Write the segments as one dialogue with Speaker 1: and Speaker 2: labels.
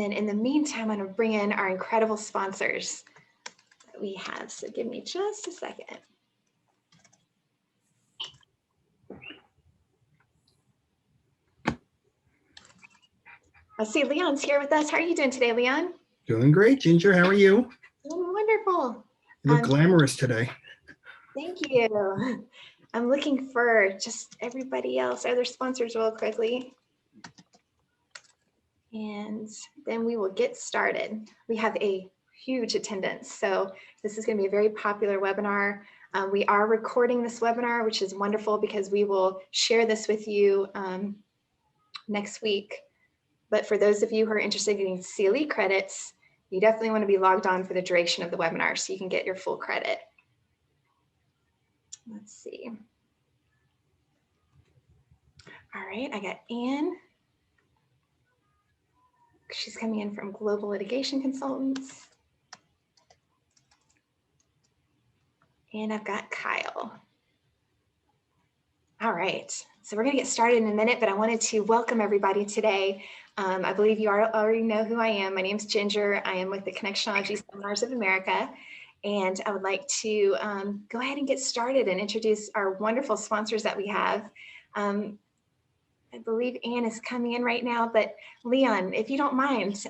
Speaker 1: then in the meantime, I'm going to bring in our incredible sponsors that we have. So give me just a second. I see Leon's here with us. How are you doing today, Leon?
Speaker 2: Doing great, Ginger. How are you?
Speaker 1: Doing wonderful.
Speaker 2: You look glamorous today.
Speaker 1: Thank you. I'm looking for just everybody else, other sponsors real quickly. And then we will get started. We have a huge attendance. So this is going to be a very popular webinar. We are recording this webinar, which is wonderful because we will share this with you next week. But for those of you who are interested in getting CLE credits, you definitely want to be logged on for the duration of the webinar so you can get your full credit. Let's see. All right, I got Anne. She's coming in from Global Litigation Consultants. And I've got Kyle. All right, so we're gonna get started in a minute, but I wanted to welcome everybody today. I believe you already know who I am. My name's Ginger. I am with the Connectionology Seminars of America. And I would like to go ahead and get started and introduce our wonderful sponsors that we have. I believe Anne is coming in right now, but Leon, if you don't mind,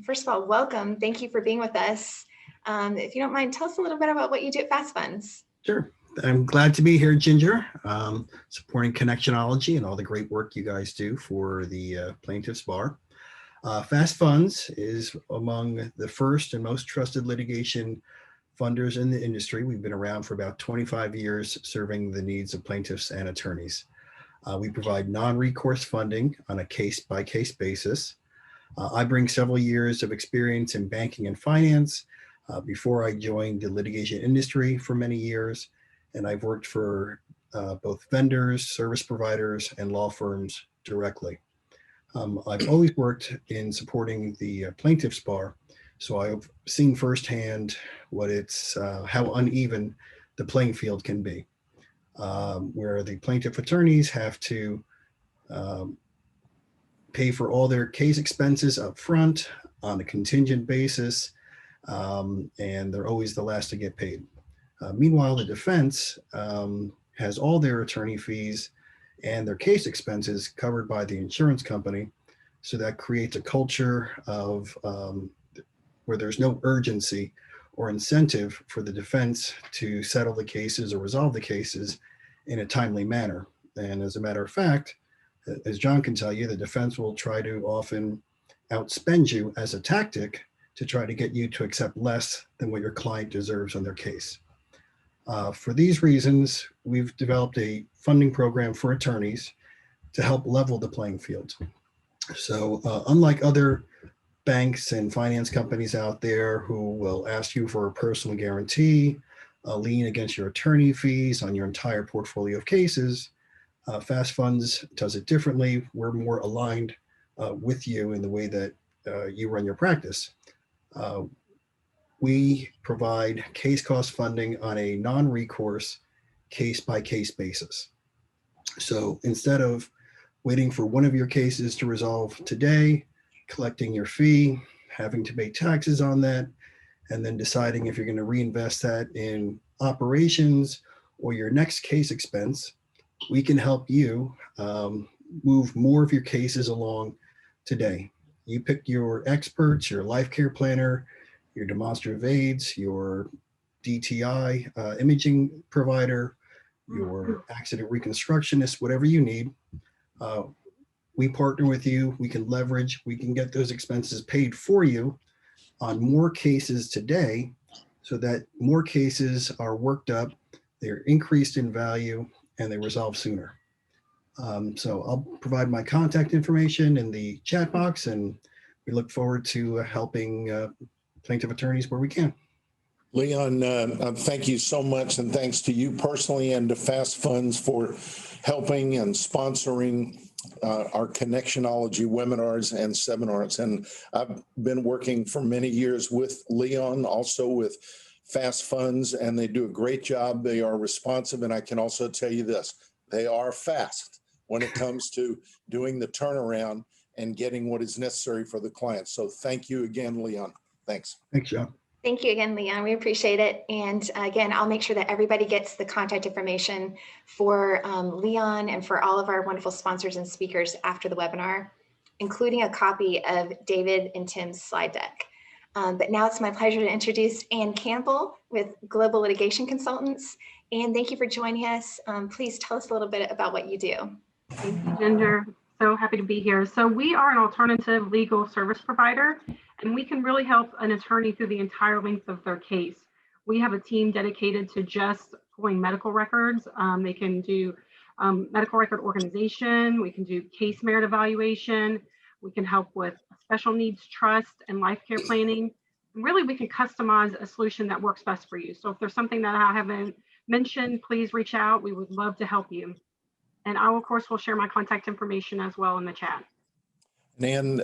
Speaker 1: first of all, welcome. Thank you for being with us. If you don't mind, tell us a little bit about what you do at Fast Funds.
Speaker 2: Sure. I'm glad to be here, Ginger, supporting Connectionology and all the great work you guys do for the plaintiff's bar. Fast Funds is among the first and most trusted litigation funders in the industry. We've been around for about 25 years serving the needs of plaintiffs and attorneys. We provide non-recourse funding on a case-by-case basis. I bring several years of experience in banking and finance before I joined the litigation industry for many years, and I've worked for both vendors, service providers, and law firms directly. I've always worked in supporting the plaintiff's bar, so I've seen firsthand what how uneven the playing field can be. Where the plaintiff attorneys have to pay for all their case expenses up front on a contingent basis, and they're always the last to get paid. Meanwhile, the defense has all their attorney fees and their case expenses covered by the insurance company, so that creates a culture of where there's no urgency or incentive for the defense to settle the cases or resolve the cases in a timely manner. And as a matter of fact, as John can tell you, the defense will try to often outspend you as a tactic to try to get you to accept less than what your client deserves on their case. For these reasons, we've developed a funding program for attorneys to help level the playing field. So unlike other banks and finance companies out there who will ask you for a personal guarantee, a lien against your attorney fees on your entire portfolio of cases, Fast Funds does it differently. We're more aligned with you in the way that you run your practice. We provide case cost funding on a non-recourse case-by-case basis. So instead of waiting for one of your cases to resolve today, collecting your fee, having to pay taxes on that, and then deciding if you're going to reinvest that in operations or your next case expense, we can help you move more of your cases along today. You pick your experts, your life care planner, your demonstrative aids, your DTI imaging provider, your accident reconstructionist, whatever you need. We partner with you, we can leverage, we can get those expenses paid for you on more cases today so that more cases are worked up, they're increased in value, and they resolve sooner. So I'll provide my contact information in the chat box, and we look forward to helping plaintiff attorneys where we can.
Speaker 3: Leon, thank you so much, and thanks to you personally and to Fast Funds for helping and sponsoring our Connectionology webinars and seminars. And I've been working for many years with Leon, also with Fast Funds, and they do a great job. They are responsive, and I can also tell you this, they are fast when it comes to doing the turnaround and getting what is necessary for the client. So thank you again, Leon. Thanks.
Speaker 2: Thanks, John.
Speaker 1: Thank you again, Leon. We appreciate it. And again, I'll make sure that everybody gets the contact information for Leon and for all of our wonderful sponsors and speakers after the webinar, including a copy of David and Tim's slide deck. But now it's my pleasure to introduce Ann Campbell with Global Litigation Consultants. Ann, thank you for joining us. Please tell us a little bit about what you do.
Speaker 4: Thank you, Ginger. So happy to be here. So we are an alternative legal service provider, and we can really help an attorney through the entire length of their case. We have a team dedicated to just pulling medical records. They can do medical record organization. We can do case merit evaluation. We can help with special needs trust and life care planning. And really, we can customize a solution that works best for you. So if there's something that I haven't mentioned, please reach out. We would love to help you. And I, of course, will share my contact information as well in the chat.
Speaker 3: Nan,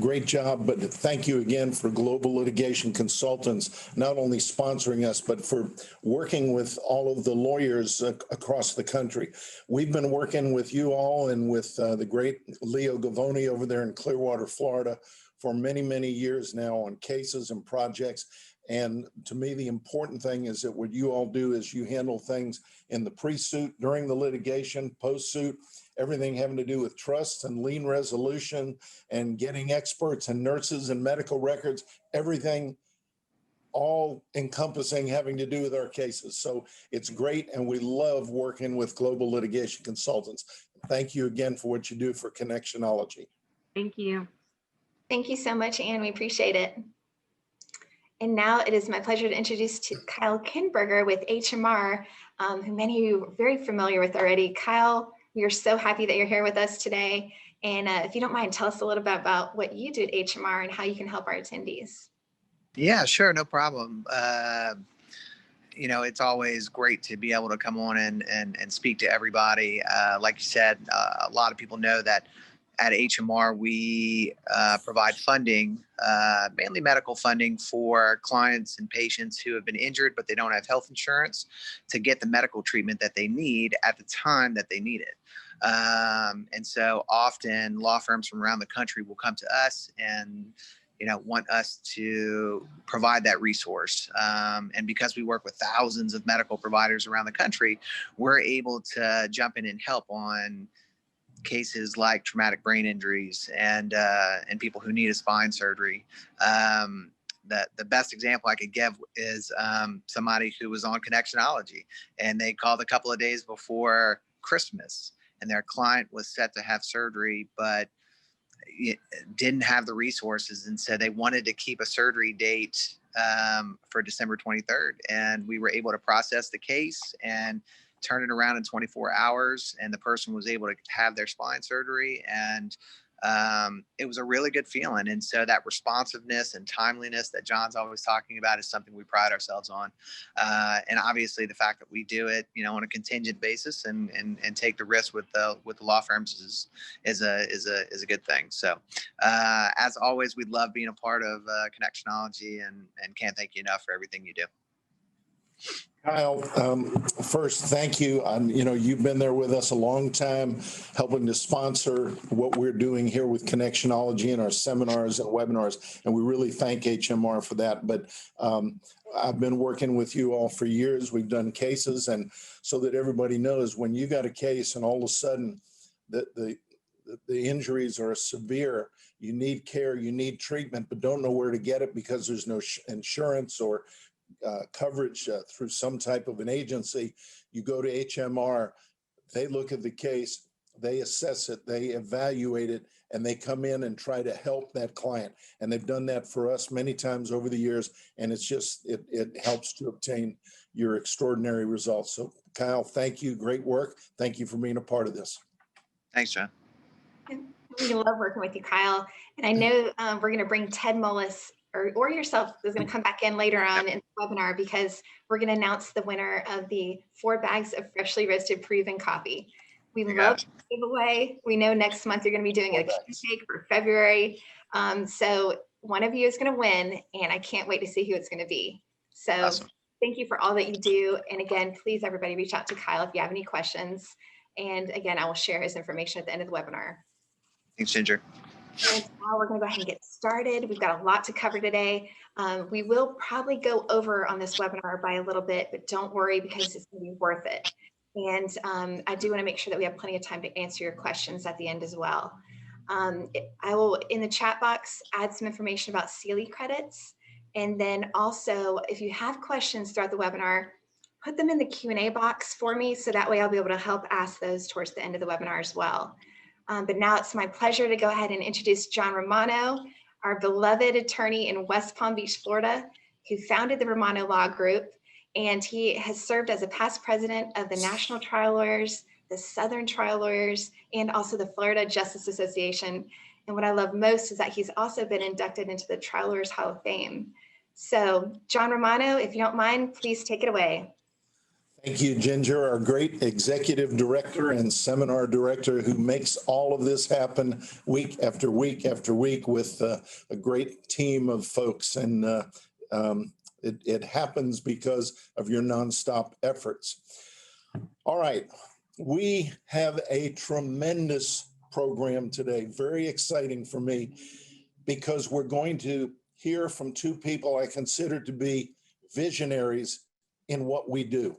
Speaker 3: great job, but thank you again for Global Litigation Consultants, not only sponsoring us, but for working with all of the lawyers across the country. We've been working with you all and with the great Leo Gavoni over there in Clearwater, Florida, for many, many years now on cases and projects. And to me, the important thing is that what you all do is you handle things in the pre-suit, during the litigation, post-suit, everything having to do with trust and lien resolution and getting experts and nurses and medical records, everything all encompassing having to do with our cases. So it's great, and we love working with Global Litigation Consultants. Thank you again for what you do for Connectionology.
Speaker 4: Thank you.
Speaker 1: Thank you so much, Ann. We appreciate it. And now it is my pleasure to introduce to Kyle Kinberger with HMR, who many of you are very familiar with already. Kyle, we are so happy that you're here with us today. And if you don't mind, tell us a little bit about what you do at HMR and how you can help our attendees.
Speaker 5: Yeah, sure. No problem. You know, it's always great to be able to come on and speak to everybody. Like you said, a lot of people know that at HMR, we provide funding, mainly medical funding for clients and patients who have been injured, but they don't have health insurance to get the medical treatment that they need at the time that they need it. And so often law firms from around the country will come to us and, you know, want us to provide that resource. And because we work with thousands of medical providers around the country, we're able to jump in and help on cases like traumatic brain injuries and people who need a spine surgery. The best example I could give is somebody who was on Connectionology, and they called a couple of days before Christmas, and their client was set to have surgery, but didn't have the resources, and so they wanted to keep a surgery date for December 23rd, and we were able to process the case and turn it around in 24 hours, and the person was able to have their spine surgery, and it was a really good feeling. And so that responsiveness and timeliness that John's always talking about is something we pride ourselves on. And obviously the fact that we do it, you know, on a contingent basis and take the risk with the law firms is a good thing. So as always, we love being a part of Connectionology and can't thank you enough for everything you do.
Speaker 3: Kyle, first, thank you. You know, you've been there with us a long time, helping to sponsor what we're doing here with Connectionology in our seminars and webinars, and we really thank HMR for that. But I've been working with you all for years. We've done cases, and so that everybody knows, when you got a case and all of a sudden the injuries are severe, you need care, you need treatment, but don't know where to get it because there's no insurance or coverage through some type of an agency, you go to HMR, they look at the case, they assess it, they evaluate it, and they come in and try to help that client. And they've done that for us many times over the years, and it's just, it helps to obtain your extraordinary results. So Kyle, thank you, great work. Thank you for being a part of this.
Speaker 5: Thanks, John.
Speaker 1: We love working with you, Kyle. And I know we're going to bring Ted Mullis or yourself is going to come back in later on in the webinar, because we're going to announce the winner of the 4 bags of freshly roasted proven coffee. We love the giveaway. We know next month you're going to be doing a cake for February. So one of you is going to win, and I can't wait to see who it's going to be. So awesome. Thank you for all that you do. And again, please, everybody, reach out to Kyle if you have any questions. And again, I will share his information at the end of the webinar.
Speaker 5: Thanks, Ginger.
Speaker 1: And now we're going to go ahead and get started. We've got a lot to cover today. We will probably go over on this webinar by a little bit, but don't worry because it's going to be worth it. And I do want to make sure that we have plenty of time to answer your questions at the end as well. I will, in the chat box, add some information about CLE credits. And then also, if you have questions throughout the webinar, put them in the Q&A box for me, so that way I'll be able to help ask those towards the end of the webinar as well. But now it's my pleasure to go ahead and introduce John Romano, our beloved attorney in West Palm Beach, Florida, who founded the Romano Law Group. And he has served as a past president of the National Trial Lawyers, the Southern Trial Lawyers, and also the Florida Justice Association. And what I love most is that he's also been inducted into the Trial Lawyers Hall of Fame. So John Romano, if you don't mind, please take it away.
Speaker 3: Thank you, Ginger, our great executive director and seminar director who makes all of this happen week after week after week with a great team of folks. And it happens because of your nonstop efforts. All right, we have a tremendous program today, very exciting for me, because we're going to hear from two people I consider to be visionaries in what we do.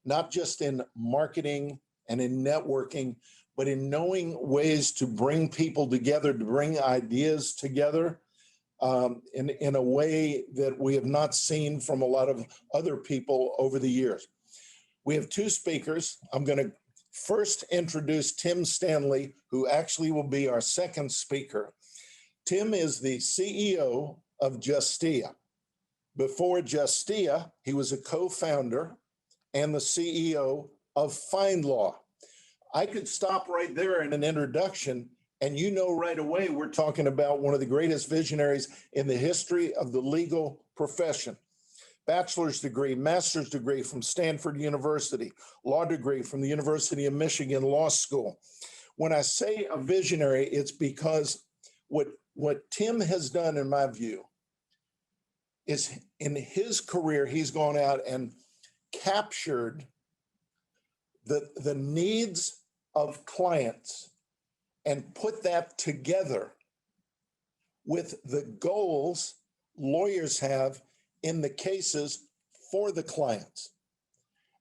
Speaker 3: Not just in marketing and in networking, but in knowing ways to bring people together, to bring ideas together in a way that we have not seen from a lot of other people over the years. We have two speakers. I'm going to first introduce Tim Stanley, who actually will be our second speaker. Tim is the CEO of Justia. Before Justia, he was a co-founder and the CEO of FindLaw. I could stop right there in an introduction, and you know right away we're talking about one of the greatest visionaries in the history of the legal profession. Bachelor's degree, master's degree from Stanford University, law degree from the University of Michigan Law School. When I say a visionary, it's because what Tim has done, in my view, is in his career, he's gone out and captured the needs of clients and put that together with the goals lawyers have in the cases for the clients.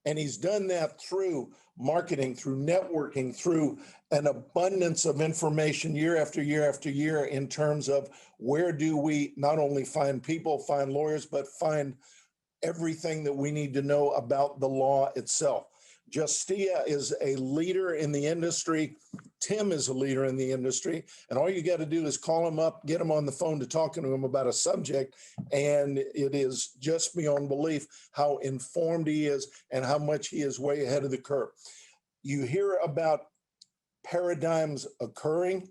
Speaker 3: And he's done that through marketing, through networking, through an abundance of information year after year after year in terms of where do we not only find people, find lawyers, but find everything that we need to know about the law itself. Justia is a leader in the industry. Tim is a leader in the industry. And all you got to do is call him up, get him on the phone to talking to him about a subject. And it is just beyond belief how informed he is and how much he is way ahead of the curve. You hear about paradigms occurring.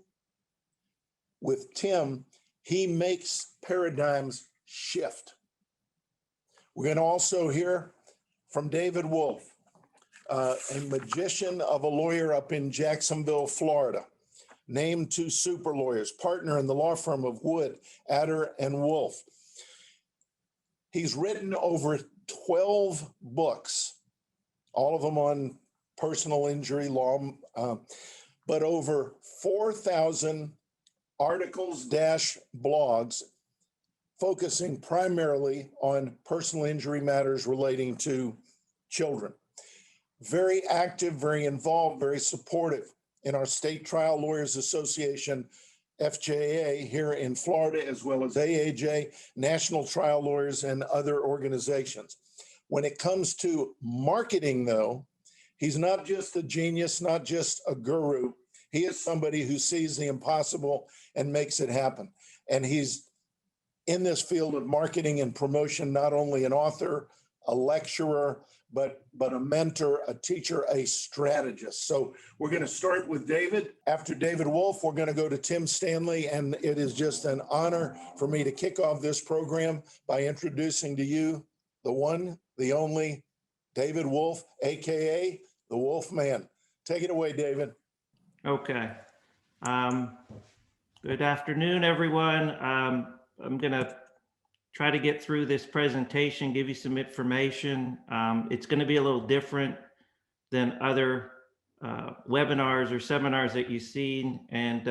Speaker 3: With Tim, he makes paradigms shift. We're going to also hear from David Wolf, a magician of a lawyer up in Jacksonville, Florida, named to super lawyers, partner in the law firm of Wood, Atter, and Wolf. He's written over 12 books, all of them on personal injury law, but over 4,000 articles, blogs, focusing primarily on personal injury matters relating to children. Very active, very involved, very supportive in our State Trial Lawyers Association, FJA, here in Florida, as well as AAJ, National Trial Lawyers, and other organizations. When it comes to marketing, though, he's not just a genius, not just a guru. He is somebody who sees the impossible and makes it happen. And he's in this field of marketing and promotion, not only an author, a lecturer, but a mentor, a teacher, a strategist. So we're going to start with David. After David Wolf, we're going to go to Tim Stanley. And it is just an honor for me to kick off this program by introducing to you the one, the only David Wolf, AKA the Wolf Man. Take it away, David.
Speaker 6: Okay. Good afternoon, everyone. I'm going to try to get through this presentation, give you some information. It's going to be a little different than other webinars or seminars that you've seen, and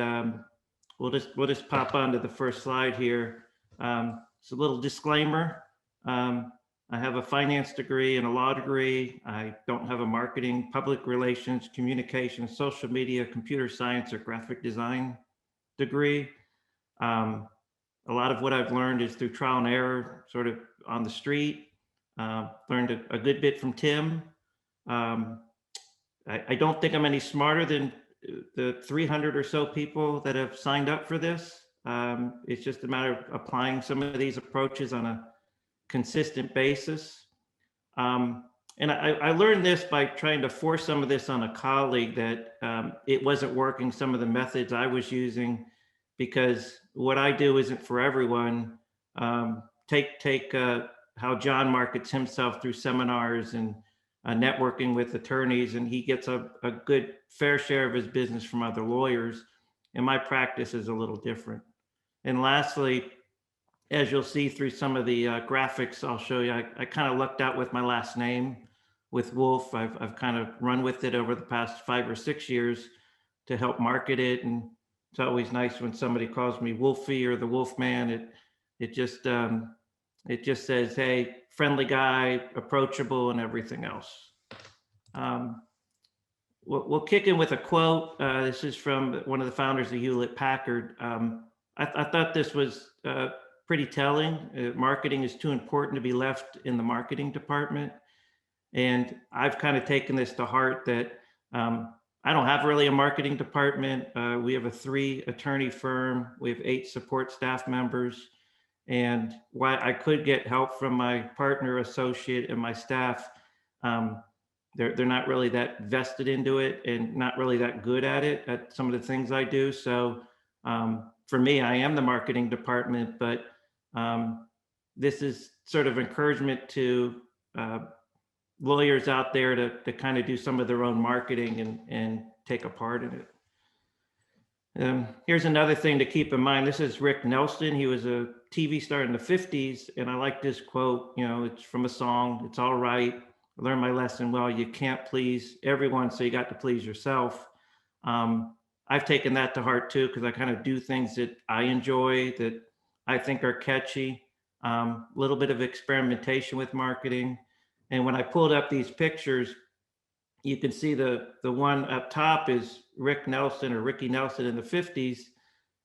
Speaker 6: we'll just pop onto the first slide here. It's a little disclaimer. I have a finance degree and a law degree. I don't have a marketing, public relations, communications, social media, computer science, or graphic design degree. A lot of what I've learned is through trial and error, sort of on the street. Learned a good bit from Tim. I don't think I'm any smarter than the 300 or so people that have signed up for this. It's just a matter of applying some of these approaches on a consistent basis. And I learned this by trying to force some of this on a colleague, that it wasn't working, some of the methods I was using, because what I do isn't for everyone. Take how John markets himself through seminars and networking with attorneys, and he gets a good fair share of his business from other lawyers. And my practice is a little different. And lastly, as you'll see through some of the graphics I'll show you, I kind of lucked out with my last name, with Wolf. I've kind of run with it over the past 5 or 6 years to help market it. And it's always nice when somebody calls me Wolfie or the Wolfman. It just says, hey, friendly guy, approachable, and everything else. We'll kick in with a quote. This is from one of the founders of Hewlett Packard. I thought this was pretty telling. Marketing is too important to be left in the marketing department. And I've kind of taken this to heart, that I don't have really a marketing department. We have a 3-attorney firm. We have 8 support staff members. And while I could get help from my partner, associate, and my staff, they're not really that vested into it and not really that good at it, at some of the things I do. So for me, I am the marketing department, but this is sort of encouragement to lawyers out there to kind of do some of their own marketing and take a part in it. Here's another thing to keep in mind. This is Rick Nelson. He was a TV star in the 50s. And I like this quote, it's from a song. It's all right. I learned my lesson well. You can't please everyone, so you got to please yourself. I've taken that to heart too, because I kind of do things that I enjoy, that I think are catchy. Little bit of experimentation with marketing. And when I pulled up these pictures, you can see the one up top is Rick Nelson, or Ricky Nelson, in the 50s,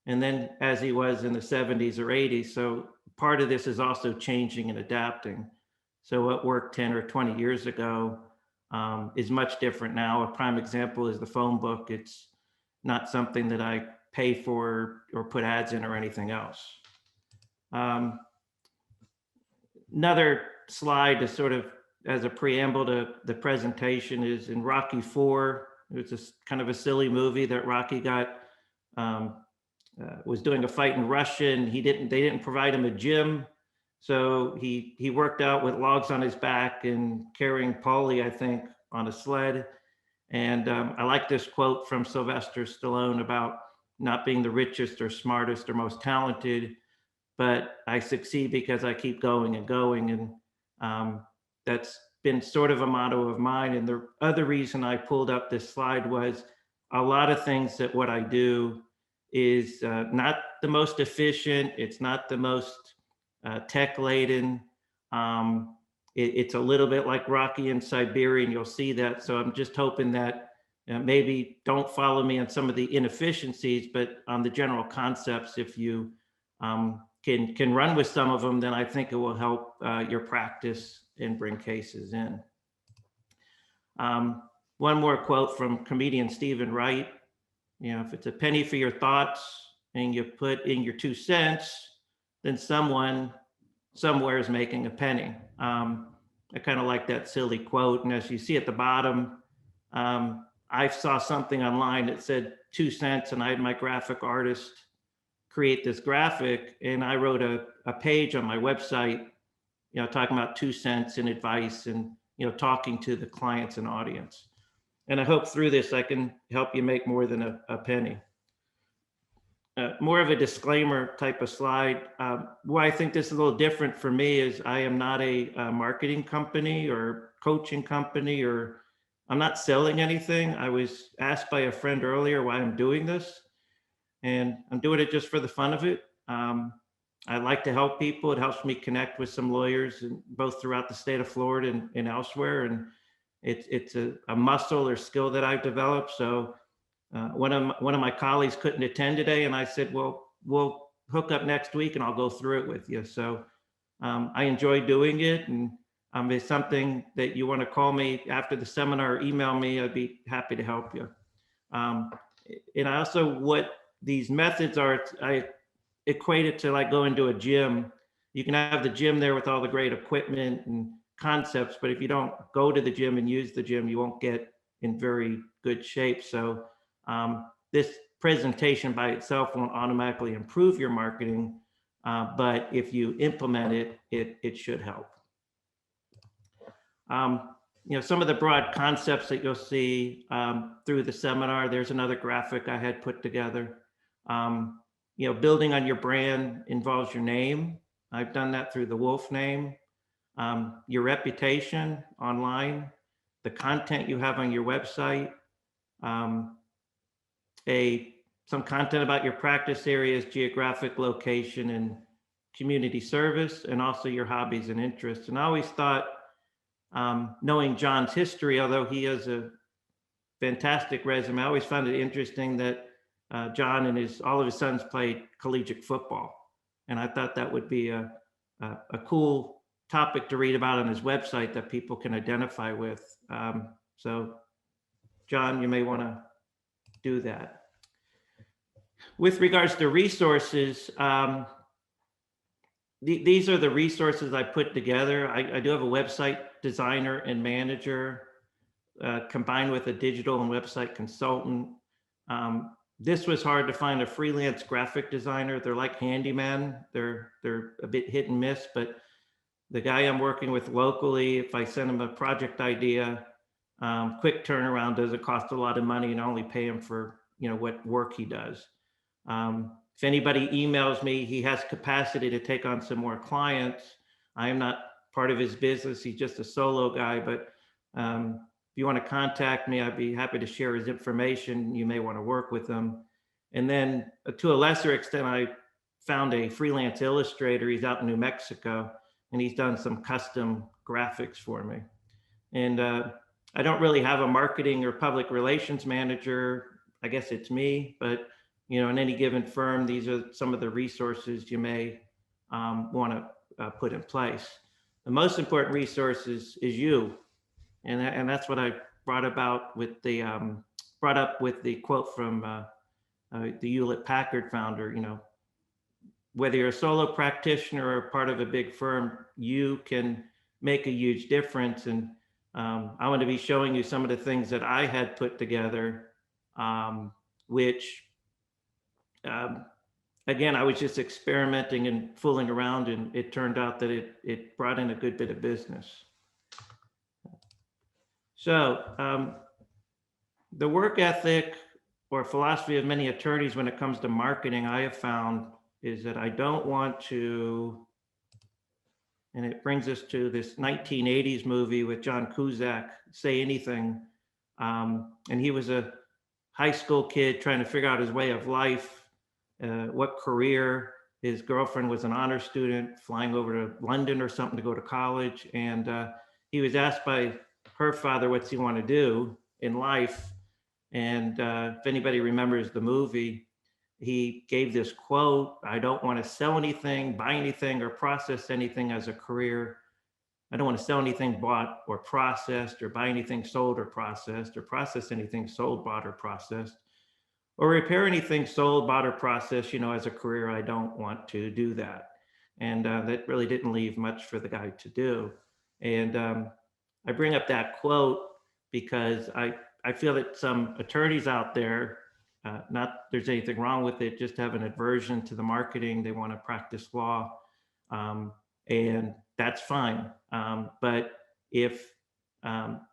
Speaker 6: and then as he was in the 70s or 80s. So part of this is also changing and adapting. So what worked 10 or 20 years ago is much different now. A prime example is the phone book. It's not something that I pay for or put ads in or anything else. Another slide to sort of as a preamble to the presentation is in Rocky IV. It was kind of a silly movie that Rocky got, was doing a fight in Russia, and they didn't provide him a gym. So he worked out with logs on his back and carrying Paulie, I think, on a sled. And I like this quote from Sylvester Stallone about not being the richest or smartest or most talented, but I succeed because I keep going and going. And that's been sort of a motto of mine. And the other reason I pulled up this slide was a lot of things that what I do is not the most efficient. It's not the most tech laden. It's a little bit like Rocky in Siberia, and you'll see that. So I'm just hoping that maybe don't follow me on some of the inefficiencies, but on the general concepts, if you can run with some of them, then I think it will help your practice and bring cases in. One more quote from comedian Stephen Wright. If it's a penny for your thoughts and you put in your 2 cents, then someone somewhere is making a penny. I kind of like that silly quote. And as you see at the bottom, I saw something online that said 2 cents, and I had my graphic artist create this graphic, and I wrote a page on my website, talking about 2 cents in advice and, talking to the clients and audience. And I hope through this, I can help you make more than a penny. More of a disclaimer type of slide. Why I think this is a little different for me is I am not a marketing company or coaching company, or I'm not selling anything. I was asked by a friend earlier why I'm doing this. and I'm doing it just for the fun of it. I like to help people. It helps me connect with some lawyers, both throughout the state of Florida and elsewhere. And it's a muscle or skill that I've developed. So one of my colleagues couldn't attend today, and I said, well, we'll hook up next week and I'll go through it with you. So I enjoy doing it, and if it's something that you want to call me after the seminar or email me, I'd be happy to help you. And I also, what these methods are, I equate it to like going to a gym. You can have the gym there with all the great equipment and concepts, but if you don't go to the gym and use the gym, you won't get in very good shape. So this presentation by itself won't automatically improve your marketing, but if you implement it, it should help. Some of the broad concepts that you'll see through the seminar, there's another graphic I had put together. Building on your brand involves your name. I've done that through the Wolf name. Your reputation online, the content you have on your website, some content about your practice areas, geographic location, and community service, and also your hobbies and interests. And I always thought, knowing John's history, although he has a fantastic resume, I always found it interesting that John and all of his sons played collegiate football. And I thought that would be a cool topic to read about on his website that people can identify with. So John, you may want to do that. With regards to resources, these are the resources I put together. I do have a website designer and manager combined with a digital and website consultant. This was hard to find a freelance graphic designer. They're like handyman. They're a bit hit and miss, but the guy I'm working with locally, if I send him a project idea, quick turnaround, doesn't cost a lot of money, and I only pay him for what work he does. If anybody emails me, he has capacity to take on some more clients. I am not part of his business. He's just a solo guy, but if you want to contact me, I'd be happy to share his information. You may want to work with him. And then to a lesser extent, I found a freelance illustrator. He's out in New Mexico, and he's done some custom graphics for me. And I don't really have a marketing or public relations manager. I guess it's me, but in any given firm, these are some of the resources you may want to put in place. The most important resource is you. And that's what I brought up with the quote from the Hewlett-Packard founder. Whether you're a solo practitioner or part of a big firm, you can make a huge difference. And I want to be showing you some of the things that I had put together, which again, I was just experimenting and fooling around, and it turned out that it brought in a good bit of business. So the work ethic or philosophy of many attorneys when it comes to marketing, I have found, is that I don't want to, and it brings us to this 1980s movie with John Cusack, Say Anything. And he was a high school kid trying to figure out his way of life, what career. His girlfriend was an honor student flying over to London or something to go to college. And he was asked by her father, what's he want to do in life? And if anybody remembers the movie, he gave this quote, I don't want to sell anything, buy anything, or process anything as a career. I don't want to sell anything bought or processed, or buy anything sold or processed, or process anything sold, bought, or processed, or repair anything sold, bought, or processed, as a career. I don't want to do that. And that really didn't leave much for the guy to do. And I bring up that quote because I feel that some attorneys out there, not there's anything wrong with it, just have an aversion to the marketing. They want to practice law, and that's fine. But if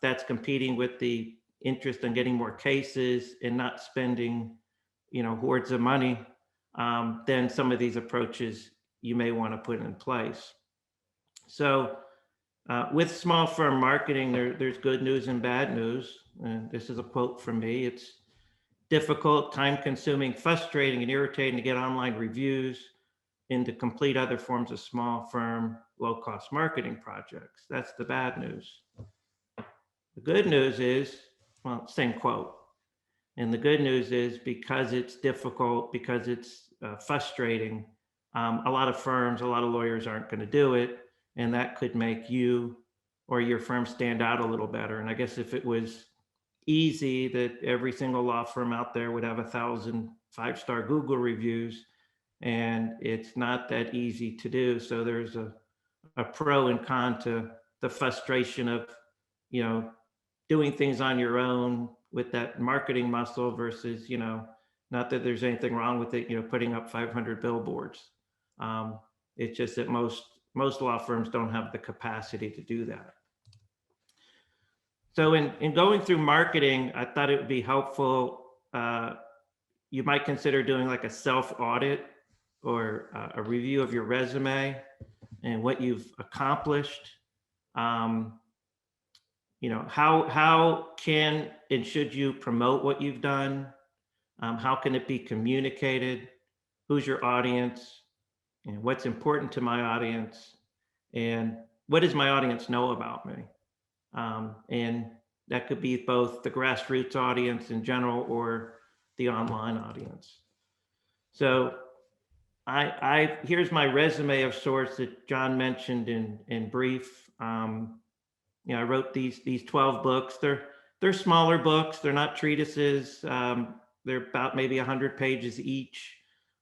Speaker 6: that's competing with the interest in getting more cases and not spending, hordes of money, then some of these approaches you may want to put in place. So with small firm marketing, there's good news and bad news. And this is a quote from me. difficult, time-consuming, frustrating, and irritating to get online reviews and to complete other forms of small firm, low-cost marketing projects. That's the bad news. The good news is, well, same quote. And the good news is because it's difficult, because it's frustrating, a lot of firms, a lot of lawyers aren't going to do it. And that could make you or your firm stand out a little better. And I guess if it was easy that every single law firm out there would have 1,000 5-star Google reviews, and it's not that easy to do. So there's a pro and con to the frustration of, you know, doing things on your own with that marketing muscle versus, you know, not that there's anything wrong with it, you know, putting up 500 billboards. It's just that most law firms don't have the capacity to do that. So in going through marketing, I thought it would be helpful. You might consider doing like a self-audit or a review of your resume and what you've accomplished. You know, how can and should you promote what you've done? How can it be communicated? Who's your audience? And what's important to my audience? And what does my audience know about me? And that could be both the grassroots audience in general or the online audience. So here's my resume of sorts that John mentioned in brief. You know, I wrote these 12 books. They're smaller books. They're not treatises. They're about maybe 100 pages each.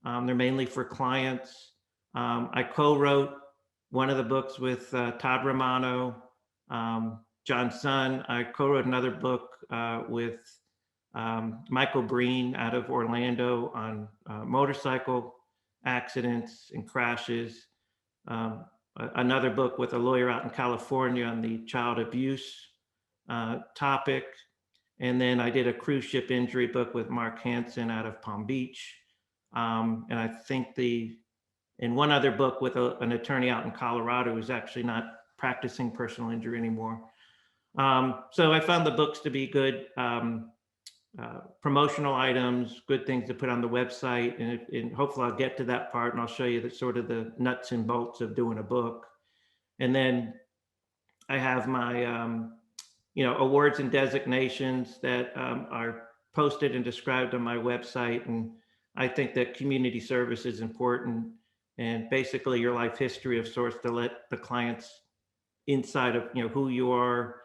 Speaker 6: They're mainly for clients. I co-wrote one of the books with Todd Romano, John's son. I co-wrote another book with Michael Breen out of Orlando on motorcycle accidents and crashes. Another book with a lawyer out in California on the child abuse topic. And then I did a cruise ship injury book with Mark Hansen out of Palm Beach. And I think in one other book with an attorney out in Colorado who's actually not practicing personal injury anymore. So I found the books to be good promotional items, good things to put on the website. And hopefully I'll get to that part and I'll show you the sort of the nuts and bolts of doing a book. And then I have my, you know, awards and designations that are posted and described on my website. And I think that community service is important, and basically your life history of sorts to let the clients inside of, you know, who you are,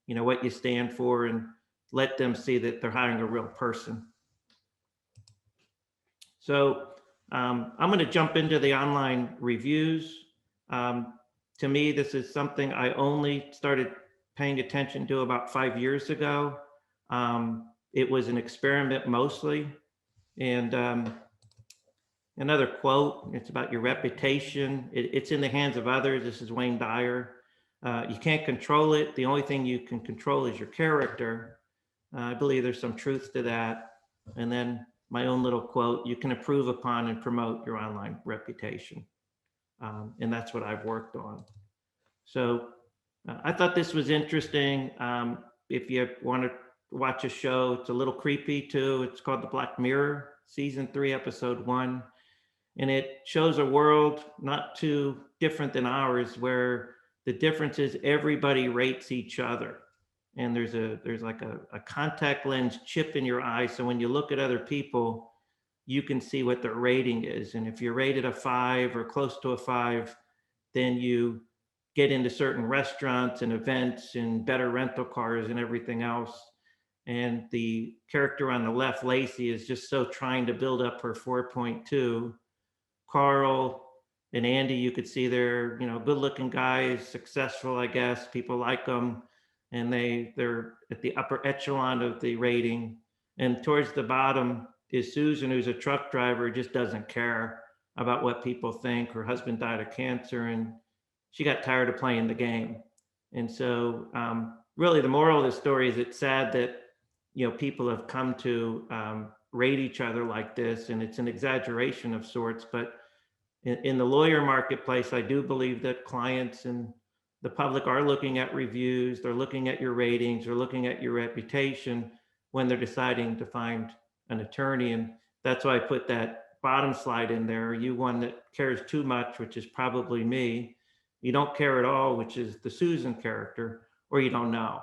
Speaker 6: you know, what you stand for, and let them see that they're hiring a real person. So I'm going to jump into the online reviews. To me, this is something I only started paying attention to about 5 years ago. It was an experiment mostly. And another quote, it's about your reputation. It's in the hands of others. This is Wayne Dyer. You can't control it. The only thing you can control is your character. I believe there's some truth to that. And then my own little quote, you can improve upon and promote your online reputation. And that's what I've worked on. So I thought this was interesting. If you want to watch a show, it's a little creepy too. It's called The Black Mirror, season 3, episode 1. And it shows a world not too different than ours, where the difference is everybody rates each other. And there's like a contact lens chip in your eye. So when you look at other people, you can see what their rating is. And if you're rated a 5 or close to a 5, then you get into certain restaurants and events and better rental cars and everything else. And the character on the left, Lacey, is just so trying to build up her 4.2. Carl and Andy, you could see they're, you know, good looking guys, successful, I guess. People like them. And they're at the upper echelon of the rating. And towards the bottom is Susan, who's a truck driver, just doesn't care about what people think. Her husband died of cancer and she got tired of playing the game. And so really the moral of the story is it's sad that, you know, people have come to rate each other like this, and it's an exaggeration of sorts. But in the lawyer marketplace, I do believe that clients and the public are looking at reviews, they're looking at your ratings, they're looking at your reputation when they're deciding to find an attorney. And that's why I put that bottom slide in there. Are you one that cares too much, which is probably me? You don't care at all, which is the Susan character, or you don't know.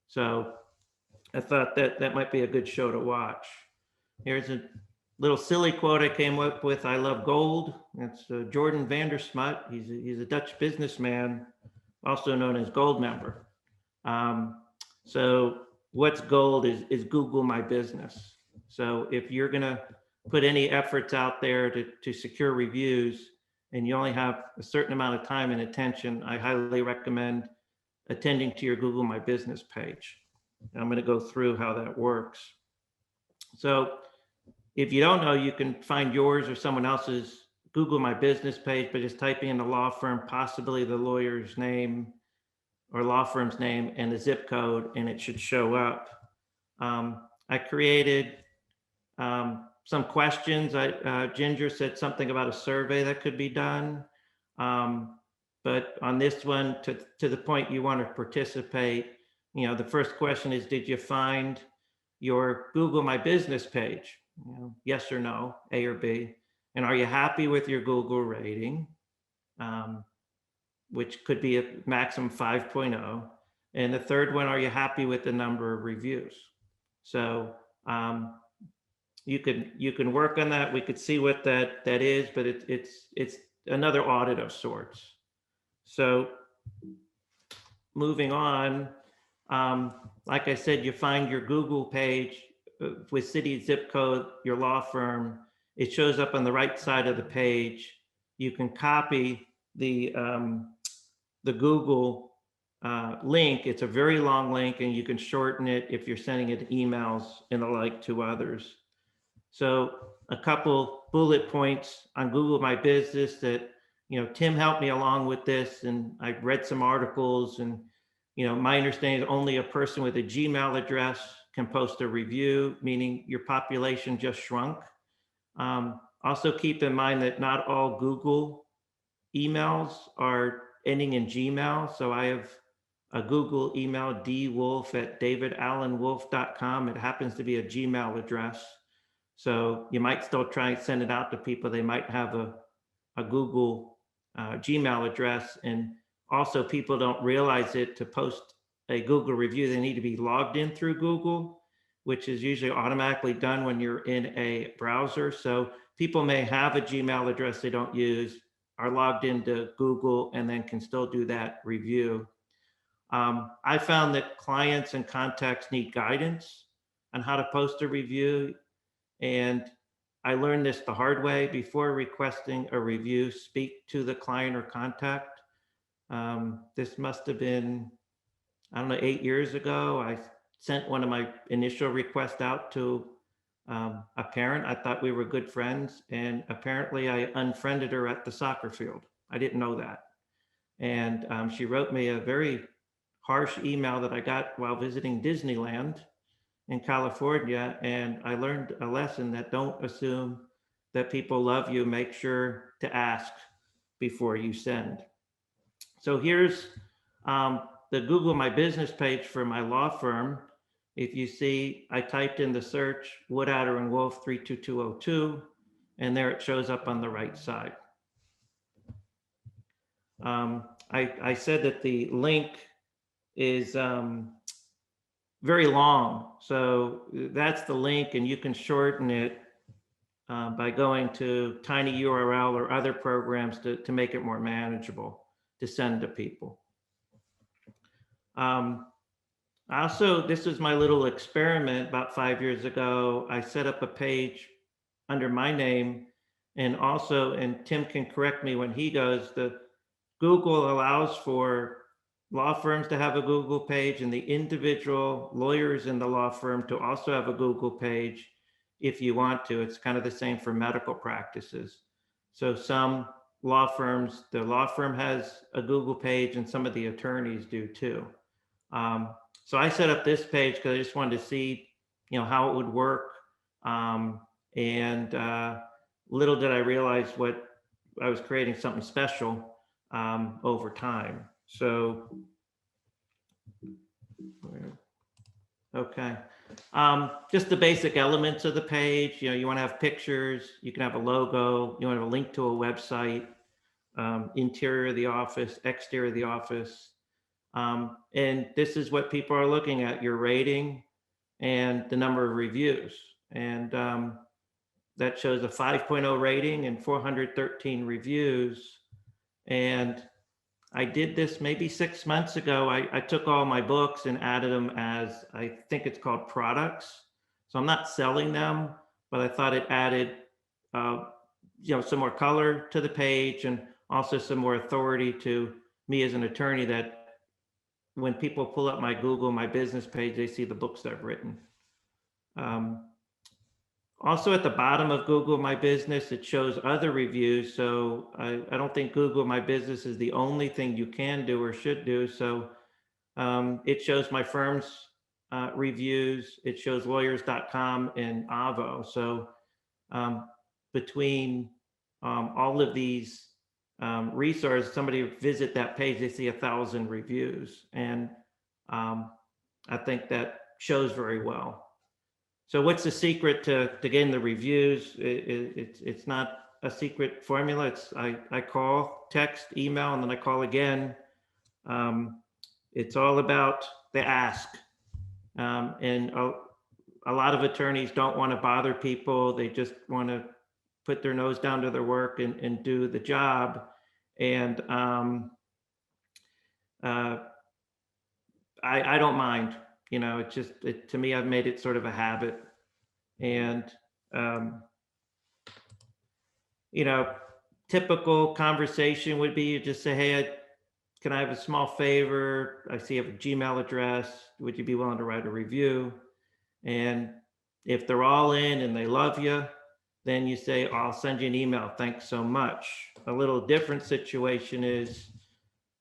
Speaker 6: So I thought that that might be a good show to watch. Here's a little silly quote I came up with. I love gold. It's Jordan Vandersmut. He's a Dutch businessman, also known as Goldmember. So what's gold is Google My Business. So if you're gonna put any efforts out there to secure reviews and you only have a certain amount of time and attention, I highly recommend attending to your Google My Business page. I'm going to go through how that works. So if you don't know, you can find yours or someone else's Google My Business page by just typing in the law firm, possibly the lawyer's name or law firm's name and the zip code, and it should show up. I created some questions. Ginger said something about a survey that could be done. But on this one, to the point you want to participate, you know, the first question is, did you find your Google My Business page? You know, yes or no, A or B. And are you happy with your Google rating? Which could be a maximum 5.0. And the third one, are you happy with the number of reviews? So you can work on that. We could see what that is, but it's another audit of sorts. So moving on, like I said, you find your Google page with city, zip code, your law firm. It shows up on the right side of the page. You can copy the Google link. It's a very long link, and you can shorten it if you're sending it emails and the like to others. So a couple bullet points on Google My Business that, you know, Tim helped me along with this, and I read some articles, and, you know, my understanding is only a person with a Gmail address can post a review, meaning your population just shrunk. Also keep in mind that not all Google emails are ending in Gmail. So I have a Google email, dwolf@davidallenwolf.com. It happens to be a Gmail address. So you might still try and send it out to people. They might have a Google Gmail address. And also people don't realize it. To post a Google review, they need to be logged in through Google, which is usually automatically done when you're in a browser. So people may have a Gmail address they don't use, are logged into Google, and then can still do that review. I found that clients and contacts need guidance on how to post a review. And I learned this the hard way. Before requesting a review, speak to the client or contact. This must have been, I don't know, 8 years ago. I sent one of my initial requests out to a parent. I thought we were good friends, and apparently I unfriended her at the soccer field. I didn't know that. And she wrote me a very harsh email that I got while visiting Disneyland in California. And I learned a lesson that don't assume that people love you. Make sure to ask before you send. So here's the Google My Business page for my law firm. If you see, I typed in the search Wood, Atter, and Wolf 32202, and there it shows up on the right side. I said that the link is very long. So that's the link, and you can shorten it by going to TinyURL or other programs to make it more manageable to send to people. Also, this is my little experiment about 5 years ago. I set up a page under my name, and also, and Tim can correct me when he goes, the Google allows for law firms to have a Google page and the individual lawyers in the law firm to also have a Google page if you want to. It's kind of the same for medical practices. So some law firms, the law firm has a Google page, and some of the attorneys do too. So I set up this page because I just wanted to see, you know, how it would work. Little did I realize what I was creating, something special over time. So, okay. Just the basic elements of the page. You know, you want to have pictures, you can have a logo, you want to have a link to a website, interior of the office, exterior of the office. And this is what people are looking at, your rating and the number of reviews. And that shows a 5.0 rating and 413 reviews. And I did this maybe 6 months ago. I took all my books and added them as, I think it's called products. So I'm not selling them, but I thought it added, some more color to the page and also some more authority to me as an attorney, that when people pull up my Google, my business page, they see the books I've written. Also at the bottom of Google My Business, it shows other reviews. So I don't think Google My Business is the only thing you can do or should do. So it shows my firm's reviews. It shows lawyers.com and Avo. So between all of these resources, somebody visit that page, they see 1,000 reviews. And I think that shows very well. So what's the secret to getting the reviews? It's not a secret formula. It's I call, text, email, and then I call again. It's all about the ask. And a lot of attorneys don't want to bother people. They just want to put their nose down to their work and do the job. And I don't mind. You know, it's just, to me, I've made it sort of a habit. And, typical conversation would be you just say, hey, can I have a small favor? I see you have a Gmail address. Would you be willing to write a review? And if they're all in and they love you, then you say, I'll send you an email. Thanks so much. A little different situation is,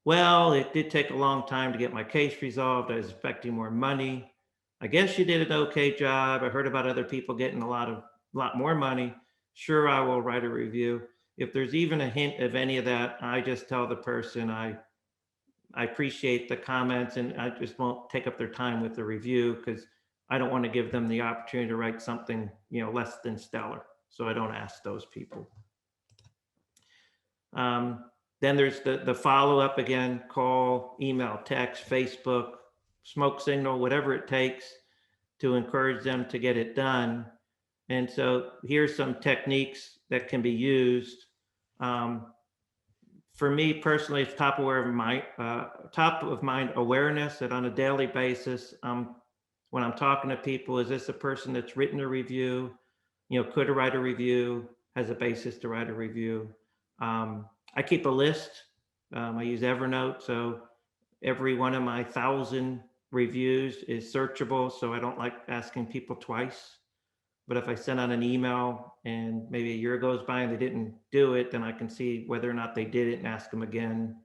Speaker 6: well, it did take a long time to get my case resolved. I was expecting more money. I guess you did an okay job. I heard about other people getting a lot more money. Sure, I will write a review. If there's even a hint of any of that, I just tell the person I appreciate the comments and I just won't take up their time with the review because I don't want to give them the opportunity to write something, less than stellar. So I don't ask those people. Then there's the follow-up again, call, email, text, Facebook, smoke signal, whatever it takes to encourage them to get it done. And so here's some techniques that can be used. For me personally, it's top of mind awareness that on a daily basis, when I'm talking to people, is this a person that's written a review, could write a review, has a basis to write a review. I keep a list. I use Evernote. So every one of my 1,000 reviews is searchable. So I don't like asking people twice. But if I send out an email and maybe a year goes by and they didn't do it, then I can see whether or not they did it and ask them again.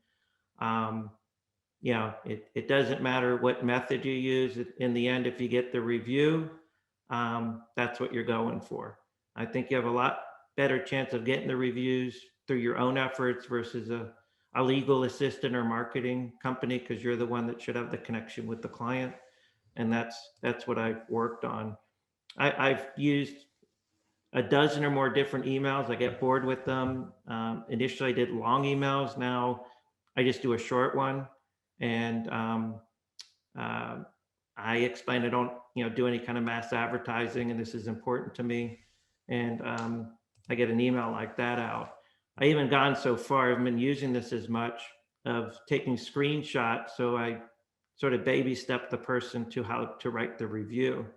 Speaker 6: It doesn't matter what method you use. In the end, if you get the review, that's what you're going for. I think you have a lot better chance of getting the reviews through your own efforts versus a legal assistant or marketing company, because you're the one that should have the connection with the client. And that's what I've worked on. I've used a dozen or more different emails. I get bored with them. Initially I did long emails. Now I just do a short one. And I explain I don't do any kind of mass advertising, and this is important to me. And I get an email like that out. I even gone so far, I've been using this as much, of taking screenshots. So I sort of baby step the person to how to write the review.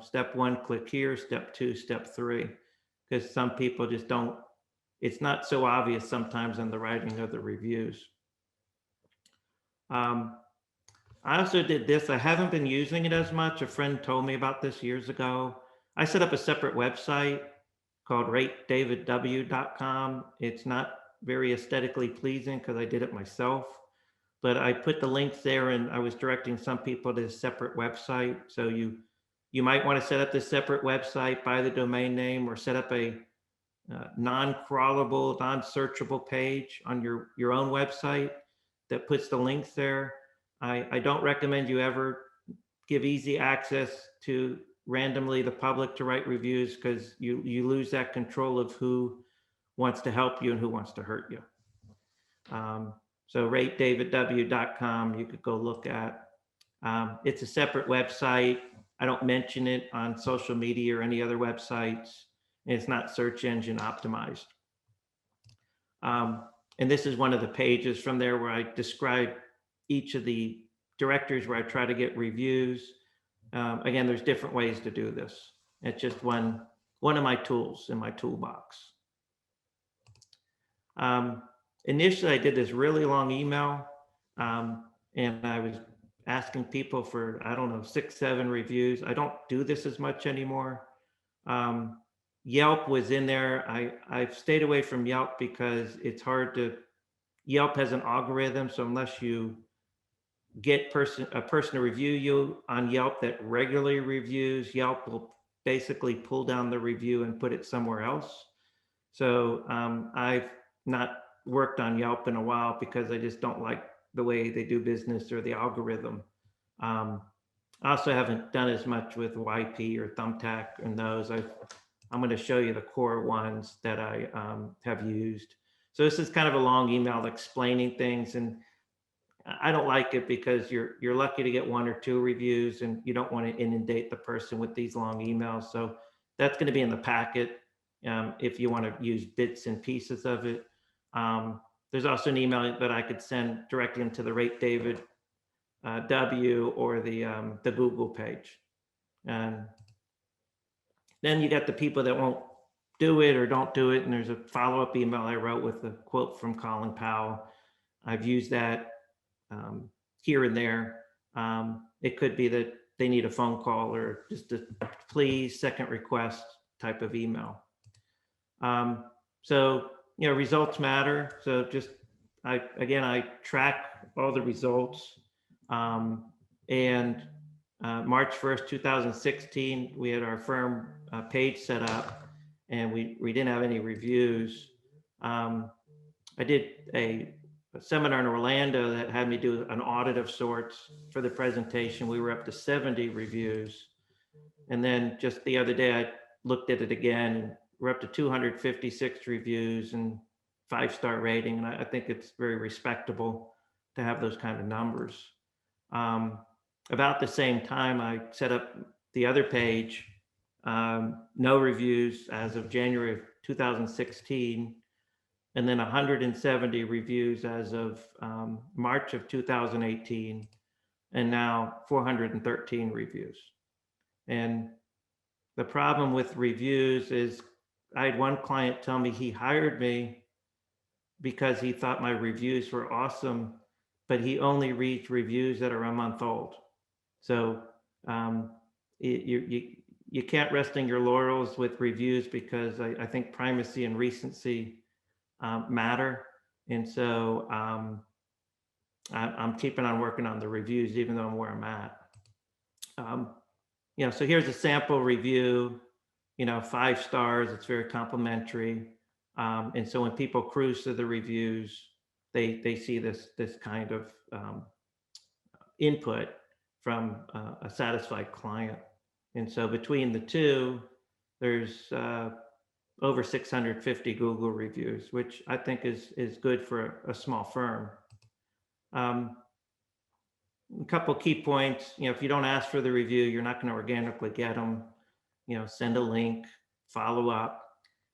Speaker 6: Step 1, click here, step 2, step 3, because some people just don't, it's not so obvious sometimes in the writing of the reviews. I also did this. I haven't been using it as much. A friend told me about this years ago. I set up a separate website called ratedavidw.com. It's not very aesthetically pleasing because I did it myself, but I put the links there and I was directing some people to a separate website. So you might want to set up this separate website, buy the domain name, or set up a non-crawlable, non-searchable page on your own website that puts the links there. I don't recommend you ever give easy access to randomly the public to write reviews, because you lose that control of who wants to help you and who wants to hurt you. So ratedavidw.com, you could go look at. It's a separate website. I don't mention it on social media or any other websites. And it's not search engine optimized. And this is one of the pages from there where I describe each of the directories where I try to get reviews. Again, there's different ways to do this. It's just one of my tools in my toolbox. Initially, I did this really long email, and I was asking people for, I don't know, 6, 7 reviews. I don't do this as much anymore. Yelp was in there. I've stayed away from Yelp because it's hard to, Yelp has an algorithm. So unless you get a person to review you on Yelp that regularly reviews, Yelp will basically pull down the review and put it somewhere else. So I've not worked on Yelp in a while because I just don't like the way they do business or the algorithm. I also haven't done as much with YP or Thumbtack and those. I'm going to show you the core ones that I have used. So this is kind of a long email explaining things, and I don't like it because you're lucky to get 1 or 2 reviews, and you don't want to inundate the person with these long emails. So that's going to be in the packet if you want to use bits and pieces of it. There's also an email that I could send directly into the Rate David W or the Google page. And then you got the people that won't do it or don't do it. And there's a follow-up email I wrote with a quote from Colin Powell. I've used that here and there. It could be that they need a phone call or just a please, second request type of email. So, results matter. So just, I track all the results. And March 1st, 2016, we had our firm page set up, and we didn't have any reviews. I did a seminar in Orlando that had me do an audit of sorts for the presentation. We were up to 70 reviews. And then just the other day, I looked at it again, and we're up to 256 reviews and 5-star rating. And I think it's very respectable to have those kind of numbers. About the same time, I set up the other page, no reviews as of January of 2016, and then 170 reviews as of March of 2018, and now 413 reviews. And the problem with reviews is I had one client tell me he hired me because he thought my reviews were awesome, but he only reads reviews that are a month old. So you can't rest in your laurels with reviews, because I think primacy and recency matter. And so I'm keeping on working on the reviews, even though I'm where I'm at. So here's a sample review, 5 stars, it's very complimentary. And so when people cruise to the reviews, they see this kind of input from a satisfied client. And so between the two, there's over 650 Google reviews, which I think is good for a small firm. A couple key points, if you don't ask for the review, you're not going to organically get them. Send a link, follow up.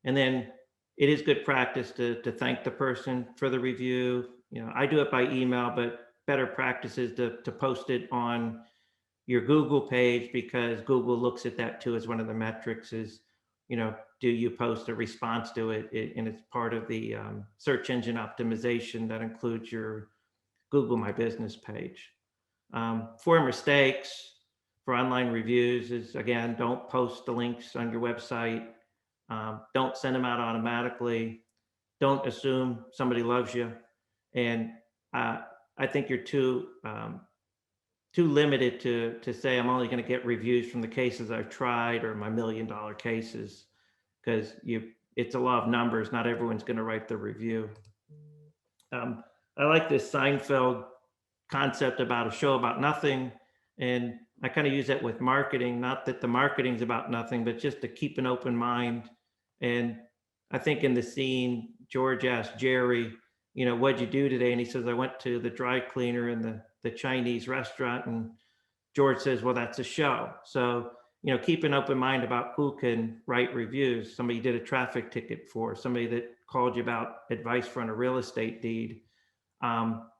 Speaker 6: And then it is good practice to thank the person for the review. I do it by email, but better practice is to post it on your Google page, because Google looks at that too as one of the metrics is, do you post a response to it? And it's part of the search engine optimization that includes your Google My Business page. 4 mistakes for online reviews is, again, don't post the links on your website. Don't send them out automatically. Don't assume somebody loves you. And I think you're too limited to say I'm only going to get reviews from the cases I've tried or my $1 million cases, because it's a law of numbers. Not everyone's going to write the review. I like this Seinfeld concept about a show about nothing. And I kind of use that with marketing, not that the marketing's about nothing, but just to keep an open mind. And I think in the scene, George asked Jerry, what'd you do today? And he says, I went to the dry cleaner in the Chinese restaurant. And George says, well, that's a show. So, keep an open mind about who can write reviews. Somebody did a traffic ticket for, somebody that called you about advice for on a real estate deed.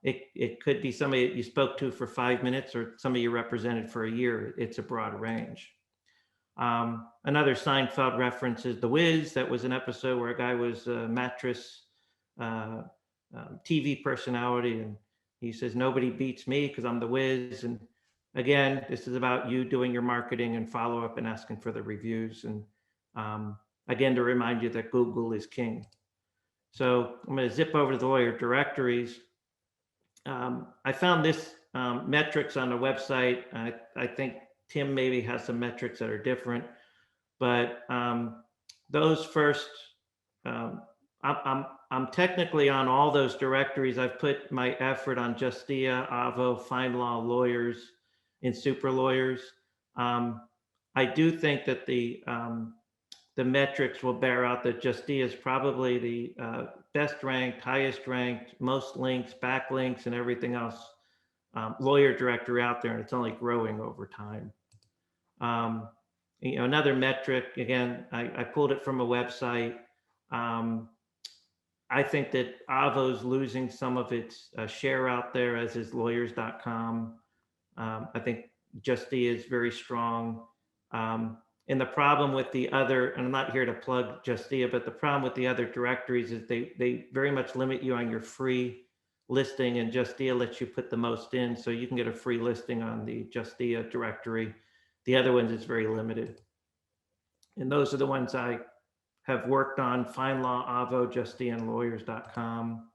Speaker 6: It could be somebody that you spoke to for 5 minutes or somebody you represented for a year. It's a broad range. Another Seinfeld reference is The Wiz. That was an episode where a guy was a mattress TV personality, and he says, nobody beats me because I'm The Wiz. And again, this is about you doing your marketing and follow up and asking for the reviews. And again, to remind you that Google is king. So I'm going to zip over to the lawyer directories. I found this metrics on the website. I think Tim maybe has some metrics that are different, but those first, I'm technically on all those directories. I've put my effort on Justia, Avo, Fine Law Lawyers, and Super Lawyers. I do think that the metrics will bear out that Justia is probably the best ranked, highest ranked, most links, backlinks, and everything else lawyer directory out there, and it's only growing over time. Another metric, again, I pulled it from a website. I think that Avo's losing some of its share out there, as is lawyers.com. I think Justia is very strong. And the problem with the other, and I'm not here to plug Justia, but the problem with the other directories is they very much limit you on your free listing, and Justia lets you put the most in. So you can get a free listing on the Justia directory. The other ones is very limited. And those are the ones I have worked on: Fine Law, Avo, Justia, and lawyers.com.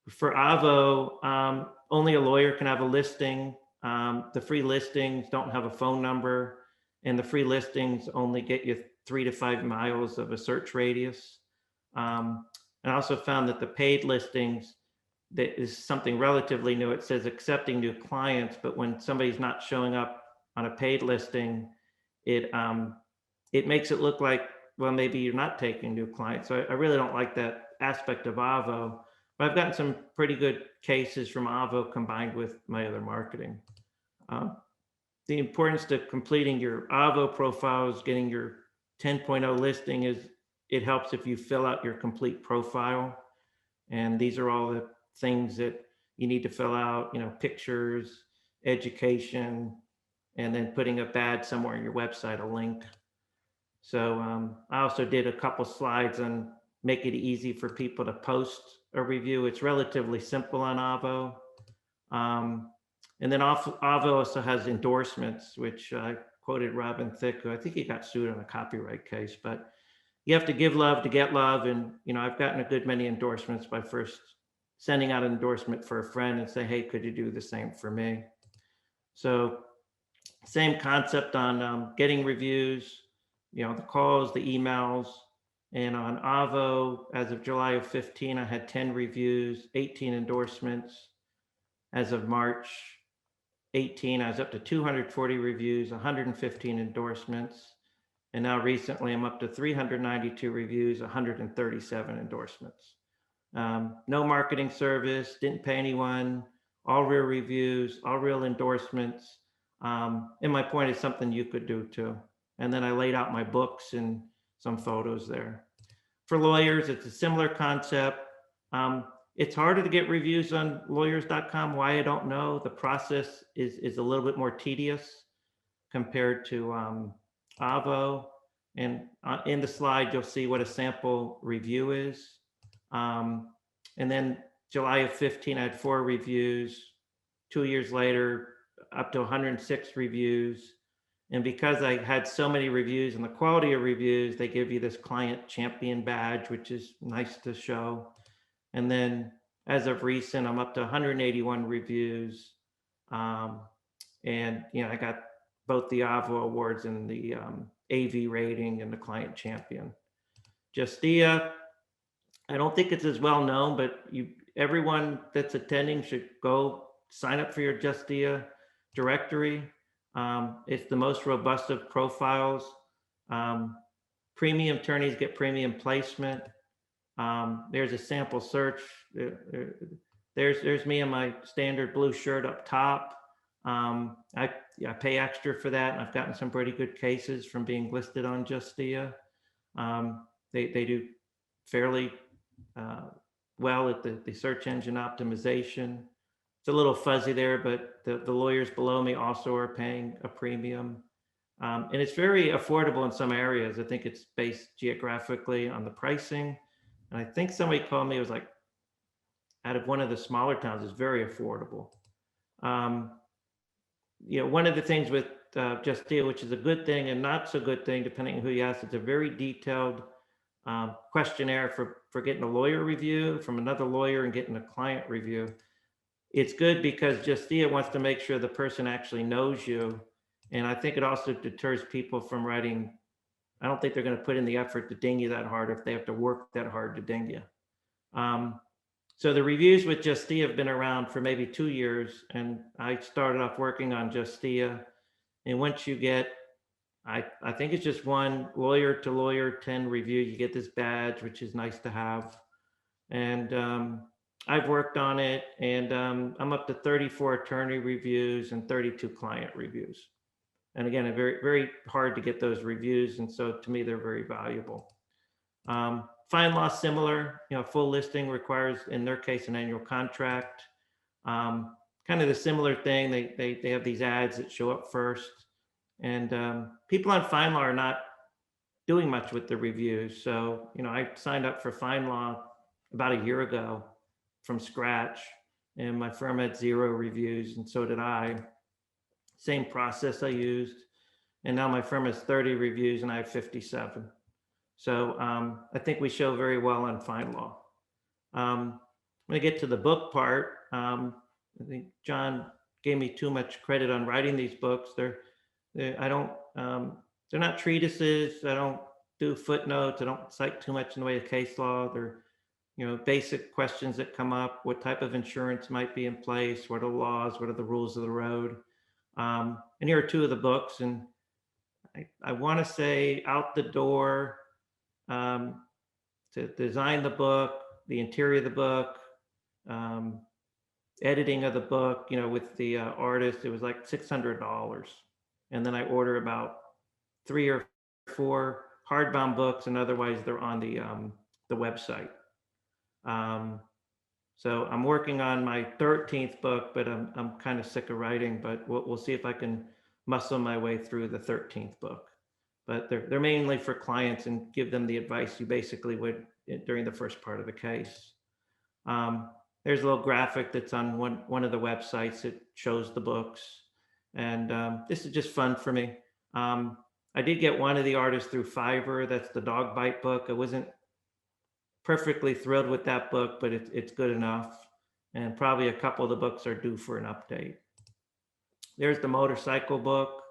Speaker 6: For Avo, only a lawyer can have a listing. The free listings don't have a phone number, and the free listings only get you 3 to 5 miles of a search radius. And I also found that the paid listings, that is something relatively new. It says accepting new clients, but when somebody's not showing up on a paid listing, it makes it look like, well, maybe you're not taking new clients. So I really don't like that aspect of Avo, but I've gotten some pretty good cases from Avo combined with my other marketing. The importance to completing your Avo profiles, getting your 10.0 listing, is it helps if you fill out your complete profile. And these are all the things that you need to fill out, pictures, education, and then putting a badge somewhere on your website, a link. So I also did a couple slides on make it easy for people to post a review. It's relatively simple on Avo. And then Avo also has endorsements, which I quoted Robin Thicke, who I think he got sued on a copyright case, but you have to give love to get love. And, I've gotten a good many endorsements by first sending out an endorsement for a friend and say, hey, could you do the same for me? So same concept on getting reviews, the calls, the emails. And on Avo, as of July of 15, I had 10 reviews, 18 endorsements. As of March 18, I was up to 240 reviews, 115 endorsements. And now recently I'm up to 392 reviews, 137 endorsements. No marketing service, didn't pay anyone, all real reviews, all real endorsements. And my point is something you could do too. And then I laid out my books and some photos there. For lawyers, it's a similar concept. It's harder to get reviews on lawyers.com. Why, I don't know. The process is a little bit more tedious compared to Avo. And in the slide, you'll see what a sample review is. And then July of 15, I had 4 reviews. 2 years later, up to 106 reviews. And because I had so many reviews and the quality of reviews, they give you this client champion badge, which is nice to show. And then as of recent, I'm up to 181 reviews. And, I got both the Avo awards and the AV rating and the client champion. Justia, I don't think it's as well known, but everyone that's attending should go sign up for your Justia directory. It's the most robust of profiles. Premium attorneys get premium placement. There's a sample search. There's me in my standard blue shirt up top. I pay extra for that, and I've gotten some pretty good cases from being listed on Justia. They do fairly well at the search engine optimization. It's a little fuzzy there, but the lawyers below me also are paying a premium. And it's very affordable in some areas. I think it's based geographically on the pricing. And I think somebody called me, it was like, out of one of the smaller towns, is very affordable. You know, one of the things with Justia, which is a good thing and not so good thing, depending on who you ask, it's a very detailed questionnaire for getting a lawyer review from another lawyer and getting a client review. It's good because Justia wants to make sure the person actually knows you. And I think it also deters people from writing. I don't think they're going to put in the effort to ding you that hard if they have to work that hard to ding you. So the reviews with Justia have been around for maybe 2 years, and I started off working on Justia. And once you get, I think it's just one lawyer to lawyer 10 review, you get this badge, which is nice to have. And I've worked on it, and I'm up to 34 attorney reviews and 32 client reviews. And again, it's very, very hard to get those reviews. And so to me, they're very valuable. Fine law, similar, you know, full listing requires, in their case, an annual contract. Kind of the similar thing. They have these ads that show up first. And people on fine law are not doing much with the reviews. So, you know, I signed up for fine law about a year ago from scratch, and my firm had 0 reviews, and so did I. Same process I used. And now my firm has 30 reviews and I have 57. So I think we show very well on fine law. When I get to the book part, I think John gave me too much credit on writing these books. They're not treatises. I don't do footnotes. I don't cite too much in the way of case law. They're, you know, basic questions that come up. What type of insurance might be in place? What are the laws? What are the rules of the road? And here are 2 of the books. And I want to say out the door, to design the book, the interior of the book, editing of the book, you know, with the artist, it was like $600. And then I order about 3 or 4 hardbound books, and otherwise they're on the website. So I'm working on my 13th book, but I'm kind of sick of writing, but we'll see if I can muscle my way through the 13th book. But they're mainly for clients and give them the advice you basically would during the first part of the case. There's a little graphic that's on one of the websites that shows the books. And this is just fun for me. I did get one of the artists through Fiverr. That's the dog bite book. I wasn't perfectly thrilled with that book, but it's good enough. And probably a couple of the books are due for an update. There's the motorcycle book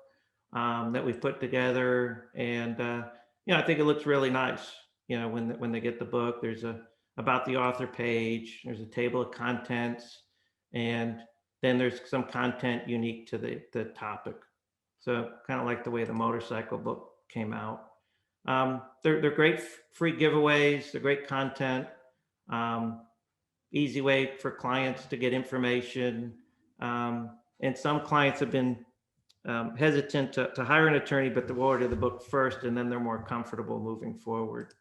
Speaker 6: that we put together. And, you know, I think it looks really nice. You know, when they get the book, there's about the author page, there's a table of contents, and then there's some content unique to the topic. So kind of like the way the motorcycle book came out. They're great free giveaways, they're great content, easy way for clients to get information. And some clients have been hesitant to hire an attorney, but they'll order the book first, and then they're more comfortable moving forward.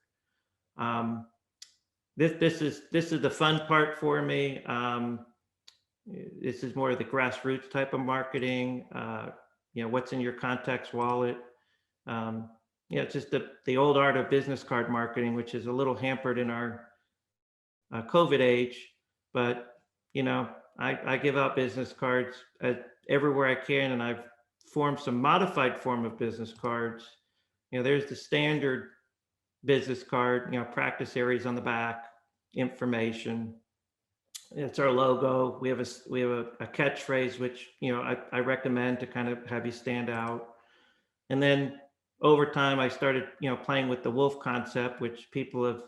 Speaker 6: This is the fun part for me. This is more of the grassroots type of marketing. You know, what's in your contact's wallet. You know, it's just the old art of business card marketing, which is a little hampered in our COVID age. But, you know, I give out business cards everywhere I can, and I've formed some modified form of business cards. You know, there's the standard business card, you know, practice areas on the back, information. It's our logo. We have a catchphrase, which, you know, I recommend to kind of have you stand out. And then over time, I started, you know, playing with the wolf concept, which people have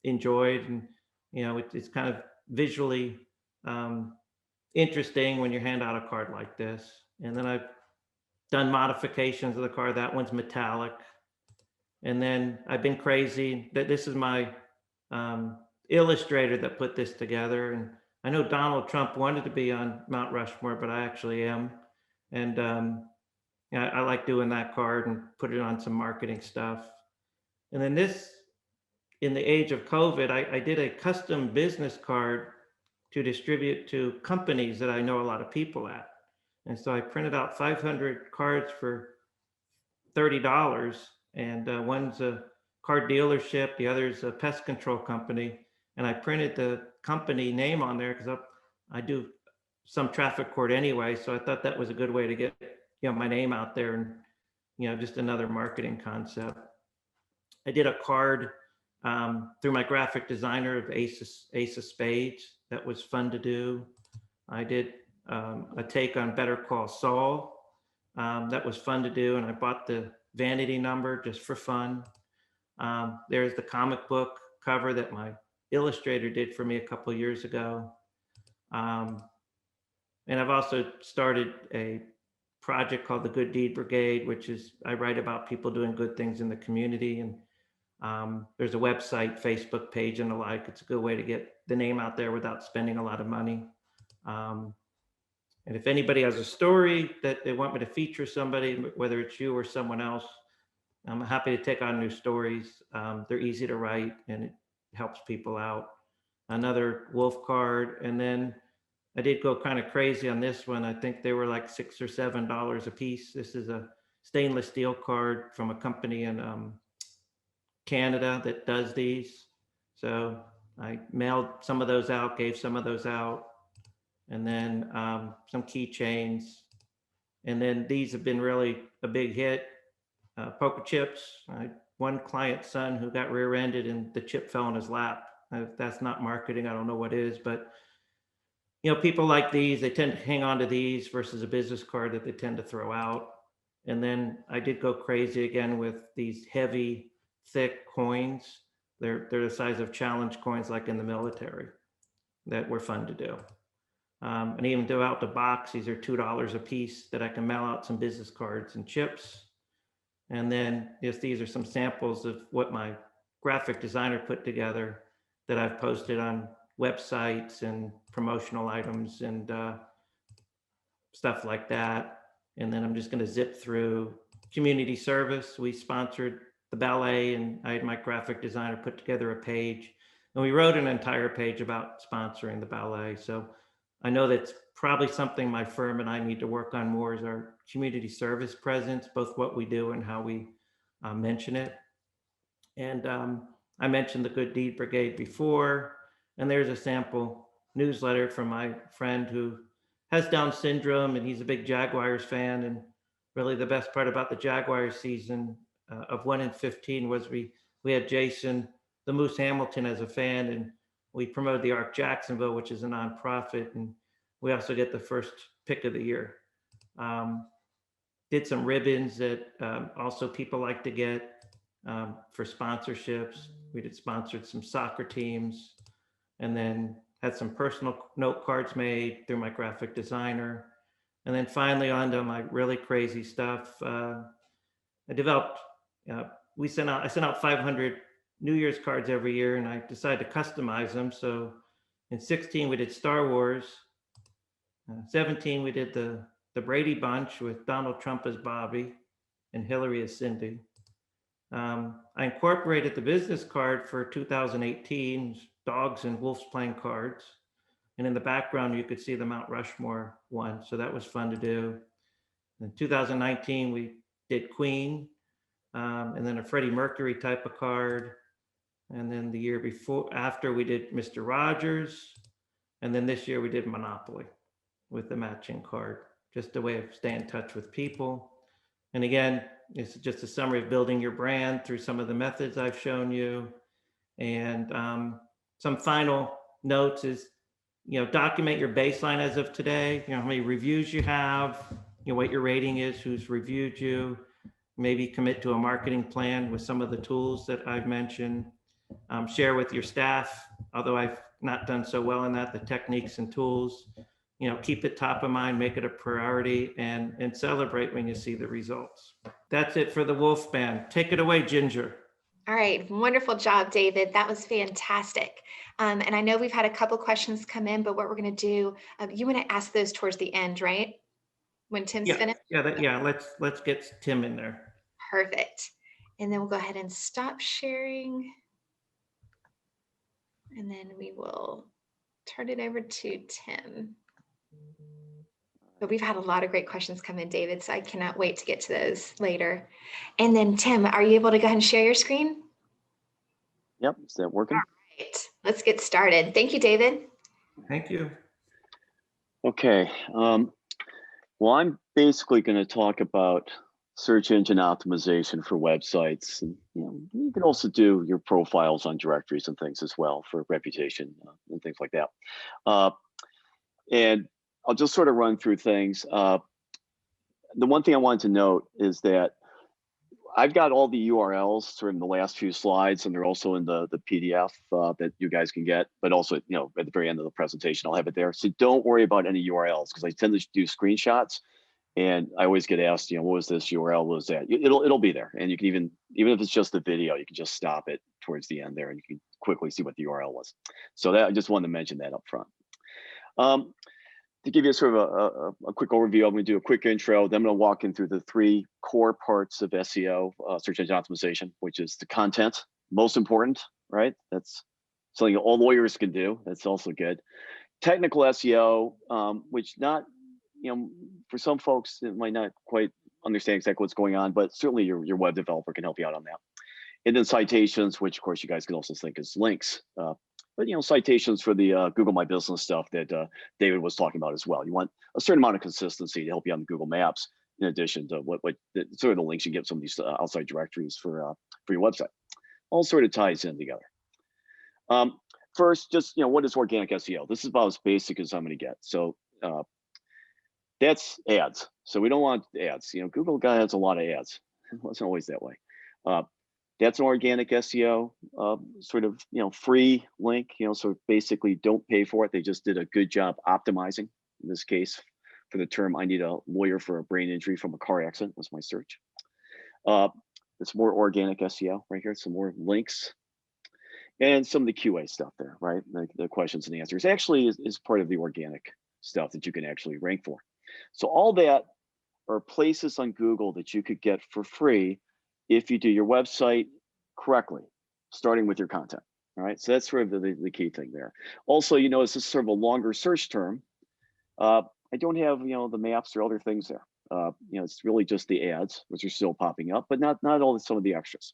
Speaker 6: enjoyed. And, you know, it's kind of visually interesting when you hand out a card like this. And then I've done modifications of the car. That one's metallic. And then I've been crazy. This is my illustrator that put this together. And I know Donald Trump wanted to be on Mount Rushmore, but I actually am. And I like doing that card and put it on some marketing stuff. And then this, in the age of COVID, I did a custom business card to distribute to companies that I know a lot of people at. And so I printed out 500 cards for $30. And one's a car dealership, the other's a pest control company. And I printed the company name on there because I do some traffic court anyway. So I thought that was a good way to get my name out there, and just another marketing concept. I did a card through my graphic designer of Ace of Spades. That was fun to do. I did a take on Better Call Saul. That was fun to do, and I bought the vanity number just for fun. There's the comic book cover that my illustrator did for me a couple of years ago. And I've also started a project called the Good Deed Brigade, which is I write about people doing good things in the community. And there's a website, Facebook page, and the like. It's a good way to get the name out there without spending a lot of money. And if anybody has a story that they want me to feature somebody, whether it's you or someone else, I'm happy to take on new stories. They're easy to write and it helps people out. Another wolf card. And then I did go kind of crazy on this one. I think they were like $6 or $7 a piece. This is a stainless steel card from a company in Canada that does these. So I mailed some of those out, gave some of those out, and then some keychains. And then these have been really a big hit. Poker chips. One client's son who got rear-ended and the chip fell in his lap. If that's not marketing, I don't know what is, but people like these, they tend to hang on to these versus a business card that they tend to throw out. And then I did go crazy again with these heavy, thick coins. They're the size of challenge coins like in the military that were fun to do. And even throw out the box, these are $2 a piece that I can mail out some business cards and chips. And then these are some samples of what my graphic designer put together that I've posted on websites and promotional items and stuff like that. And then I'm just going to zip through community service. We sponsored the ballet, and I had my graphic designer put together a page, and we wrote an entire page about sponsoring the ballet. So I know that's probably something my firm and I need to work on more, is our community service presence, both what we do and how we mention it. And I mentioned the Good Deed Brigade before, and there's a sample newsletter from my friend who has Down syndrome, and he's a big Jaguars fan. And really the best part about the Jaguars season of 1 in 15 was we had Jason, the Moose Hamilton, as a fan, and we promoted the Arc Jacksonville, which is a nonprofit, and we also get the first pick of the year. Did some ribbons that also people like to get for sponsorships. We did sponsored some soccer teams, and then had some personal note cards made through my graphic designer. And then finally on to my really crazy stuff. I developed, I sent out 500 New Year's cards every year, and I decided to customize them. So in 16, we did Star Wars. 17, we did the Brady Bunch with Donald Trump as Bobby and Hillary as Cindy. I incorporated the business card for 2018, dogs and wolves playing cards. And in the background, you could see the Mount Rushmore one. So that was fun to do. In 2019, we did Queen, and then a Freddie Mercury type of card. And then the year after, we did Mr. Rogers. And then this year we did Monopoly with the matching card, just a way of staying in touch with people. And again, it's just a summary of building your brand through some of the methods I've shown you. And some final notes is, document your baseline as of today, how many reviews you have, what your rating is, who's reviewed you, maybe commit to a marketing plan with some of the tools that I've mentioned. Share with your staff, although I've not done so well in that, the techniques and tools. keep it top of mind, make it a priority, and celebrate when you see the results. That's it for the Wolf Band. Take it away, Ginger.
Speaker 1: All right, wonderful job, David. That was fantastic. And I know we've had a couple questions come in, but what we're going to do, you want to ask those towards the end, right? When Tim's finished?
Speaker 6: Yeah, let's get Tim in there.
Speaker 1: Perfect. And then we'll go ahead and stop sharing. And then we will turn it over to Tim. But we've had a lot of great questions come in, David, so I cannot wait to get to those later. And then Tim, are you able to go ahead and share your screen?
Speaker 7: Yep, is that working?
Speaker 1: All right, let's get started. Thank you, David.
Speaker 6: Thank you.
Speaker 7: Okay, well, I'm basically going to talk about search engine optimization for websites. And, you can also do your profiles on directories and things as well for reputation and things like that. And I'll just sort of run through things. The one thing I wanted to note is that I've got all the URLs sort of in the last few slides, and they're also in the PDF that you guys can get, but also, at the very end of the presentation, I'll have it there. So don't worry about any URLs, because I tend to do screenshots, and I always get asked, what was this URL, what was that? It'll be there. And you can even if it's just the video, you can just stop it towards the end there, and you can quickly see what the URL was. So that I just wanted to mention that up front. To give you sort of a quick overview, I'm going to do a quick intro. Then I'm going to walk in through the 3 core parts of SEO, search engine optimization, which is the content, most important, right? That's something all lawyers can do. That's also good. Technical SEO, which not, for some folks, it might not quite understand exactly what's going on, but certainly your web developer can help you out on that. And then citations, which of course you guys can also think is links. But citations for the Google My Business stuff that David was talking about as well. You want a certain amount of consistency to help you on Google Maps, in addition to what sort of the links you get some of these outside directories for your website. All sort of ties in together. First, just what is organic SEO? This is about as basic as I'm going to get. So that's ads. So we don't want ads. Google guy has a lot of ads. It wasn't always that way. That's an organic SEO sort of free link. So basically don't pay for it. They just did a good job optimizing. In this case, for the term, I need a lawyer for a brain injury from a car accident was my search. It's more organic SEO right here. Some more links and some of the QA stuff there, right? The questions and answers actually is part of the organic stuff that you can actually rank for. So all that are places on Google that you could get for free if you do your website correctly, starting with your content. All right, so that's sort of the key thing there. Also, this is sort of a longer search term. I don't have the maps or other things there. It's really just the ads, which are still popping up, but not all some of the extras,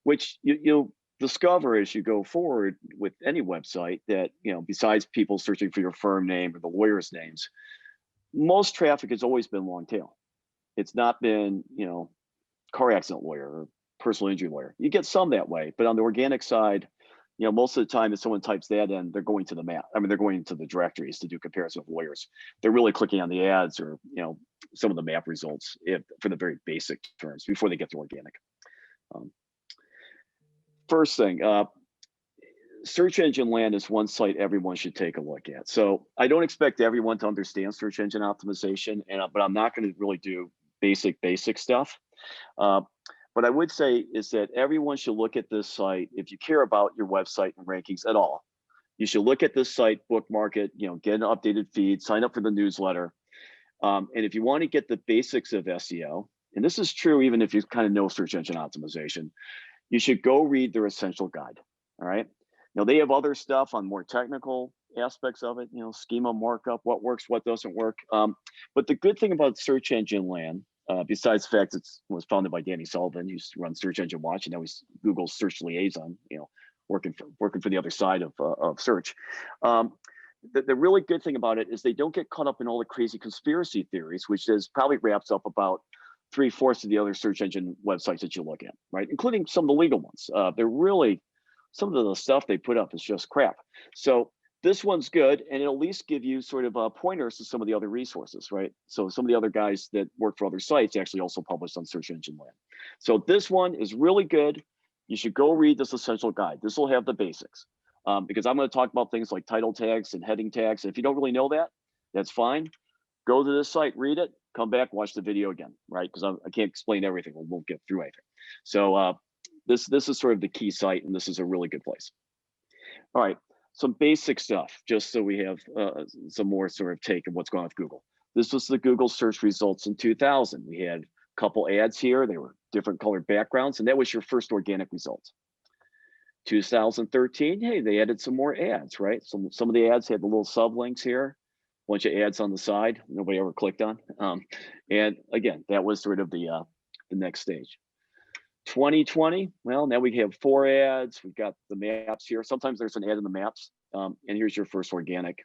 Speaker 7: which you'll discover as you go forward with any website that besides people searching for your firm name or the lawyers' names, most traffic has always been long tail. It's not been car accident lawyer or personal injury lawyer. You get some that way, but on the organic side, most of the time if someone types that in, they're going to the map. They're going to the directories to do comparison of lawyers. They're really clicking on the ads or some of the map results for the very basic terms before they get to organic. First thing, search engine land is one site everyone should take a look at. So I don't expect everyone to understand search engine optimization, but I'm not going to really do basic stuff. What I would say is that everyone should look at this site. If you care about your website and rankings at all, you should look at this site, bookmark it, get an updated feed, sign up for the newsletter. And if you want to get the basics of SEO, and this is true even if you kind of know search engine optimization, you should go read their essential guide. All right. They have other stuff on more technical aspects of it, schema markup, what works, what doesn't work. But the good thing about search engine land, besides the fact it was founded by Danny Sullivan, who used to run Search Engine Watch, and now he's Google's search liaison, working for the other side of search. The really good thing about it is they don't get caught up in all the crazy conspiracy theories, which probably wraps up about 3/4 of the other search engine websites that you look at, right? Including some of the legal ones. They're really, some of the stuff they put up is just crap. So this one's good, and it'll at least give you sort of pointers to some of the other resources, right? So some of the other guys that work for other sites actually also published on Search Engine Land. So this one is really good. You should go read this essential guide. This will have the basics. because I'm going to talk about things like title tags and heading tags. If you don't really know that, that's fine. Go to this site, read it, come back, watch the video again, right? Because I can't explain everything. We won't get through anything. So this is sort of the key site, and this is a really good place. All right, some basic stuff, just so we have some more sort of take of what's going on with Google. This was the Google search results in 2000. We had a couple ads here. They were different colored backgrounds, and that was your first organic results. 2013, hey, they added some more ads, right? Some of the ads had the little sublinks here, a bunch of ads on the side, nobody ever clicked on. And again, that was sort of the next stage. 2020, well, now we have 4 ads. We've got the maps here. Sometimes there's an ad in the maps, and here's your first organic.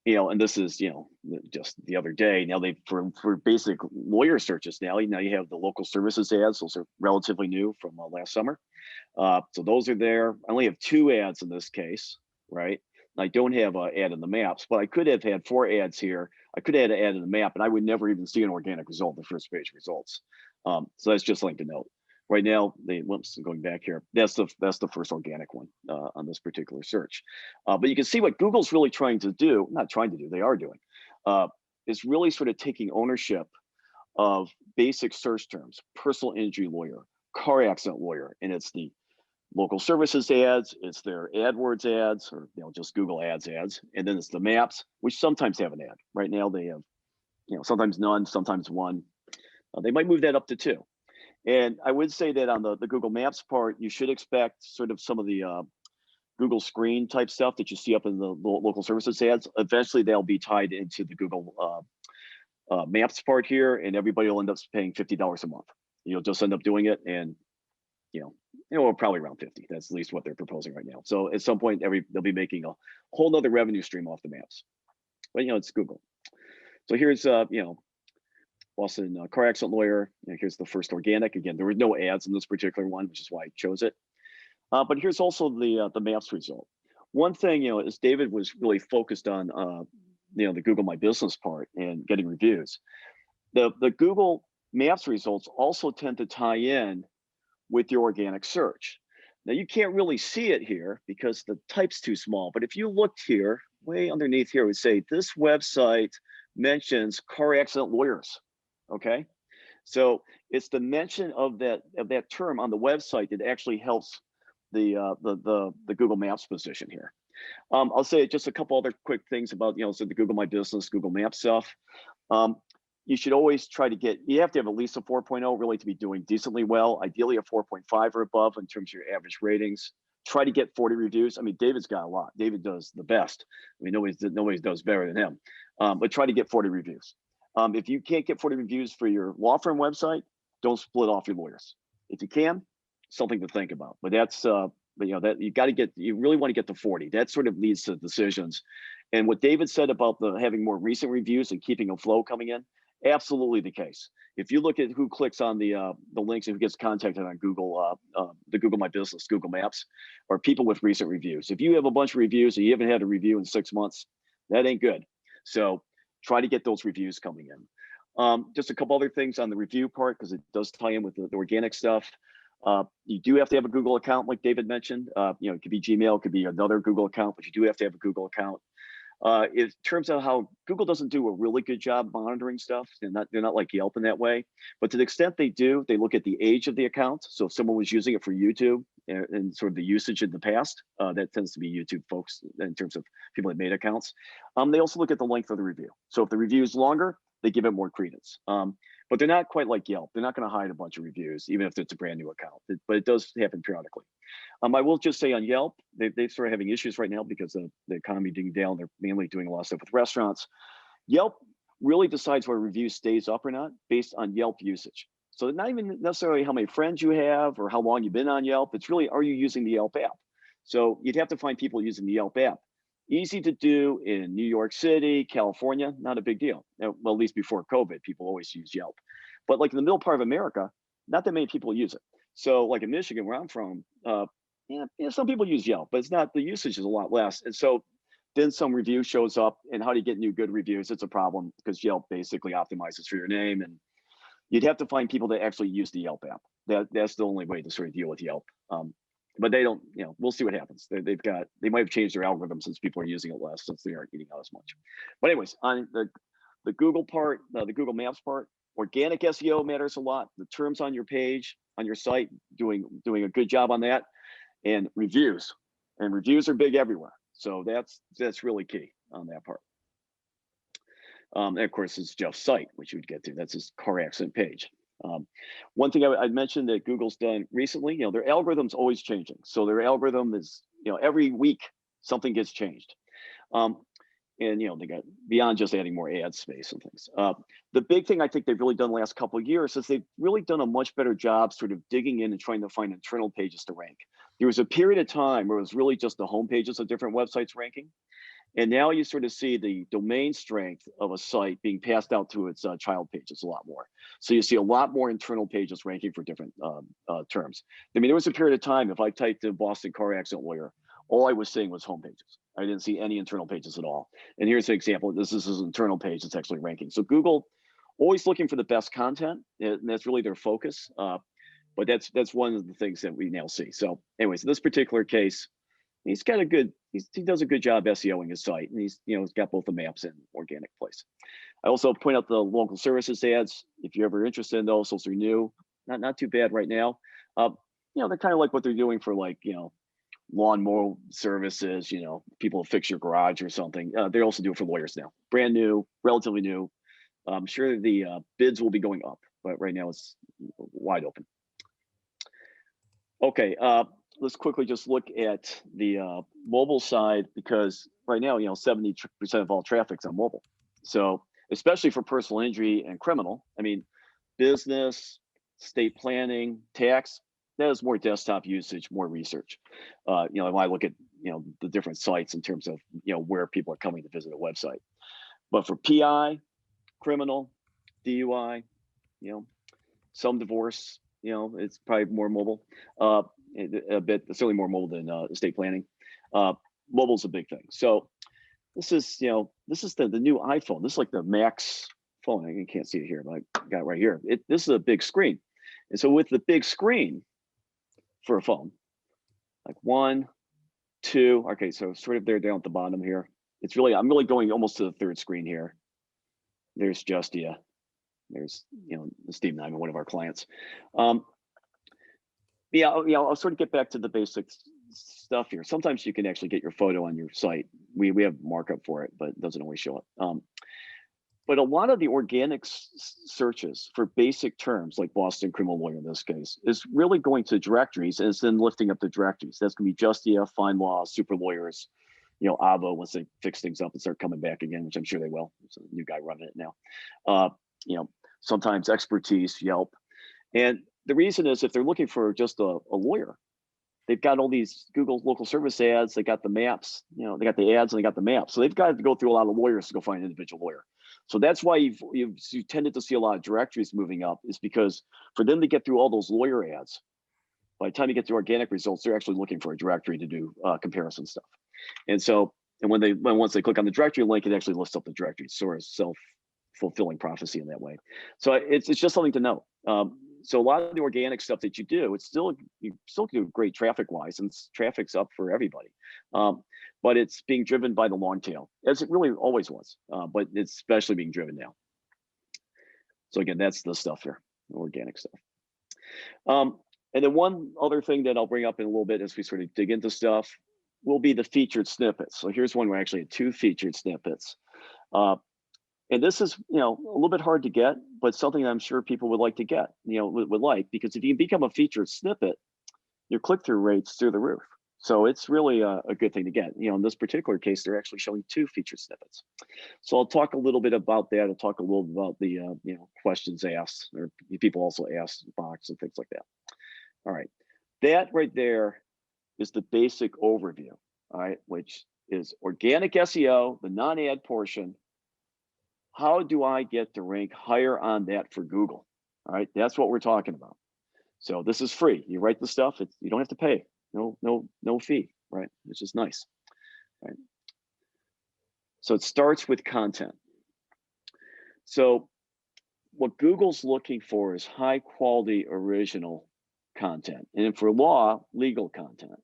Speaker 7: And this is, just the other day. Now they for basic lawyer searches. Now you have the local services ads. Those are relatively new from last summer. So those are there. I only have 2 ads in this case, right? I don't have an ad in the maps, but I could have had 4 ads here. I could have had an ad in the map, and I would never even see an organic result in the first page results. So that's just something to note. Right now, going back here, that's the first organic one on this particular search. But you can see what Google's really trying to do, not trying to do, they are doing, is really sort of taking ownership of basic search terms: personal injury lawyer, car accident lawyer, and it's the local services ads, it's their AdWords ads, or just Google ads, and then it's the maps, which sometimes have an ad. Right now they have, sometimes none, sometimes one. They might move that up to 2. And I would say that on the Google Maps part, you should expect sort of some of the Google screen type stuff that you see up in the local services ads. Eventually, they'll be tied into the Google Maps part here, and everybody will end up paying $50 a month. You'll just end up doing it, and probably around 50. That's at least what they're proposing right now. So at some point, they'll be making a whole nother revenue stream off the maps. But it's Google. So here's Boston car accident lawyer. Here's the first organic. Again, there were no ads in this particular one, which is why I chose it. But here's also the maps result. One thing, is David was really focused on, the Google My Business part and getting reviews. The Google Maps results also tend to tie in with your organic search. Now you can't really see it here because the type's too small. But if you looked here, way underneath here, it would say this website mentions car accident lawyers. Okay, so it's the mention of that term on the website that actually helps the Google Maps position here. I'll say just a couple other quick things about so the Google My Business, Google Maps stuff. You should always try to you have to have at least a 4.0 really to be doing decently well. Ideally a 4.5 or above in terms of your average ratings. Try to get 40 reviews. I mean, David's got a lot. David does the best. I mean, nobody does better than him. But try to get 40 reviews. If you can't get 40 reviews for your law firm website, don't split off your lawyers. If you can, something to think about. But that's, that you really want to get to 40. That sort of leads to decisions. And what David said about having more recent reviews and keeping a flow coming in, absolutely the case. If you look at who clicks on the links and who gets contacted on Google, the Google My Business, Google Maps, or people with recent reviews. If you have a bunch of reviews and you haven't had a review in 6 months, that ain't good. So try to get those reviews coming in. Just a couple other things on the review part, because it does tie in with the organic stuff. You do have to have a Google account, like David mentioned. It could be Gmail, it could be another Google account, but you do have to have a Google account. In terms of how Google doesn't do a really good job monitoring stuff, they're not like Yelp in that way. But to the extent they do, they look at the age of the account. So if someone was using it for YouTube and sort of the usage in the past, that tends to be YouTube folks in terms of people that made accounts. They also look at the length of the review. So if the review is longer, they give it more credence. But they're not quite like Yelp. They're not going to hide a bunch of reviews, even if it's a brand new account. But it does happen periodically. I will just say on Yelp, they sort of having issues right now because of the economy being down. They're mainly doing a lot of stuff with restaurants. Yelp really decides where a review stays up or not based on Yelp usage. So not even necessarily how many friends you have or how long you've been on Yelp. It's really, are you using the Yelp app? So you'd have to find people using the Yelp app. Easy to do in New York City, California, not a big deal. Well, at least before COVID, people always use Yelp. But like in the middle part of America, not that many people use it. So like in Michigan, where I'm from, some people use Yelp, but it's not, the usage is a lot less. And so then some review shows up, and how do you get new good reviews? It's a problem because Yelp basically optimizes for your name, and you'd have to find people that actually use the Yelp app. That's the only way to sort of deal with Yelp. but they don't, you know, we'll see what happens. They might have changed their algorithm since people are using it less, since they aren't eating out as much. But anyways, on the Google part, the Google Maps part, organic SEO matters a lot. The terms on your page, on your site, doing a good job on that, and reviews are big everywhere. So that's really key on that part. And of course, it's Jeff's site, which you would get to. That's his car accident page. One thing I'd mentioned that Google's done recently, you know, their algorithm's always changing. So their algorithm is, you know, every week something gets changed. And, you know, they got beyond just adding more ad space and things. The big thing I think they've really done the last couple of years is they've really done a much better job sort of digging in and trying to find internal pages to rank. There was a period of time where it was really just the home pages of different websites ranking. And now you sort of see the domain strength of a site being passed out to its child pages a lot more. So you see a lot more internal pages ranking for different terms. I mean, there was a period of time, if I typed in Boston car accident lawyer, all I was seeing was home pages. I didn't see any internal pages at all. And here's an example. This is his internal page that's actually ranking. So Google always looking for the best content, and that's really their focus. But that's one of the things that we now see. So anyways, in this particular case, he's got a good, he does a good job SEOing his site, and he's, you know, he's got both the maps and organic place. I also point out the local services ads. If you're ever interested in those are new, not too bad right now. You know, they're kind of like what they're doing for, like, you know, lawnmower services, you know, people fix your garage or something. They also do it for lawyers now. Brand new, relatively new. I'm sure the bids will be going up, but right now it's wide open. Okay, let's quickly just look at the mobile side, because right now, you know, 70% of all traffic's on mobile. So especially for personal injury and criminal, I mean, business, estate planning, tax, that is more desktop usage, more research. You know, when I look at, you know, the different sites in terms of, you know, where people are coming to visit a website. But for PI, criminal, DUI, you know, some divorce, you know, it's probably more mobile, a bit, certainly more mobile than estate planning. Mobile's a big thing. So this is, you know, this is the new iPhone. This is like the Max phone. I can't see it here, but I got it right here. This is a big screen. And so with the big screen for a phone, like 1, 2, okay, so sort of there down at the bottom here. It's really, I'm really going almost to the third screen here. There's Justia. There's, you know, Steve Nyman, one of our clients. Yeah, I'll sort of get back to the basic stuff here. Sometimes you can actually get your photo on your site. We have markup for it, but it doesn't always show it. But a lot of the organic searches for basic terms, like Boston criminal lawyer in this case, is really going to directories and it's then lifting up the directories. That's going to be Justia, Fine Law, Super Lawyers, you know, Avo, once they fix things up and start coming back again, which I'm sure they will. There's a new guy running it now. You know, sometimes Expertise, Yelp. And the reason is if they're looking for just a lawyer, they've got all these Google local service ads, they got the maps, you know, they got the ads and they got the maps. So they've got to go through a lot of lawyers to go find an individual lawyer. So that's why you tended to see a lot of directories moving up, is because for them to get through all those lawyer ads, by the time you get to organic results, they're actually looking for a directory to do comparison stuff. And so, and once they click on the directory link, it actually lists up the directory, sort of self-fulfilling prophecy in that way. So it's just something to know. So a lot of the organic stuff that you do, you still do great traffic wise, and traffic's up for everybody. But it's being driven by the long tail, as it really always was, but it's especially being driven now. So again, that's the stuff here, the organic stuff. And then one other thing that I'll bring up in a little bit as we sort of dig into stuff will be the featured snippets. So here's one where I actually had 2 featured snippets. And this is, you know, a little bit hard to get, but something that I'm sure people would like to get, you know, would like, because if you become a featured snippet, your click-through rates through the roof. So it's really a good thing to get. You know, in this particular case, they're actually showing 2 featured snippets. So I'll talk a little bit about that. I'll talk a little bit about the, you know, questions asked, or people also asked box and things like that. All right, that right there is the basic overview, all right, which is organic SEO, the non-ad portion. How do I get to rank higher on that for Google? All right, that's what we're talking about. So this is free. You write the stuff, you don't have to pay. No fee, right? It's just nice, right? So it starts with content. So what Google's looking for is high quality original content, and for law, legal content.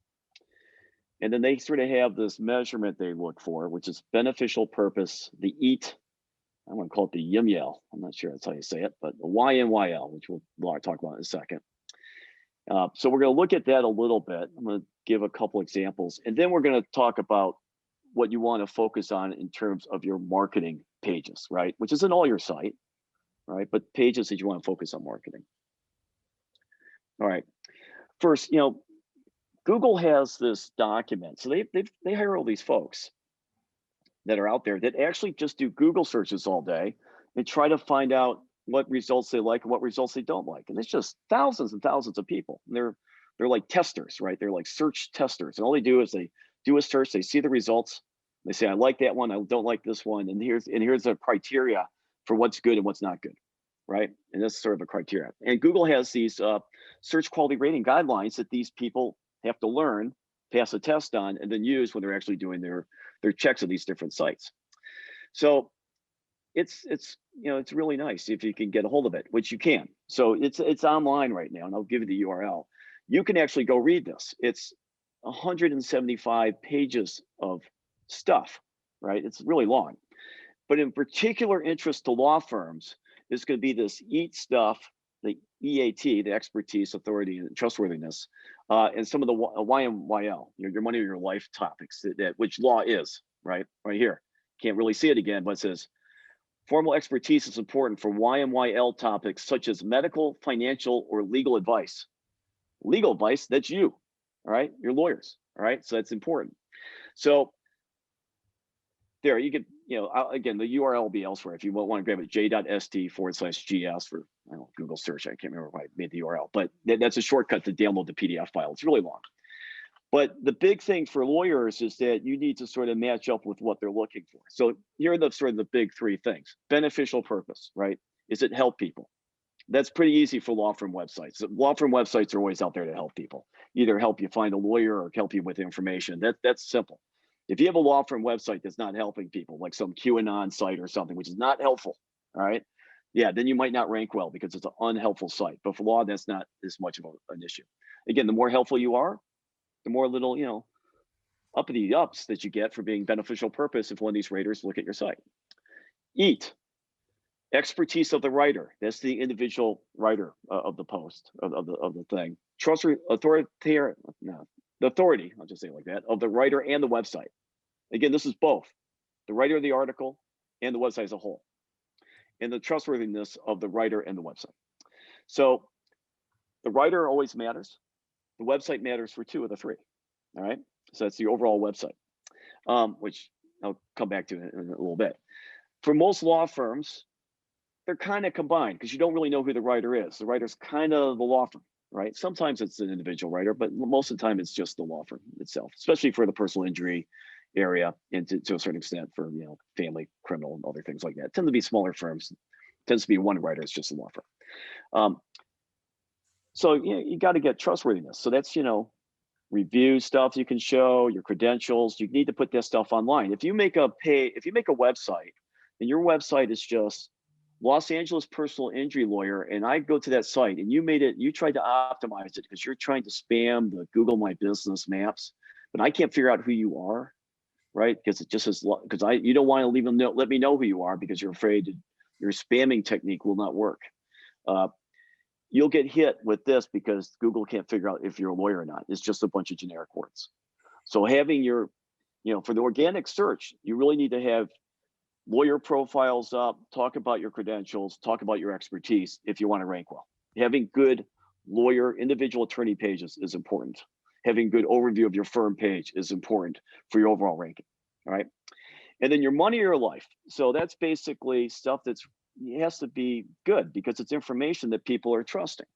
Speaker 7: And then they sort of have this measurement they look for, which is beneficial purpose, the EAT. I want to call it the YMYL. I'm not sure that's how you say it, but the YMYL, which we'll talk about in a second. So we're going to look at that a little bit. I'm going to give a couple examples, and then we're going to talk about what you want to focus on in terms of your marketing pages, right? Which isn't all your site, right? But pages that you want to focus on marketing. All right. First, Google has this document. So they hire all these folks that are out there that actually just do Google searches all day and try to find out what results they like and what results they don't like. And it's just thousands and thousands of people. And they're like testers, right? They're like search testers. And all they do is they do a search, they see the results, they say, I like that one, I don't like this one. And here's the criteria for what's good and what's not good, right? And that's sort of a criteria. And Google has these search quality rating guidelines that these people have to learn, pass a test on, and then use when they're actually doing their checks of these different sites. So it's really nice if you can get a hold of it, which you can. So it's online right now, and I'll give you the URL. You can actually go read this. It's 175 pages of stuff, right? It's really long. But in particular interest to law firms is going to be this EAT stuff, the EAT, the expertise, authority, and trustworthiness, and some of the YMYL, your money or your life topics, that which law is, right here. Can't really see it again, but it says, formal expertise is important for YMYL topics such as medical, financial, or legal advice. Legal advice, that's you, all right? You're lawyers, all right? So that's important. So there, you could, again, the URL will be elsewhere if you want to grab it, j.st/gs for Google search. I can't remember if I made the URL, but that's a shortcut to download the PDF file. It's really long. But the big thing for lawyers is that you need to sort of match up with what they're looking for. So here are the sort of the big three things. Beneficial purpose, right? Is it help people? That's pretty easy for law firm websites. Law firm websites are always out there to help people, either help you find a lawyer or help you with information. That's simple. If you have a law firm website that's not helping people, like some QAnon site or something, which is not helpful, all right? Yeah, then you might not rank well because it's an unhelpful site. But for law, that's not as much of an issue. Again, the more helpful you are, the more little, uppity ups that you get for being beneficial purpose if one of these raters look at your site. EAT, expertise of the writer. That's the individual writer of the post, of the thing. The authority, I'll just say it like that, of the writer and the website. Again, this is both the writer of the article and the website as a whole, and the trustworthiness of the writer and the website. So the writer always matters. The website matters for 2 of the 3, all right? So that's the overall website, which I'll come back to in a little bit. For most law firms, they're kind of combined because you don't really know who the writer is. The writer's kind of the law firm, right? Sometimes it's an individual writer, but most of the time it's just the law firm itself, especially for the personal injury area and to a certain extent for, family, criminal, and other things like that. It tends to be smaller firms. It tends to be one writer, it's just a law firm. So you got to get trustworthiness. So that's, review stuff you can show, your credentials. You need to put that stuff online. If you make a website and your website is just Los Angeles personal injury lawyer, and I go to that site and you tried to optimize it because you're trying to spam the Google My Business maps, but I can't figure out who you are, right? Because it just says, you don't want to let me know who you are because you're afraid your spamming technique will not work. You'll get hit with this because Google can't figure out if you're a lawyer or not. It's just a bunch of generic words. So having your, for the organic search, you really need to have lawyer profiles up, talk about your credentials, talk about your expertise if you want to rank well. Having good lawyer, individual attorney pages is important. Having good overview of your firm page is important for your overall ranking, all right? And then your money or your life. So that's basically stuff it has to be good because it's information that people are trusting.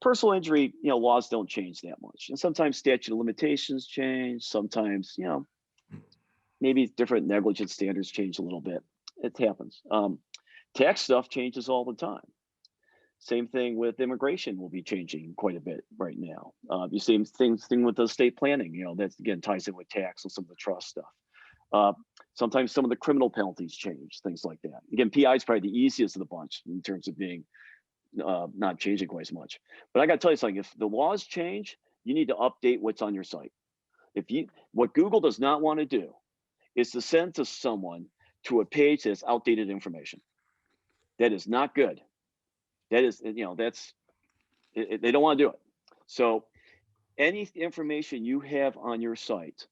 Speaker 7: Personal injury, laws don't change that much. And sometimes statute of limitations change. Sometimes, maybe different negligence standards change a little bit. It happens. Tax stuff changes all the time. Same thing with immigration will be changing quite a bit right now. You see thing with the estate planning, that's again ties in with tax and some of the trust stuff. Sometimes some of the criminal penalties change, things like that. Again, PI is probably the easiest of the bunch in terms of being not changing quite as much. But I got to tell you something, if the laws change, you need to update what's on your site. What Google does not want to do is to send to someone to a page that's outdated information. That is not good. That is, they don't want to do it. So any information you have on your site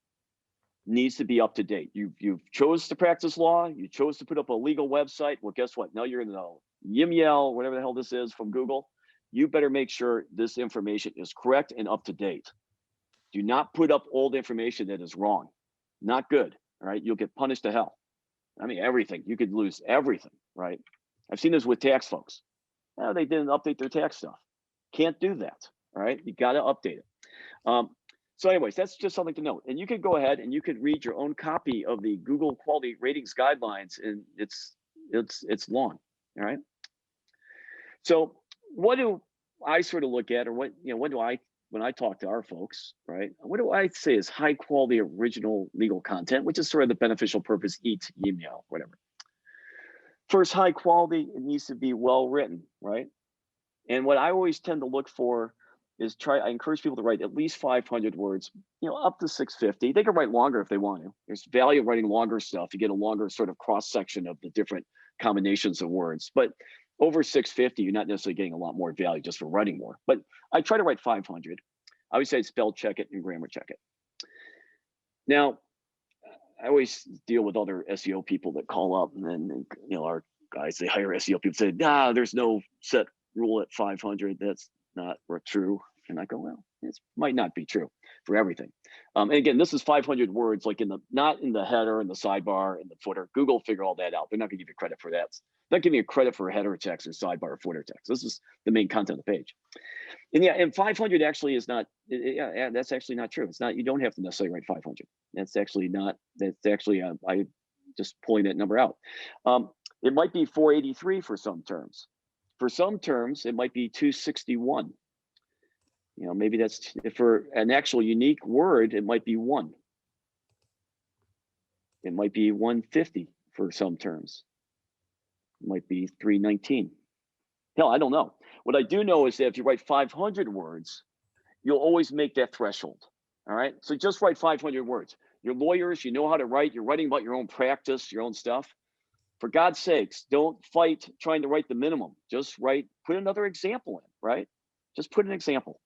Speaker 7: needs to be up to date. You've chose to practice law. You chose to put up a legal website. Well, guess what? Now you're in the YML, whatever the hell this is from Google. You better make sure this information is correct and up to date. Do not put up old information that is wrong. Not good. All right. You'll get punished to hell. I mean, everything. You could lose everything. Right. I've seen this with tax folks. Oh, they didn't update their tax stuff. Can't do that. All right. You got to update it. So anyways, that's just something to note. And you could go ahead and you could read your own copy of the Google Quality Ratings Guidelines, and it's long. All right. So what do I sort of look at, or what do I, when I talk to our folks, right? What do I say is high quality original legal content, which is sort of the beneficial purpose, email, whatever. First, high quality, it needs to be well written, right? And what I always tend to look for is I encourage people to write at least 500 words, up to 650. They can write longer if they want to. There's value of writing longer stuff. You get a longer sort of cross section of the different combinations of words. But over 650, you're not necessarily getting a lot more value just for writing more. But I try to write 500. I always say spell check it and grammar check it. Now, I always deal with other SEO people that call up, and then our guys, they hire SEO people, say, there's no set rule at 500. That's not true. And I go, well, it might not be true for everything. And again, this is 500 words, like not in the header, in the sidebar, in the footer. Google figure all that out. They're not going to give you credit for that. They're not giving you credit for header text or sidebar or footer text. This is the main content of the page. And 500 actually is not. That's actually not true. It's not. You don't have to necessarily write 500. That's actually not. That's actually I just pulling that number out. It might be 483 for some terms. For some terms, it might be 261. Maybe that's for an actual unique word, it might be 1. It might be 150 for some terms. It might be 319. Hell, I don't know. What I do know is that if you write 500 words, you'll always make that threshold. All right. So just write 500 words. You're lawyers, you know how to write. You're writing about your own practice, your own stuff. For God's sakes, don't fight trying to write the minimum. Just put another example in, right? Just put an example.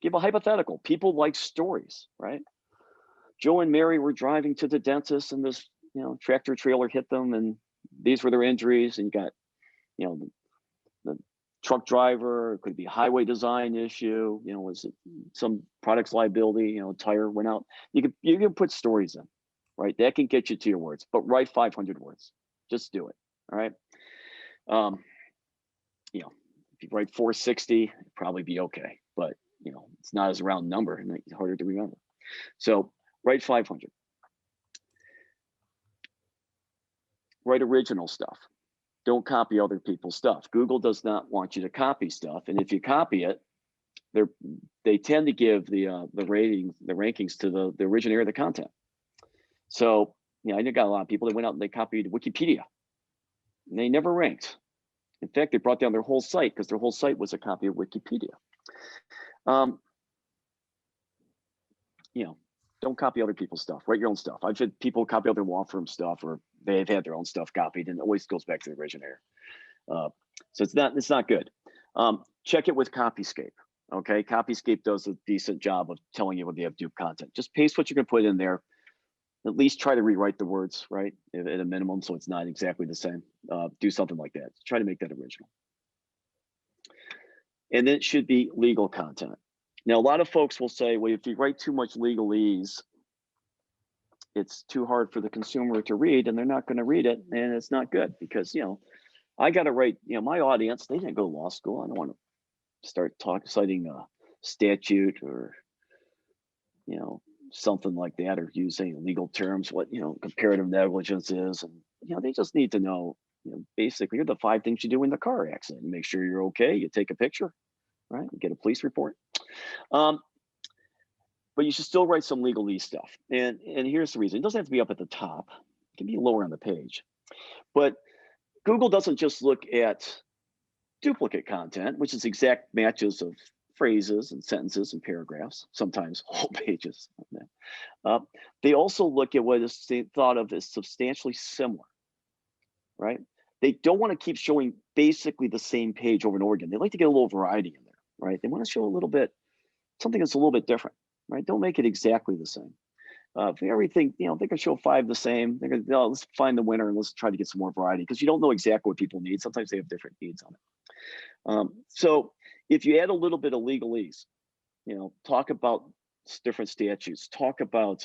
Speaker 7: Give a hypothetical. People like stories, right? Joe and Mary were driving to the dentist, and this, tractor trailer hit them, and these were their injuries. And you got, the truck driver. It could be a highway design issue. Was it some products liability? Tire went out. You can put stories in, right? That can get you to your words. But write 500 words. Just do it. All right. If you write 460, it'd probably be okay. But it's not as a round number, and it's harder to remember. So write 500. Write original stuff. Don't copy other people's stuff. Google does not want you to copy stuff, and if you copy it, they tend to give the rankings to the originator of the content. So I got a lot of people that went out and they copied Wikipedia, and they never ranked. In fact, they brought down their whole site because their whole site was a copy of Wikipedia. Don't copy other people's stuff. Write your own stuff. I've had people copy other law firm stuff, or they've had their own stuff copied, and it always goes back to the originator. So it's not good. Check it with Copyscape. Okay, Copyscape does a decent job of telling you when they have dupe content. Just paste what you're going to put in there. At least try to rewrite the words, right, at a minimum, so it's not exactly the same. Do something like that. Try to make that original. And then it should be legal content. Now, a lot of folks will say, well, if you write too much legalese, it's too hard for the consumer to read, and they're not going to read it, and it's not good because, I got to write, my audience, they didn't go to law school. I don't want to start citing a statute or, something like that, or using legal terms, what, comparative negligence is. And, they just need to know, basically, here are the 5 things you do in the car accident. You make sure you're okay. You take a picture, right? You get a police report. But you should still write some legalese stuff. And here's the reason. It doesn't have to be up at the top. It can be lower on the page. But Google doesn't just look at duplicate content, which is exact matches of phrases and sentences and paragraphs, sometimes whole pages. They also look at what is thought of as substantially similar, right? They don't want to keep showing basically the same page over and over again. They like to get a little variety in there, right? They want to show a little bit, something that's a little bit different, right? Don't make it exactly the same. If everything, they can show 5 the same. They're gonna, let's find the winner and let's try to get some more variety, because you don't know exactly what people need. Sometimes they have different needs on it. So if you add a little bit of legalese, talk about different statutes, talk about,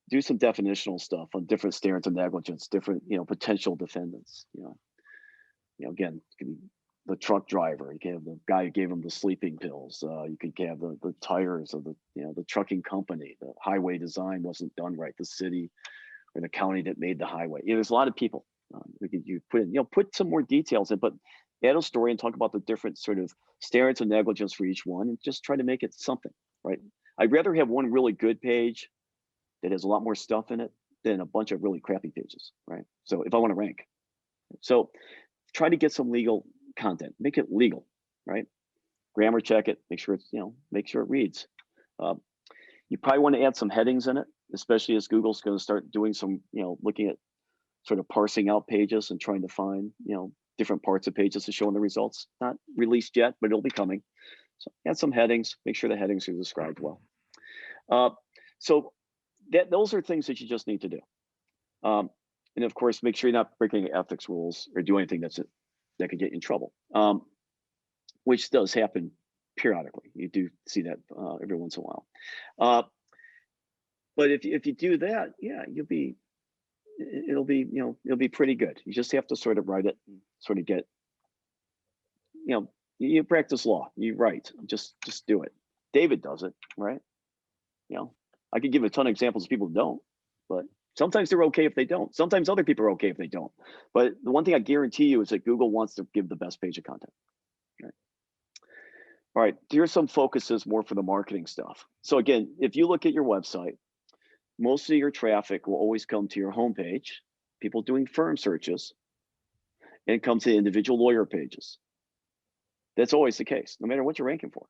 Speaker 7: do some definitional stuff on different standards of negligence, different, potential defendants. Again, the truck driver, you can have the guy who gave him the sleeping pills. You could have the tires of the trucking company. The highway design wasn't done right. The city or the county that made the highway. There's a lot of people. You put in, put some more details in, but add a story and talk about the different sort of standards of negligence for each one, and just try to make it something, right? I'd rather have one really good page that has a lot more stuff in it than a bunch of really crappy pages, right? So if I want to rank, so try to get some legal content, make it legal, right? Grammar check it, make sure it's, make sure it reads. You probably want to add some headings in it, especially as Google's going to start doing some, looking at sort of parsing out pages and trying to find, different parts of pages to show in the results. Not released yet, but it'll be coming. So add some headings, make sure the headings are described well. So those are things that you just need to do. And of course, make sure you're not breaking ethics rules or do anything that could get you in trouble, which does happen periodically. You do see that every once in a while. But if you do that, yeah, it'll be pretty good. You just have to sort of write it, and sort of get, you practice law, you write, just do it. David does it, right? I could give a ton of examples of people who don't, but sometimes they're okay if they don't. Sometimes other people are okay if they don't. But the one thing I guarantee you is that Google wants to give the best page of content. Right. All right, here's some focuses more for the marketing stuff. So again, if you look at your website, most of your traffic will always come to your homepage, people doing firm searches, and come to individual lawyer pages. That's always the case, no matter what you're ranking for.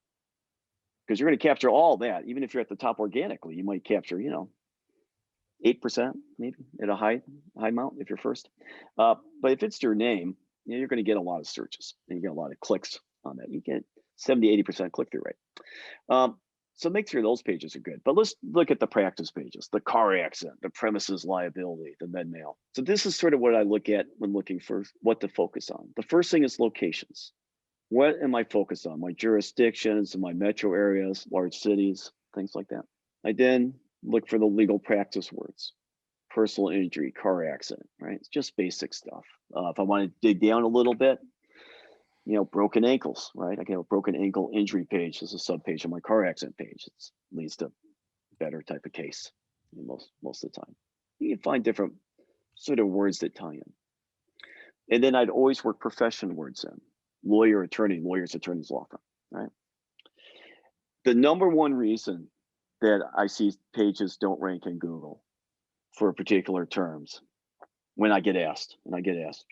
Speaker 7: Because you're going to capture all that. Even if you're at the top organically, you might capture, 8% maybe at a high amount if you're first. But if it's your name, you're going to get a lot of searches and you get a lot of clicks on that. You get 70-80% click-through rate. So make sure those pages are good. But let's look at the practice pages: the car accident, the premises liability, the med mail. So this is sort of what I look at when looking for what to focus on. The first thing is locations. What am I focused on? My jurisdictions, my metro areas, large cities, things like that. I then look for the legal practice words: personal injury, car accident, right? It's just basic stuff. If I want to dig down a little bit, broken ankles, right? I can have a broken ankle injury page as a subpage on my car accident page. It leads to a better type of case most of the time. You can find different sort of words that tie in. And then I'd always work profession words in: lawyer, attorney, lawyers, attorneys, law firm, right? The number one reason that I see pages don't rank in Google for particular terms, when I get asked, and I get asked,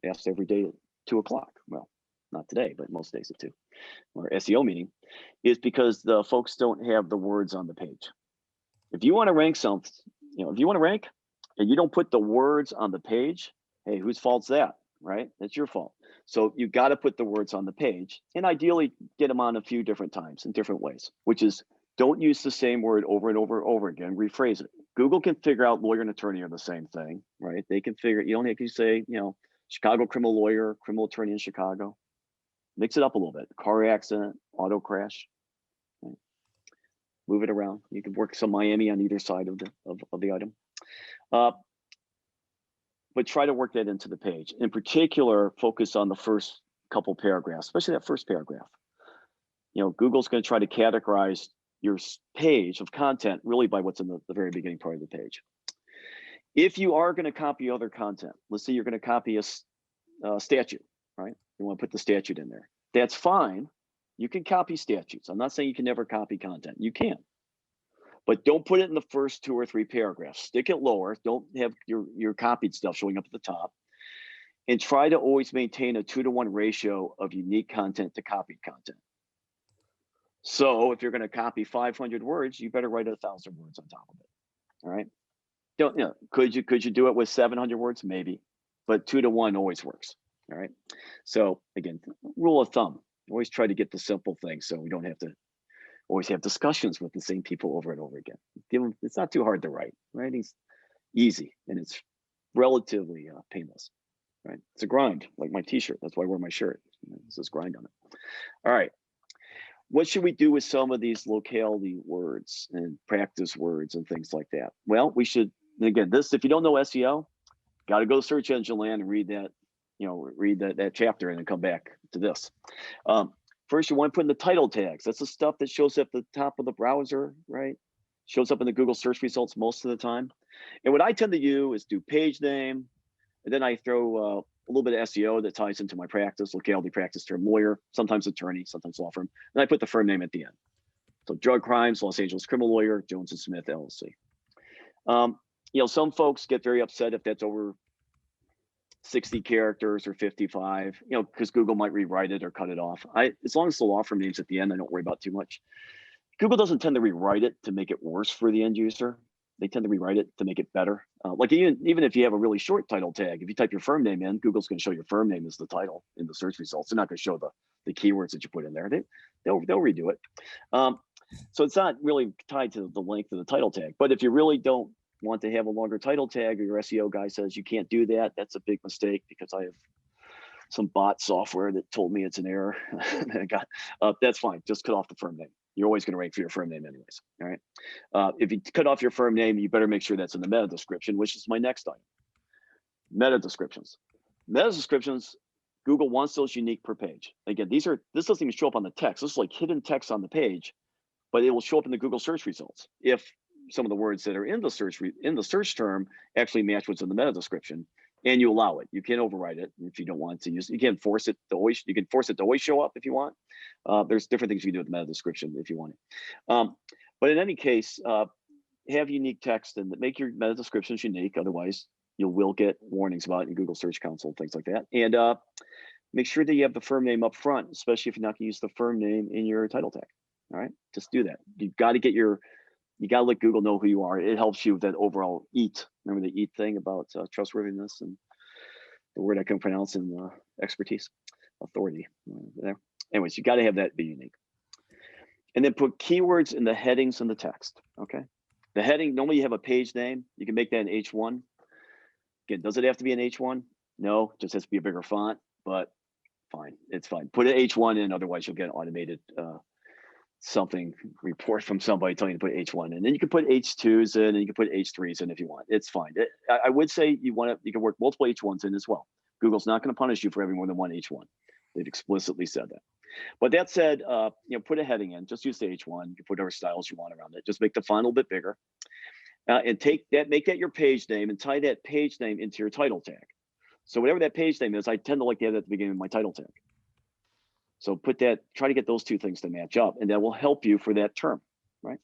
Speaker 7: asked every day at 2 o'clock. Well, not today, but most days at 2, or SEO meeting, is because the folks don't have the words on the page. If you want to rank something, if you want to rank and you don't put the words on the page, hey, whose fault's that, right? That's your fault. So you got to put the words on the page, and ideally get them on a few different times in different ways, which is, don't use the same word over and over and over again. Rephrase it. Google can figure out lawyer and attorney are the same thing, right? They can figure, you don't have to say, Chicago criminal lawyer, criminal attorney in Chicago. Mix it up a little bit. Car accident, auto crash. Right? Move it around. You can work some Miami on either side of the item. But try to work that into the page. In particular, focus on the first couple paragraphs, especially that first paragraph. Google's going to try to categorize your page of content really by what's in the very beginning part of the page. If you are going to copy other content, let's say you're going to copy a statute, right? You want to put the statute in there. That's fine. You can copy statutes. I'm not saying you can never copy content. You can. But don't put it in the first 2 or 3 paragraphs. Stick it lower. Don't have your copied stuff showing up at the top. and try to always maintain a 2-to-1 ratio of unique content to copied content. So if you're going to copy 500 words, you better write 1,000 words on top of it. All right. Don't, you know, could you do it with 700 words? Maybe, but 2-to-1 always works. All right. So again, rule of thumb, always try to get the simple things so we don't have to always have discussions with the same people over and over again. It's not too hard to write. Writing's easy and it's relatively painless. Right. It's a grind, like my t-shirt. That's why I wear my shirt. This is grind on it. All right. What should we do with some of these locality words and practice words and things like that? Well, we should, again, this, if you don't know SEO, got to go to search engine land and read that, you know, read that chapter and then come back to this. First, you want to put in the title tags. That's the stuff that shows up at the top of the browser, right? Shows up in the Google search results most of the time. And what I tend to do is do page name, and then I throw a little bit of SEO that ties into my practice, locality practice term, lawyer, sometimes attorney, sometimes law firm. And I put the firm name at the end. So drug crimes, Los Angeles criminal lawyer, Jones and Smith LLC. You know, some folks get very upset if that's over 60 characters or 55, you know, because Google might rewrite it or cut it off. As long as the law firm name's at the end, I don't worry about too much. Google doesn't tend to rewrite it to make it worse for the end user. They tend to rewrite it to make it better. Like even if you have a really short title tag, if you type your firm name in, Google's going to show your firm name as the title in the search results. They're not going to show the keywords that you put in there. They'll redo it. So it's not really tied to the length of the title tag. But if you really don't want to have a longer title tag, or your SEO guy says you can't do that, that's a big mistake, because I have some bot software that told me it's an error. That's fine. Just cut off the firm name. You're always going to rank for your firm name anyways. All right. If you cut off your firm name, you better make sure that's in the meta description, which is my next item. Meta descriptions. Meta descriptions, Google wants those unique per page. Again, this doesn't even show up on the text. This is like hidden text on the page, but it will show up in the Google search results if some of the words that are in the search term actually match what's in the meta description, and you allow it. You can override it if you don't want to use it. You can force it to always. You can force it to always show up if you want. There's different things you can do with the meta description if you want it. But in any case, have unique text and make your meta descriptions unique. Otherwise, you will get warnings about it in Google Search Console, things like that. And make sure that you have the firm name up front, especially if you're not going to use the firm name in your title tag. All right, just do that. You got to let Google know who you are. It helps you with that overall EAT. Remember the EAT thing about trustworthiness and the word I couldn't pronounce in expertise, authority. There. Anyways, you got to have that be unique. And then put keywords in the headings and the text. Okay. The heading, normally you have a page name. You can make that an H1. Again, does it have to be an H1? No, just has to be a bigger font, but fine. It's fine. Put an H1 in, otherwise you'll get an automated something report from somebody telling you to put H1 in. And then you can put H2s in, and you can put H3s in if you want. It's fine. I would say you can work multiple H1s in as well. Google's not going to punish you for having more than one H1. They've explicitly said that. But that said, put a heading in. Just use the H1. You can put whatever styles you want around it. Just make the font a little bit bigger, and make that your page name, and tie that page name into your title tag. So whatever that page name is, I tend to like to have that at the beginning of my title tag. So try to get those two things to match up, and that will help you for that term, right?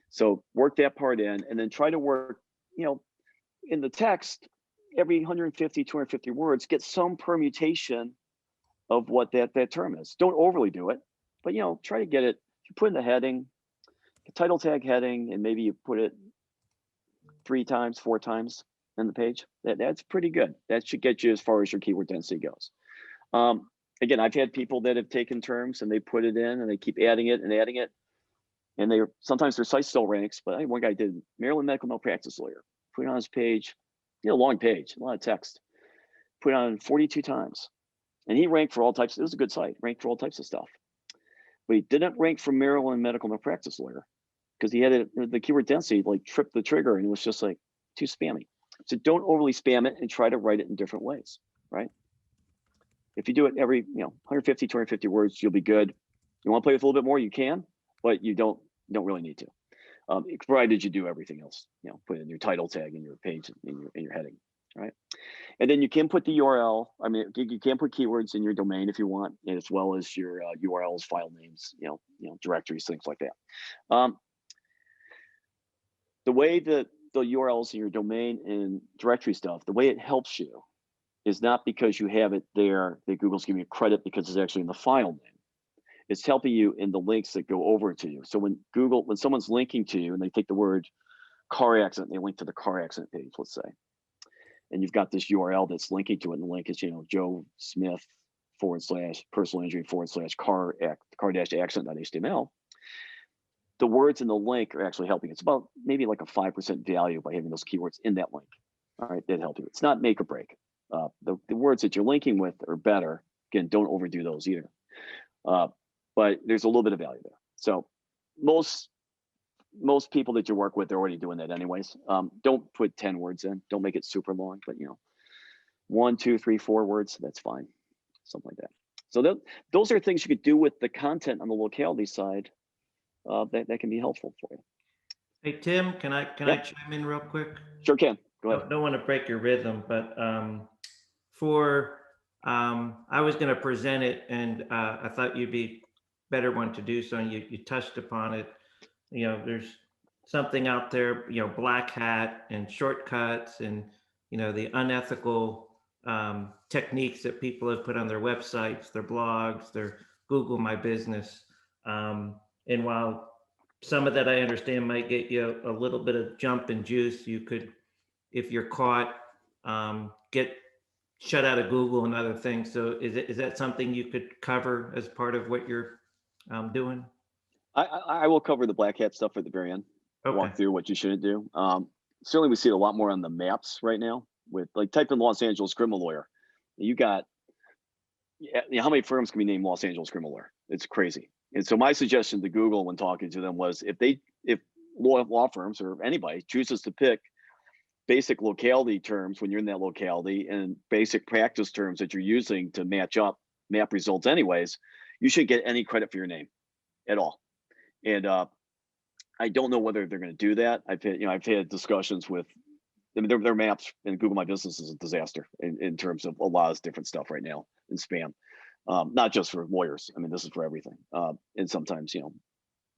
Speaker 7: So work that part in, and then try to work, in the text, every 150, 250 words, get some permutation of what that term is. Don't overly do it, but try to get it. If you put in the heading, the title tag heading, and maybe you put it 3 times, 4 times in the page, that's pretty good. That should get you as far as your keyword density goes. Again, I've had people that have taken terms and they put it in and they keep adding it, and sometimes their site still ranks. But one guy did Maryland medical malpractice lawyer, put it on his page, long page, a lot of text, put it on 42 times, and he ranked for all types. It was a good site, ranked for all types of stuff, but he didn't rank for Maryland medical malpractice lawyer because he had the keyword density like tripped the trigger, and it was just like too spammy. So don't overly spam it, and try to write it in different ways, right? If you do it every 150, 250 words, you'll be good. You want to play with a little bit more, you can, but you don't really need to. Provided you do everything else, put in your title tag in your page, in your heading, right? And then you can put the URL. I mean, you can put keywords in your domain if you want, as well as your URLs, file names, directories, things like that. The way that the URLs in your domain and directory stuff, the way it helps you is not because you have it there that Google's giving you credit because it's actually in the file name. It's helping you in the links that go over to you. So when someone's linking to you and they take the word car accident, they link to the car accident page, let's say, and you've got this URL that's linking to it, and the link is, Joe Smith / personal injury / car dash accident.html. The words in the link are actually helping. It's about maybe like a 5% value by having those keywords in that link. All right, that help you. It's not make or break. The words that you're linking with are better. Again, don't overdo those either. But there's a little bit of value there. So most people that you work with are already doing that anyways. Don't put 10 words in. Don't make it super long, but 1, 2, 3, 4 words, that's fine. Something like that. So those are things you could do with the content on the locality side that can be helpful for you.
Speaker 6: Hey, Tim, can I chime in real quick?
Speaker 7: Sure can. Go ahead.
Speaker 6: Don't want to break your rhythm, but I was going to present it, and I thought you'd be better one to do so. And you touched upon it. There's something out there, black hat and shortcuts and, the unethical techniques that people have put on their websites, their blogs, their Google My Business. And while some of that I understand might get you a little bit of jump and juice, you could, if you're caught, get shut out of Google and other things. So is that something you could cover as part of what you're doing?
Speaker 7: I will cover the black hat stuff at the very end.
Speaker 6: Okay.
Speaker 7: Walk through what you shouldn't do. Certainly we see it a lot more on the maps right now with, like, type in Los Angeles criminal lawyer. You got, how many firms can be named Los Angeles criminal lawyer? It's crazy. And so my suggestion to Google when talking to them was, if law firms or anybody chooses to pick basic locality terms when you're in that locality and basic practice terms that you're using to match up map results anyways, you shouldn't get any credit for your name at all. And I don't know whether they're going to do that. I've had discussions with, their maps and Google My Business is a disaster in terms of a lot of different stuff right now in spam. Not just for lawyers. I mean, this is for everything. And sometimes,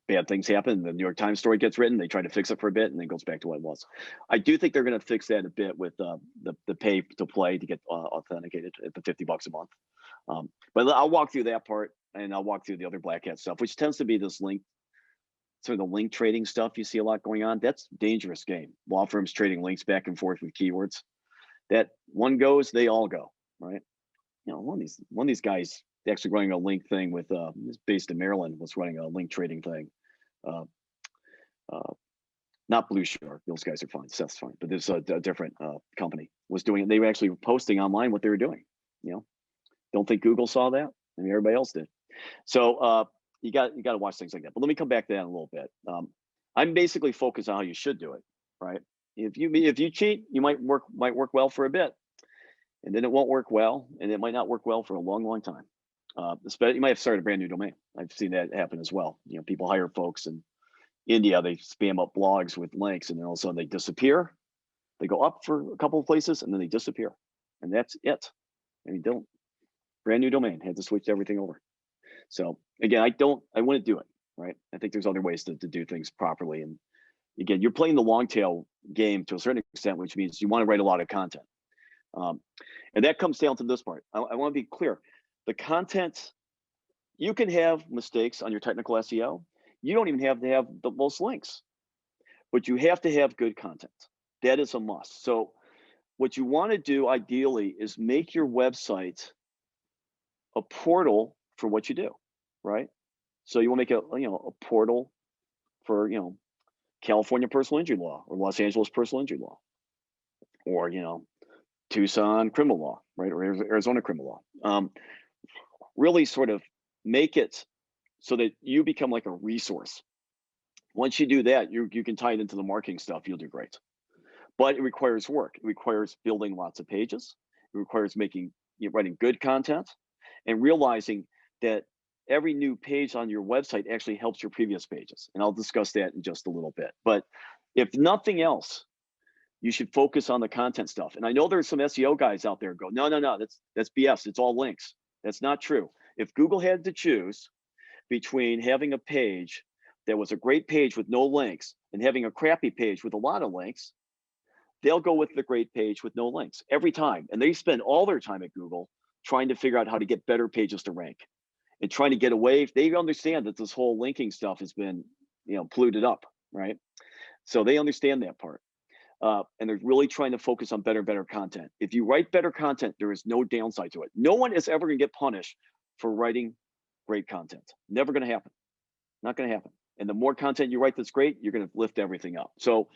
Speaker 7: bad things happen. The New York Times story gets written. They try to fix it for a bit and then goes back to what it was. I do think they're going to fix that a bit with the pay to play to get authenticated at the $50 a month. But I'll walk through that part, and I'll walk through the other black hat stuff, which tends to be this link, sort of the link trading stuff you see a lot going on. That's a dangerous game. Law firms trading links back and forth with keywords. That one goes, they all go, right? One of these guys actually running a link thing with based in Maryland, was running a link trading thing. Not Blue Shark, those guys are fine, Seth's fine, but there's a different company was doing it. They were actually posting online what they were doing. Don't think Google saw that. I mean, everybody else did. So you got to watch things like that. But let me come back to that in a little bit. I'm basically focused on how you should do it, right? If you cheat, you might work well for a bit, and then it won't work well, and it might not work well for a long, long time. You might have started a brand new domain. I've seen that happen as well. People hire folks in India, they spam up blogs with links, and then all of a sudden they disappear. They go up for a couple of places, and then they disappear, and that's it. I mean, brand new domain, had to switch everything over. So again, I wouldn't do it, right? I think there's other ways to do things properly. And again, you're playing the long tail game to a certain extent, which means you want to write a lot of content. And that comes down to this part. I want to be clear. The content, you can have mistakes on your technical SEO. You don't even have to have the most links, but you have to have good content. That is a must. So what you want to do ideally is make your website a portal for what you do, right? So you will make a portal for California personal injury law, or Los Angeles personal injury law, or Tucson criminal law, right, or Arizona criminal law. Really sort of make it so that you become like a resource. Once you do that, you can tie it into the marketing stuff. You'll do great, but it requires work. It requires building lots of pages. It requires writing good content, and realizing that every new page on your website actually helps your previous pages. And I'll discuss that in just a little bit. But if nothing else, you should focus on the content stuff. And I know there's some SEO guys out there who go, no, that's BS. It's all links. That's not true. If Google had to choose between having a page that was a great page with no links and having a crappy page with a lot of links, they'll go with the great page with no links every time. And they spend all their time at Google trying to figure out how to get better pages to rank and trying to get away. They understand that this whole linking stuff has been, polluted up, right? So they understand that part. And they're really trying to focus on better and better content. If you write better content, there is no downside to it. No one is ever going to get punished for writing great content. Never going to happen. Not going to happen. And the more content you write that's great, you're going to lift everything up. So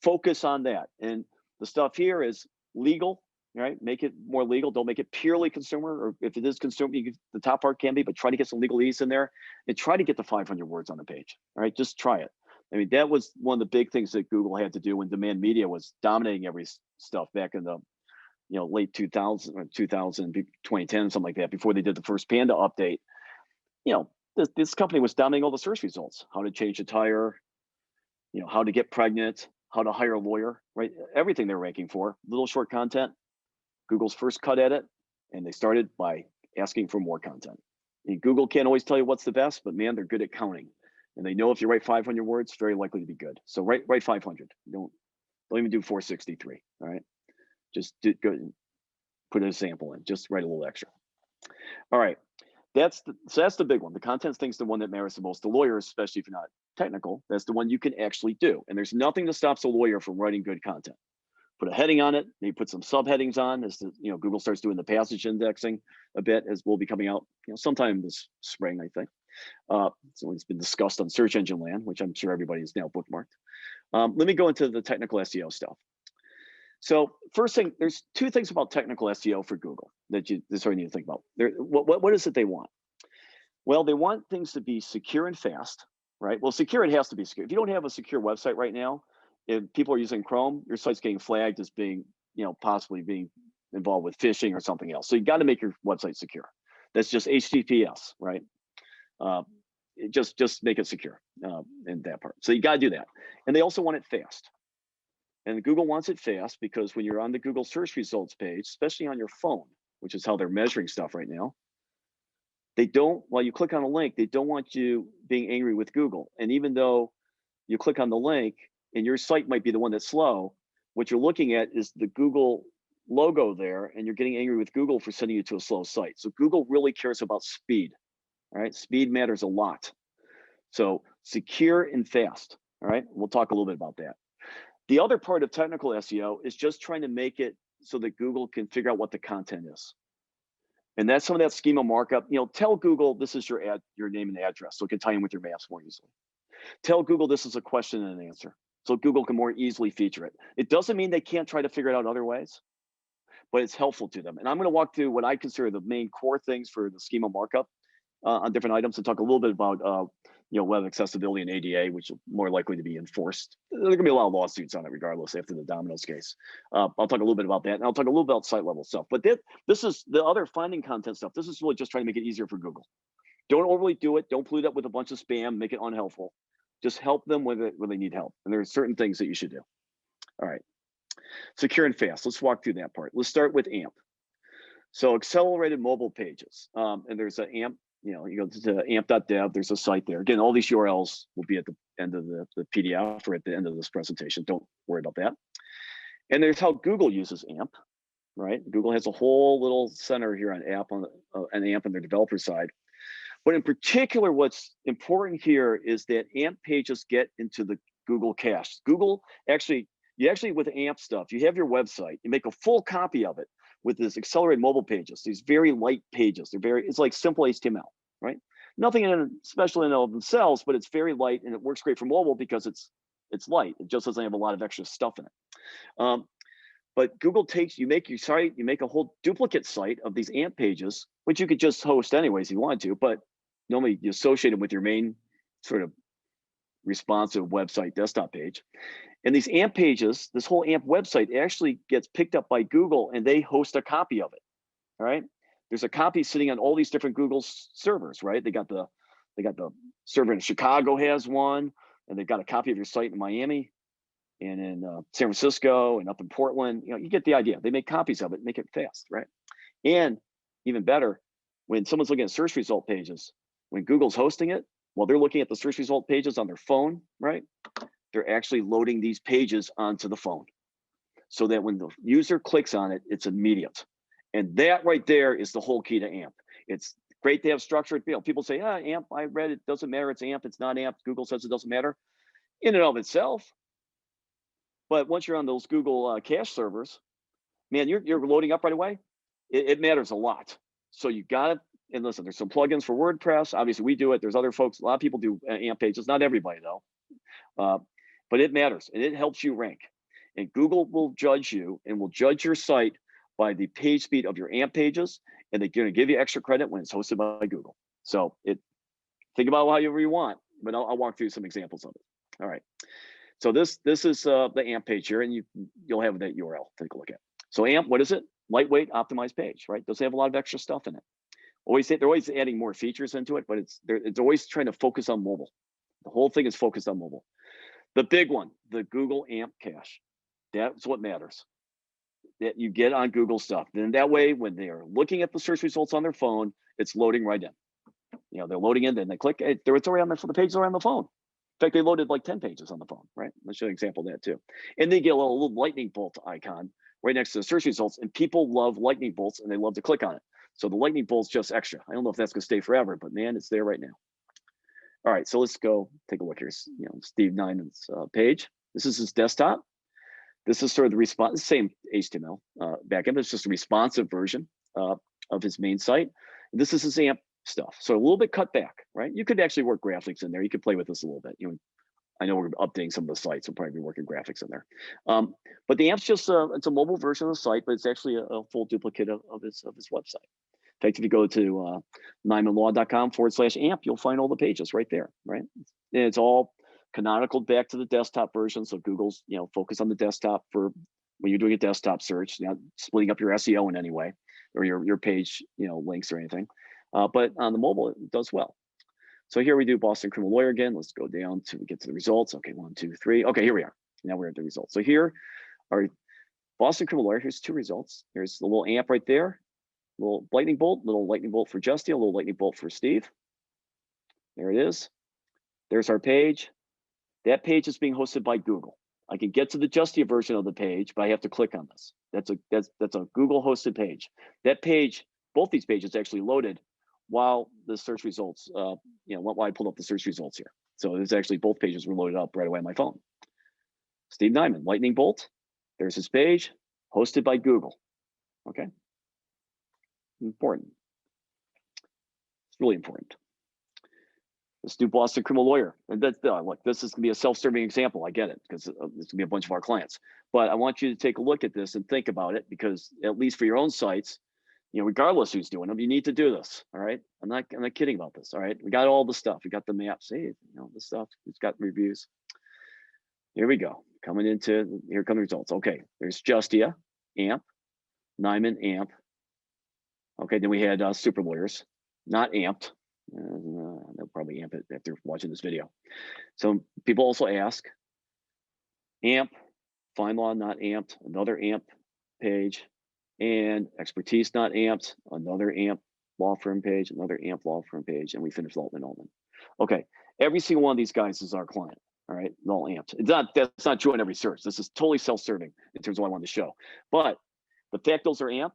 Speaker 7: focus on that. And the stuff here is legal, right? Make it more legal. Don't make it purely consumer, or if it is consumer, the top part can be, but try to get some legalese in there and try to get the 500 words on the page, all right? Just try it. I mean, that was one of the big things that Google had to do when demand media was dominating every stuff back in the, late 2000 or 2010, something like that, before they did the first Panda update. This company was dominating all the search results, how to change a tire, how to get pregnant, how to hire a lawyer, right? Everything they're ranking for, little short content, Google's first cut at it. And they started by asking for more content. And Google can't always tell you what's the best, but man, they're good at counting. And they know if you write 500 words, very likely to be good. So write 500. Don't even do 463. All right, just go put a sample in. Just write a little extra. All right, that's the big one. The contents thing's the one that matters the most. The lawyer, especially if you're not technical, that's the one you can actually do. And there's nothing that stops a lawyer from writing good content. Put a heading on it. Maybe put some subheadings on as Google starts doing the passage indexing a bit, as will be coming out sometime this spring, I think. So it's been discussed on search engine land, which I'm sure everybody is now bookmarked. Let me go into the technical SEO stuff. So first thing, there's two things about technical SEO for Google that you sort of need to think about. What is it they want? Well, they want things to be secure and fast, right? Well, secure, it has to be secure. If you don't have a secure website right now, if people are using Chrome, your site's getting flagged as being, possibly being involved with phishing or something else. So you got to make your website secure. That's just HTTPS, right? Just make it secure in that part. So you got to do that. And they also want it fast. And Google wants it fast because when you're on the Google search results page, especially on your phone, which is how they're measuring stuff right now, while you click on a link, they don't want you being angry with Google. And even though you click on the link and your site might be the one that's slow, what you're looking at is the Google logo there, and you're getting angry with Google for sending you to a slow site. So Google really cares about speed. All right, speed matters a lot. So secure and fast. All right, we'll talk a little bit about that. The other part of technical SEO is just trying to make it so that Google can figure out what the content is. And that's some of that schema markup. Tell Google this is your name and address, so it can tie in with your maps more easily. Tell Google this is a question and an answer, so Google can more easily feature it. It doesn't mean they can't try to figure it out other ways, but it's helpful to them. And I'm going to walk through what I consider the main core things for the schema markup on different items, and talk a little bit about web accessibility and ADA, which are more likely to be enforced. There are going to be a lot of lawsuits on it regardless after the Domino's case. I'll talk a little bit about that, and I'll talk a little bit about site level stuff. But this is the other finding content stuff. This is really just trying to make it easier for Google. Don't overly do it. Don't pollute it with a bunch of spam, make it unhelpful. Just help them with it when they need help. And there are certain things that you should do. All right, secure and fast. Let's walk through that part. Let's start with AMP. So accelerated mobile pages. And there's an AMP. You go to amp.dev, there's a site there. Again, all these URLs will be at the end of the PDF or at the end of this presentation. Don't worry about that. And there's how Google uses AMP, right? Google has a whole little center here on AMP on their developer side. But in particular, what's important here is that AMP pages get into the Google cache. Google actually, with AMP stuff, you have your website, you make a full copy of it with this accelerated mobile pages, these very light pages. It's like simple HTML, right? Nothing special in and of themselves, but it's very light and it works great for mobile because it's light. It just doesn't have a lot of extra stuff in it. But Google you make your site, you make a whole duplicate site of these AMP pages, which you could just host anyways if you wanted to, but normally you associate them with your main sort of responsive website desktop page. And these AMP pages, this whole AMP website actually gets picked up by Google and they host a copy of it, all right? There's a copy sitting on all these different Google servers, right? They got the server in Chicago has one, and they've got a copy of your site in Miami and in San Francisco and up in Portland. You get the idea. They make copies of it, make it fast, right? And even better, when someone's looking at search result pages, when Google's hosting it, while they're looking at the search result pages on their phone, right? They're actually loading these pages onto the phone. so that when the user clicks on it, it's immediate. And that right there is the whole key to AMP. It's great to have structured, people say, AMP, I read it, doesn't matter, it's AMP, it's not AMP. Google says it doesn't matter in and of itself. But once you're on those Google cache servers, man, you're loading up right away. It matters a lot. So you got to, and listen, there's some plugins for WordPress. Obviously, we do it. There's other folks, a lot of people do AMP pages, not everybody though. But it matters and it helps you rank. And Google will judge you and will judge your site by the page speed of your AMP pages, and they're going to give you extra credit when it's hosted by Google. So think about however you want, but I'll walk through some examples of it. All right. So this is the AMP page here, and you'll have that URL. Take a look at. So AMP, what is it? Lightweight, optimized page, right? Doesn't have a lot of extra stuff in it. They're always adding more features into it, but it's always trying to focus on mobile. The whole thing is focused on mobile. The big one, the Google AMP cache. That's what matters. That you get on Google stuff. Then that way, when they are looking at the search results on their phone, it's loading right in. They're loading in, then they click. It's already on the page. Already on the phone. In fact, they loaded like 10 pages on the phone, right? Let's show you an example of that too. And they get a little lightning bolt icon right next to the search results, and people love lightning bolts and they love to click on it. So the lightning bolt's just extra. I don't know if that's going to stay forever, but man, it's there right now. All right, so let's go take a look here. Steve Nyman's page. This is his desktop. This is sort of the response, same HTML backend. It's just a responsive version of his main site. And this is his AMP stuff. So a little bit cut back, right? You could actually work graphics in there. You could play with this a little bit. I know we're updating some of the sites. We'll probably be working graphics in there. But the AMP's just it's a mobile version of the site, but it's actually a full duplicate of his website. In fact, if you go to nymanlaw.com/AMP, you'll find all the pages right there, right? And it's all canonical back to the desktop version. So Google's, focus on the desktop for when you're doing a desktop search, not splitting up your SEO in any way or your page, links or anything. But on the mobile, it does well. So here we do Boston Criminal Lawyer again. Let's go down to get to the results. Okay, 1, 2, 3. Okay, here we are. Now we're at the results. So here are Boston Criminal Lawyer. Here's 2 results. There's the little AMP right there. Little lightning bolt for Justia, a little lightning bolt for Steve. There it is. There's our page. That page is being hosted by Google. I can get to the Justia version of the page, but I have to click on this. That's a Google hosted page. That page, both these pages actually loaded while the search results, while I pulled up the search results here. So it's actually both pages were loaded up right away on my phone. Steve Nyman, lightning bolt. There's his page, hosted by Google. Okay. Important. It's really important. Let's do Boston Criminal Lawyer. And that's look, this is gonna be a self-serving example. I get it, because it's gonna be a bunch of our clients. But I want you to take a look at this and think about it, because at least for your own sites, regardless who's doing them, you need to do this. All right. I'm not kidding about this. All right. We got all the stuff. We got the maps. Hey, the stuff. It's got reviews. Here we go. Here come the results. Okay. There's Justia, AMP, Nyman, AMP. Okay. Then we had super lawyers, not amped. They'll probably amp it after watching this video. So people also ask, AMP, fine law, not amped, another AMP page, and expertise not amped, another AMP law firm page, another AMP law firm page, and we finish Altman. Okay, every single one of these guys is our client. All right, all amped. That's not true on every search. This is totally self-serving in terms of what I wanted to show. But the fact those are AMP,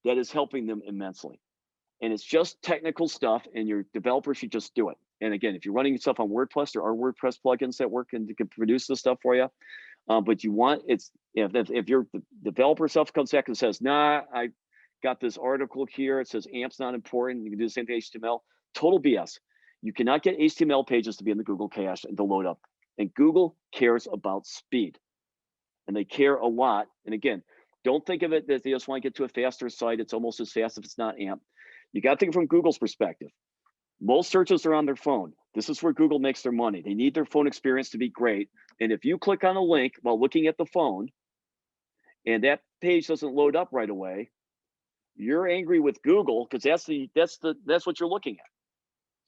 Speaker 7: that is helping them immensely. And it's just technical stuff, and your developer should just do it. And again, if you're running stuff on WordPress, there are WordPress plugins that work and can produce this stuff for you. But if your developer stuff comes back and says, nah, I got this article here, it says AMP's not important, you can do the same thing HTML, total BS. You cannot get HTML pages to be in the Google cache and to load up. And Google cares about speed. And they care a lot. And again, don't think of it that they just want to get to a faster site. It's almost as fast if it's not AMP. You got to think from Google's perspective. Most searches are on their phone. This is where Google makes their money. They need their phone experience to be great. And if you click on a link while looking at the phone and that page doesn't load up right away, you're angry with Google because that's what you're looking at.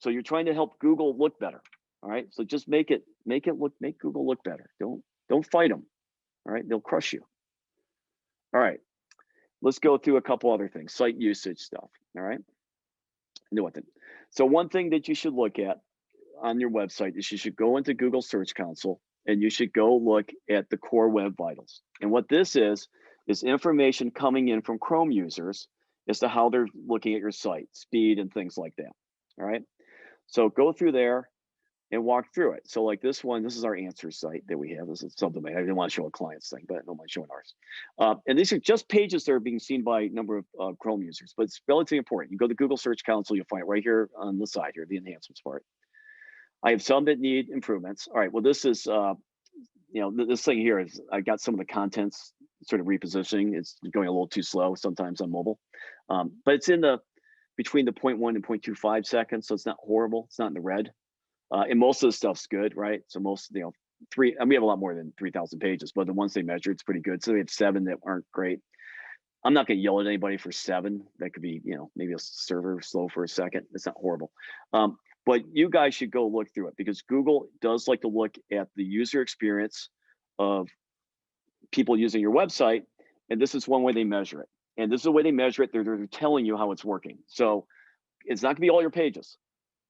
Speaker 7: So you're trying to help Google look better. All right. So just make Google look better. Don't fight them. All right. They'll crush you. All right. Let's go through a couple other things. Site usage stuff. All right. So one thing that you should look at on your website is you should go into Google Search Console and you should go look at the core web vitals. And what this is information coming in from Chrome users as to how they're looking at your site, speed and things like that. All right. So go through there and walk through it. So like this one, this is our answer site that we have. This is subdomain. I didn't want to show a client's thing, but I don't mind showing ours. And these are just pages that are being seen by a number of Chrome users, but it's relatively important. You go to Google Search Console, you'll find it right here on the side here, the enhancements part. I have some that need improvements. All right, well, this is, this thing here is, I got some of the contents sort of repositioning. It's going a little too slow sometimes on mobile, but it's in between the 0.1 and 0.25 seconds. So it's not horrible. It's not in the red. And most of the stuff's good, right? So most, we have a lot more than 3,000 pages, but the ones they measure, it's pretty good. So we have 7 that aren't great. I'm not gonna yell at anybody for 7. That could be, maybe a server slow for a second. It's not horrible. But you guys should go look through it, because Google does like to look at the user experience of people using your website. And this is one way they measure it. And this is the way they measure it. They're telling you how it's working. So it's not gonna be all your pages.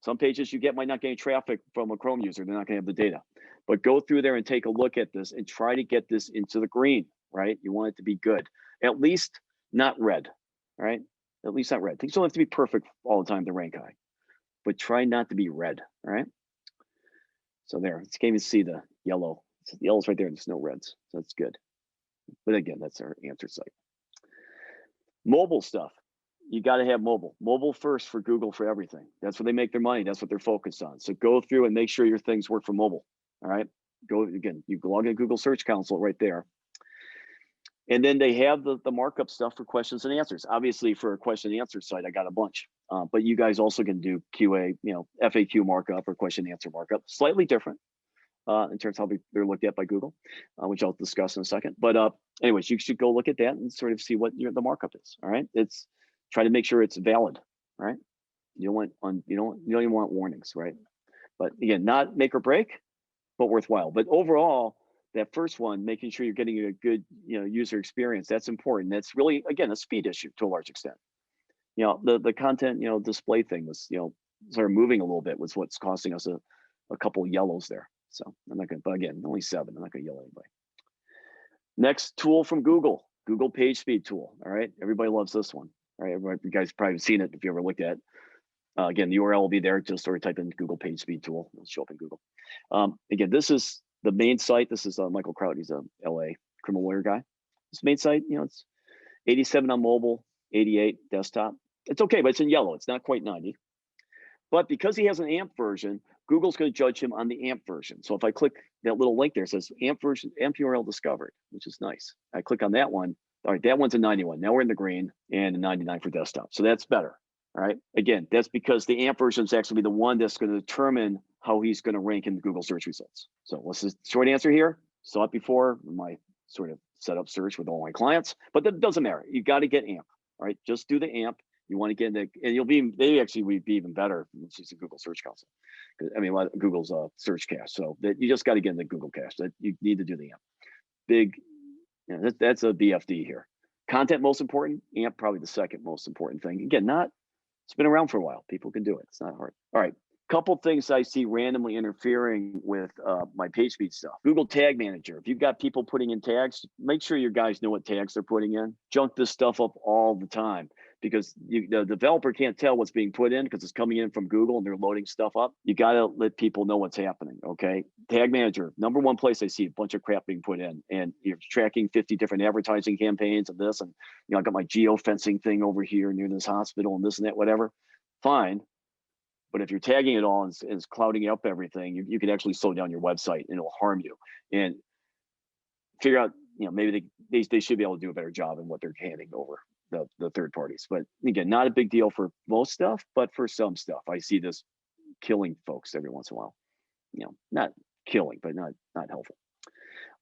Speaker 7: Some pages you get might not get any traffic from a Chrome user. They're not gonna have the data. But go through there and take a look at this and try to get this into the green, right? You want it to be good. At least not red, right? At least not red. Things don't have to be perfect all the time to rank high, but try not to be red, all right? So there, you can't even see the yellow. The yellow's right there and there's no reds, so that's good. But again, that's our answer site. Mobile stuff, you gotta have mobile. Mobile first for Google for everything. That's where they make their money, that's what they're focused on. So go through and make sure your things work for mobile, all right? Go, again, you log in Google Search Console right there. And then they have the markup stuff for questions and answers. Obviously, for a question and answer site, I got a bunch. But you guys also can do QA, FAQ markup or question and answer markup. Slightly different in terms of how they're looked at by Google, which I'll discuss in a second. But anyways, you should go look at that and sort of see what the markup is. All right, it's try to make sure it's valid. Right, you don't even want warnings, right? But again, not make or break, but worthwhile. But overall, that first one, making sure you're getting a good user experience, that's important. That's really, again, a speed issue to a large extent. The content display thing was sort of moving a little bit, was what's costing us a couple of yellows there. So I'm not gonna, but again, only 7. I'm not gonna yell at anybody. Next tool from Google Page Speed tool. All right, everybody loves this one. All right, everybody, you guys probably have seen it if you ever looked at it. Again, the URL will be there. Just sort of type in Google Page Speed tool. It'll show up in Google. Again, this is the main site. This is Michael Kraut. He's a LA criminal lawyer guy. This main site, it's 87 on mobile, 88 desktop. It's okay, but it's in yellow. It's not quite 90. But because he has an AMP version, Google's going to judge him on the AMP version. So if I click that little link there, it says AMP version, AMP URL discovered, which is nice. I click on that one. All right, that one's a 91. Now we're in the green, and a 99 for desktop. So that's better. All right. Again, that's because the AMP version is actually the one that's going to determine how he's going to rank in the Google search results. So what's the short answer here? Saw it before in my sort of setup search with all my clients, but that doesn't matter. You got to get AMP. All right. Just do the AMP. You want to get into, and they actually would be even better using Google Search Console. I mean, Google's search cache. So that you just got to get into Google cache. That you need to do the AMP. Big, that's a BFD here. Content most important, AMP probably the second most important thing. Again, it's been around for a while. People can do it. It's not hard. All right. Couple things I see randomly interfering with my page speed stuff. Google Tag Manager. If you've got people putting in tags, make sure your guys know what tags they're putting in. Junk this stuff up all the time, because the developer can't tell what's being put in because it's coming in from Google and they're loading stuff up. You got to let people know what's happening, okay? Tag Manager, number one place I see a bunch of crap being put in, and you're tracking 50 different advertising campaigns and this, and I got my geofencing thing over here near this hospital and this and that, whatever. Fine. But if you're tagging it all and it's clouding up everything, you can actually slow down your website and it'll harm you. And figure out, maybe they should be able to do a better job in what they're handing over the third parties. But again, not a big deal for most stuff, but for some stuff, I see this killing folks every once in a while. Not killing, but not helpful.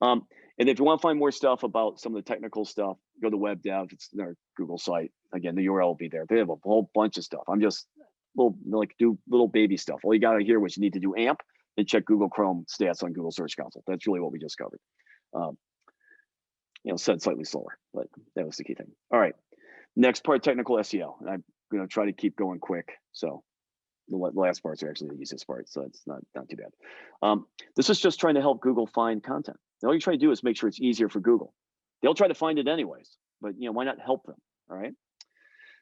Speaker 7: And if you want to find more stuff about some of the technical stuff, go to Web Dev. It's their Google site. Again, the URL will be there. They have a whole bunch of stuff. I'm just do little baby stuff. All you got to hear was you need to do AMP and check Google Chrome stats on Google Search Console. That's really what we just covered. Said slightly slower, but that was the key thing. All right, next part, technical SEO. And I'm going to try to keep going quick. So The last parts are actually the easiest part, so it's not too bad. This is just trying to help Google find content. All you try to do is make sure it's easier for Google. They'll try to find it anyways, but why not help them? All right.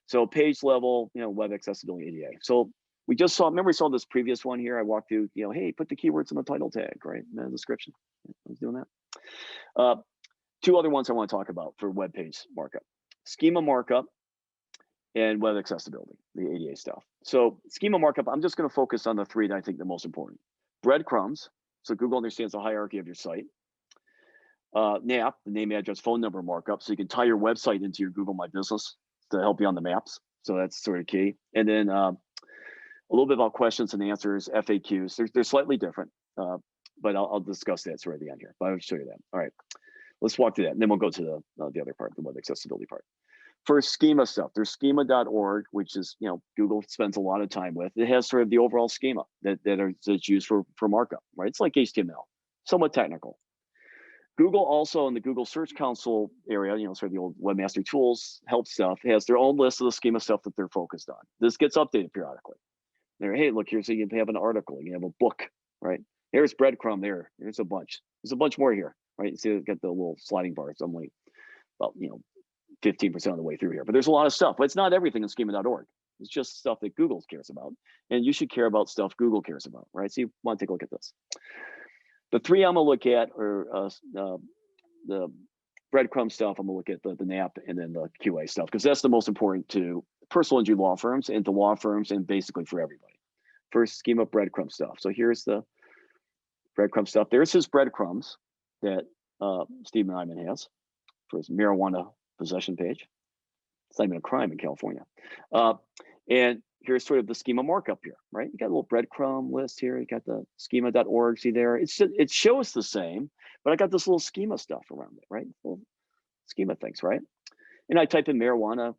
Speaker 7: So page level, web accessibility ADA. So we just saw, remember we saw this previous one here. I walked through, hey, put the keywords in the title tag, right? In the description. I was doing that. Two other ones I want to talk about for web page markup: schema markup and web accessibility, the ADA stuff. So schema markup, I'm just going to focus on the three that I think the most important. Breadcrumbs, so Google understands the hierarchy of your site. NAP, the name, address, phone number markup, so you can tie your website into your Google My Business to help you on the maps. So that's sort of key. And then a little bit about questions and answers, FAQs. They're slightly different, but I'll discuss that sort of at the end here. But I'll show you that. All right, let's walk through that, and then we'll go to the other part, the web accessibility part. For schema stuff, there's schema.org, which is, Google spends a lot of time with. It has sort of the overall schema that's used for markup, right? It's like HTML, somewhat technical. Google also, in the Google Search Console area, sort of the old Webmaster Tools help stuff, has their own list of the schema stuff that they're focused on. This gets updated periodically. Hey, look, here's, so you have an article, you have a book, right? Here's breadcrumb there. There's a bunch. There's a bunch more here, right? You see, they've got the little sliding bars. I'm like, well, 15% of the way through here, but there's a lot of stuff, but it's not everything in schema.org. It's just stuff that Google cares about, and you should care about stuff Google cares about, right? So you want to take a look at this. The three I'm gonna look at are the breadcrumb stuff. I'm gonna look at the NAP and then the QA stuff, because that's the most important to personal injury law firms and to law firms and basically for everybody. First, schema breadcrumb stuff. So here's the breadcrumb stuff. There's his breadcrumbs that Stephen Iman has for his marijuana possession page. It's not even a crime in California. And here's sort of the schema markup here, right? You got a little breadcrumb list here. You got the schema.org, see there. It shows the same, but I got this little schema stuff around it, right? Little schema things, right? And I type in marijuana,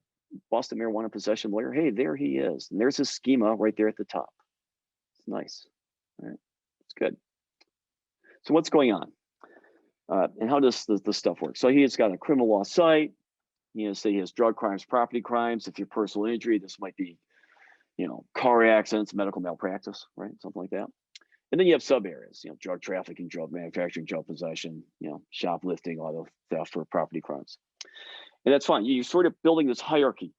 Speaker 7: Boston marijuana possession lawyer. Hey, there he is. And there's his schema right there at the top. It's nice, right? It's good. So what's going on? And how does the stuff work? So he's got a criminal law site. Say he has drug crimes, property crimes. If you're personal injury, this might be, car accidents, medical malpractice, right? Something like that. And then you have sub areas, drug trafficking, drug manufacturing, drug possession, shoplifting, auto theft for property crimes. And that's fine. You're sort of building this hierarchy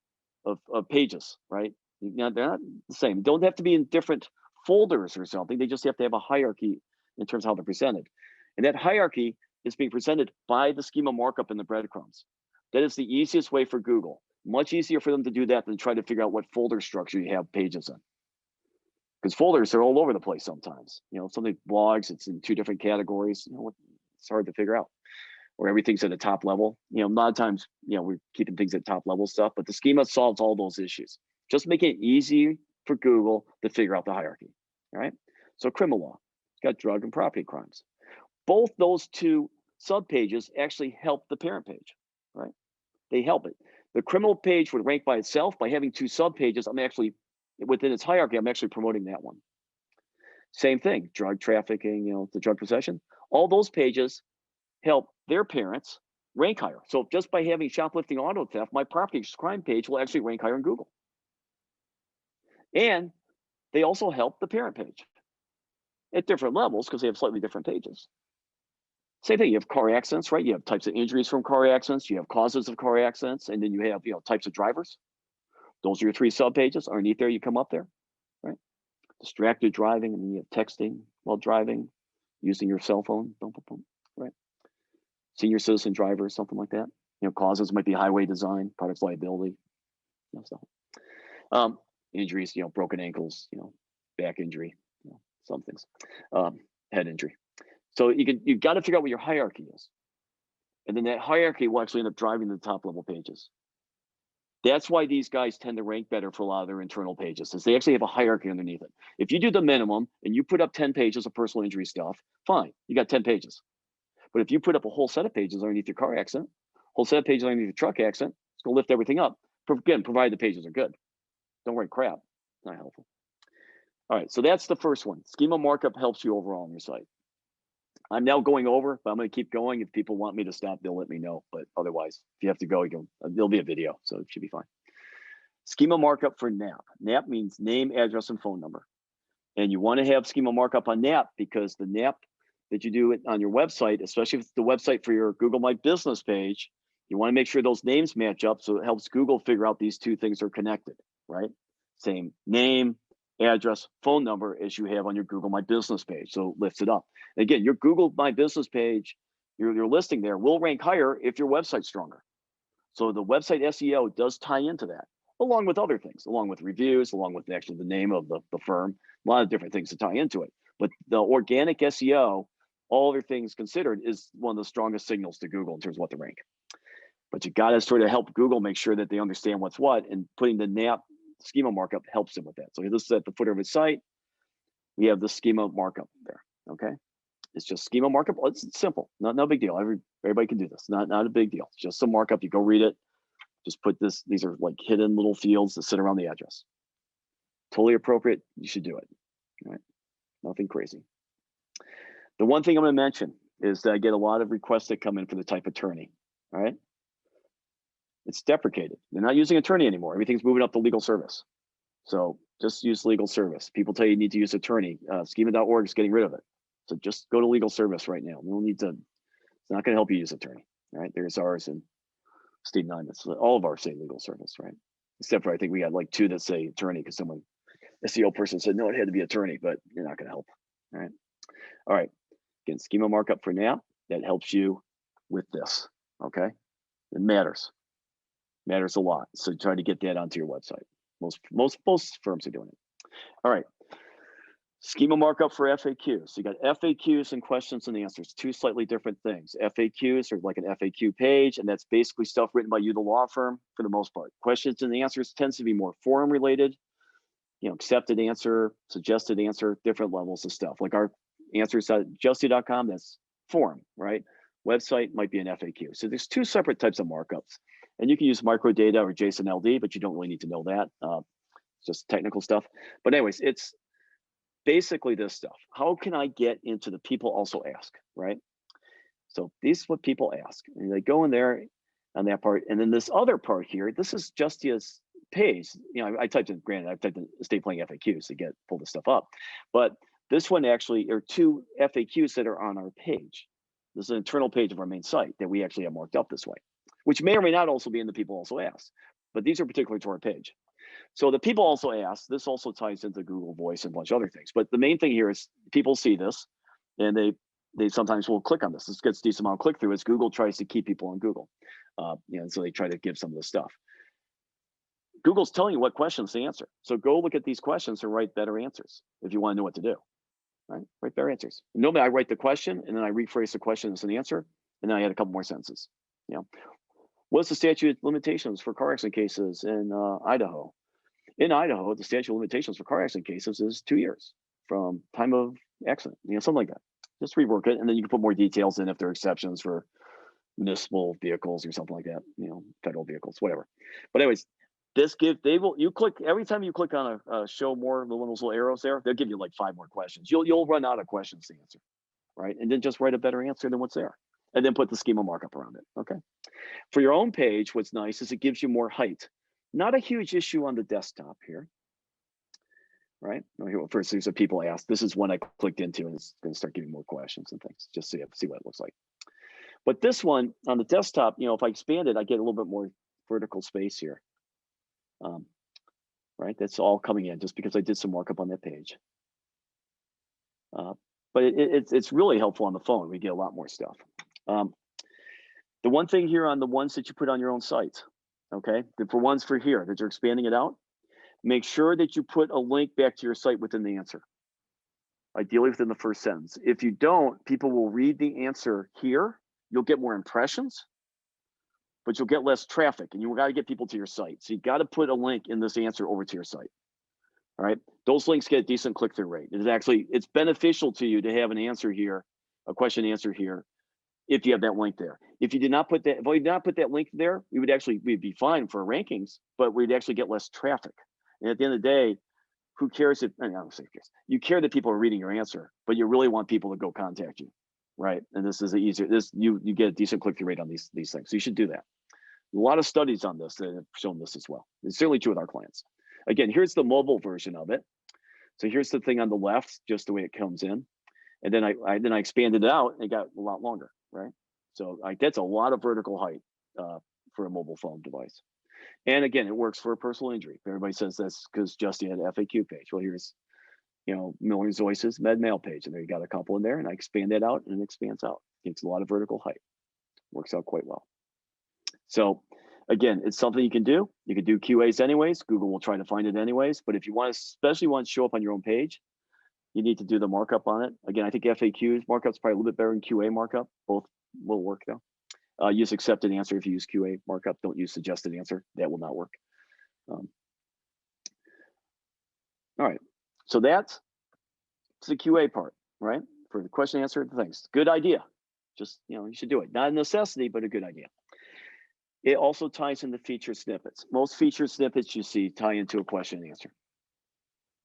Speaker 7: of pages, right? Now, they're not the same. They don't have to be in different folders or something. They just have to have a hierarchy in terms of how they're presented. And that hierarchy is being presented by the schema markup in the breadcrumbs. That is the easiest way for Google. Much easier for them to do that than try to figure out what folder structure you have pages in. Because folders are all over the place sometimes. Something blogs, it's in two different categories. It's hard to figure out. Or everything's at the top level. A lot of times, we're keeping things at top level stuff, but the schema solves all those issues. Just making it easy for Google to figure out the hierarchy. All right. So criminal law, it's got drug and property crimes. Both those two subpages actually help the parent page, right? They help it. The criminal page would rank by itself. By having two subpages, I'm actually, within its hierarchy, I'm actually promoting that one. Same thing, drug trafficking, the drug possession. All those pages help their parents rank higher. So just by having shoplifting, auto theft, my property crime page will actually rank higher in Google. And they also help the parent page at different levels because they have slightly different pages. Same thing, you have car accidents, right? You have types of injuries from car accidents, you have causes of car accidents, and then you have, types of drivers. Those are your three subpages. Underneath there, you come up there, right? Distracted driving, and then you have texting while driving, using your cell phone, right? Senior citizen drivers, something like that. Causes might be highway design, product liability, stuff. Injuries, broken ankles, back injury, some things, head injury. So you've got to figure out what your hierarchy is. And then that hierarchy will actually end up driving the top level pages. That's why these guys tend to rank better for a lot of their internal pages, is they actually have a hierarchy underneath it. If you do the minimum and you put up 10 pages of personal injury stuff, fine, you got 10 pages. But if you put up a whole set of pages underneath your car accident, whole set of pages underneath your truck accident, it's gonna lift everything up. Again, provided the pages are good. Don't write crap, it's not helpful. All right, so that's the first one. Schema markup helps you overall on your site. I'm now going over, but I'm going to keep going. If people want me to stop, they'll let me know. But otherwise, if you have to go, there'll be a video, so it should be fine. Schema markup for NAP. NAP means name, address, and phone number. And you want to have schema markup on NAP because the NAP that you do it on your website, especially if it's the website for your Google My Business page, you want to make sure those names match up so it helps Google figure out these two things are connected, right? Same name, address, phone number as you have on your Google My Business page. So it lifts it up. Again, your Google My Business page, your listing there will rank higher if your website's stronger. So the website SEO does tie into that, along with other things, along with reviews, along with actually the name of the firm, a lot of different things to tie into it. But the organic SEO, all other things considered, is one of the strongest signals to Google in terms of what to rank. But you got to sort of help Google make sure that they understand what's what, and putting the NAP schema markup helps them with that. So this is at the footer of his site. We have the schema markup there, okay? It's just schema markup. It's simple, no big deal. Everybody can do this, not a big deal. It's just some markup, you go read it. Just put this, these are like hidden little fields that sit around the address. Totally appropriate, you should do it, all right? Nothing crazy. The one thing I'm gonna mention is that I get a lot of requests that come in for the type attorney, all right? It's deprecated. They're not using attorney anymore. Everything's moving up to legal service. So just use legal service. People tell you need to use attorney. Schema.org is getting rid of it. So just go to legal service right now. We don't need to, it's not gonna help you use attorney, all right? There's ours and Steve Nyman's, all of ours say legal service, right? Except for I think we got like 2 that say attorney because someone, a SEO person said, no, it had to be attorney, but you're not gonna help, all right? All right, again, schema markup for now, that helps you with this, okay? It matters a lot. So try to get that onto your website. Most firms are doing it. All right, schema markup for FAQs. So you got FAQs and questions and answers, 2 slightly different things. FAQs are like an FAQ page, and that's basically stuff written by you, the law firm, for the most part. Questions and answers tends to be more forum related, you know, accepted answer, suggested answer, different levels of stuff. Like our answers.justia.com, that's forum, right? Website might be an FAQ. So there's 2 separate types of markups. And you can use microdata or JSON LD, but you don't really need to know that. It's just technical stuff. But anyways, it's basically this stuff. How can I get into the people also ask, right? So this is what people ask. And they go in there on that part. And then this other part here, this is Justia's page. You know, I typed in, granted, I've typed in estate planning FAQs to pull this stuff up. But this one actually are 2 FAQs that are on our page. This is an internal page of our main site that we actually have marked up this way, which may or may not also be in the people also ask. But these are particular to our page. So the people also ask, this also ties into Google Voice and a bunch of other things. But the main thing here is people see this and they sometimes will click on this. This gets a decent amount of click through as Google tries to keep people on Google. You know, so they try to give some of this stuff. Google's telling you what questions to answer. So go look at these questions and write better answers if you want to know what to do, right? Write better answers. Normally I write the question and then I rephrase the question as an answer. And then I add a couple more sentences, you know. What's the statute of limitations for car accident cases in Idaho? In Idaho, the statute of limitations for car accident cases is 2 years from time of accident, you know, something like that. Just rework it, and then you can put more details in if there are exceptions for municipal vehicles or something like that, you know, federal vehicles, whatever. But anyways, you click, every time you click on a show more, those little arrows there, they'll give you like 5 more questions. You'll run out of questions to answer, right? And then just write a better answer than what's there. And then put the schema markup around it, okay? For your own page, what's nice is it gives you more height. Not a huge issue on the desktop here, right? First, there's a people ask. This is one I clicked into, and it's going to start giving more questions and things, just so you have to see what it looks like. But this one on the desktop, you know, if I expand it, I get a little bit more vertical space here, right? That's all coming in just because I did some markup on that page. But it's really helpful on the phone. We get a lot more stuff. The one thing here on the ones that you put on your own site, okay, for ones for here that you're expanding it out, make sure that you put a link back to your site within the answer, ideally within the first sentence. If you don't, people will read the answer here. You'll get more impressions, but you'll get less traffic, and you got to get people to your site. So you got to put a link in this answer over to your site. All right, those links get a decent click-through rate. It's beneficial to you to have an answer here, a question answer here, if you have that link there. If you did not put that, if we did not put that link there, we'd be fine for rankings, but we'd actually get less traffic. And at the end of the day, who cares if, I don't say cares, you care that people are reading your answer, but you really want people to go contact you, right? And this is easier, you get a decent click-through rate on these things. So you should do that. A lot of studies on this that have shown this as well. It's certainly true with our clients. Again, here's the mobile version of it. So here's the thing on the left, just the way it comes in. And then I expanded it out and it got a lot longer, right? So that's a lot of vertical height for a mobile phone device. And again, it works for a personal injury. Everybody says that's because Justia had an FAQ page. Well, here's, Miller Zoyce's med mail page, and there you got a couple in there, and I expand that out and it expands out. It's a lot of vertical height. Works out quite well. So again, it's something you can do. You can do QAs anyways. Google will try to find it anyways. But if you especially want to show up on your own page, you need to do the markup on it. Again, I think FAQs markup is probably a little bit better than QA markup. Both will work though. Use accepted answer if you use QA markup. Don't use suggested answer. That will not work. All right. So that's the QA part, right? For the question, answer, things. Good idea. Just, you should do it. Not a necessity, but a good idea. It also ties into featured snippets. Most featured snippets you see tie into a question and answer.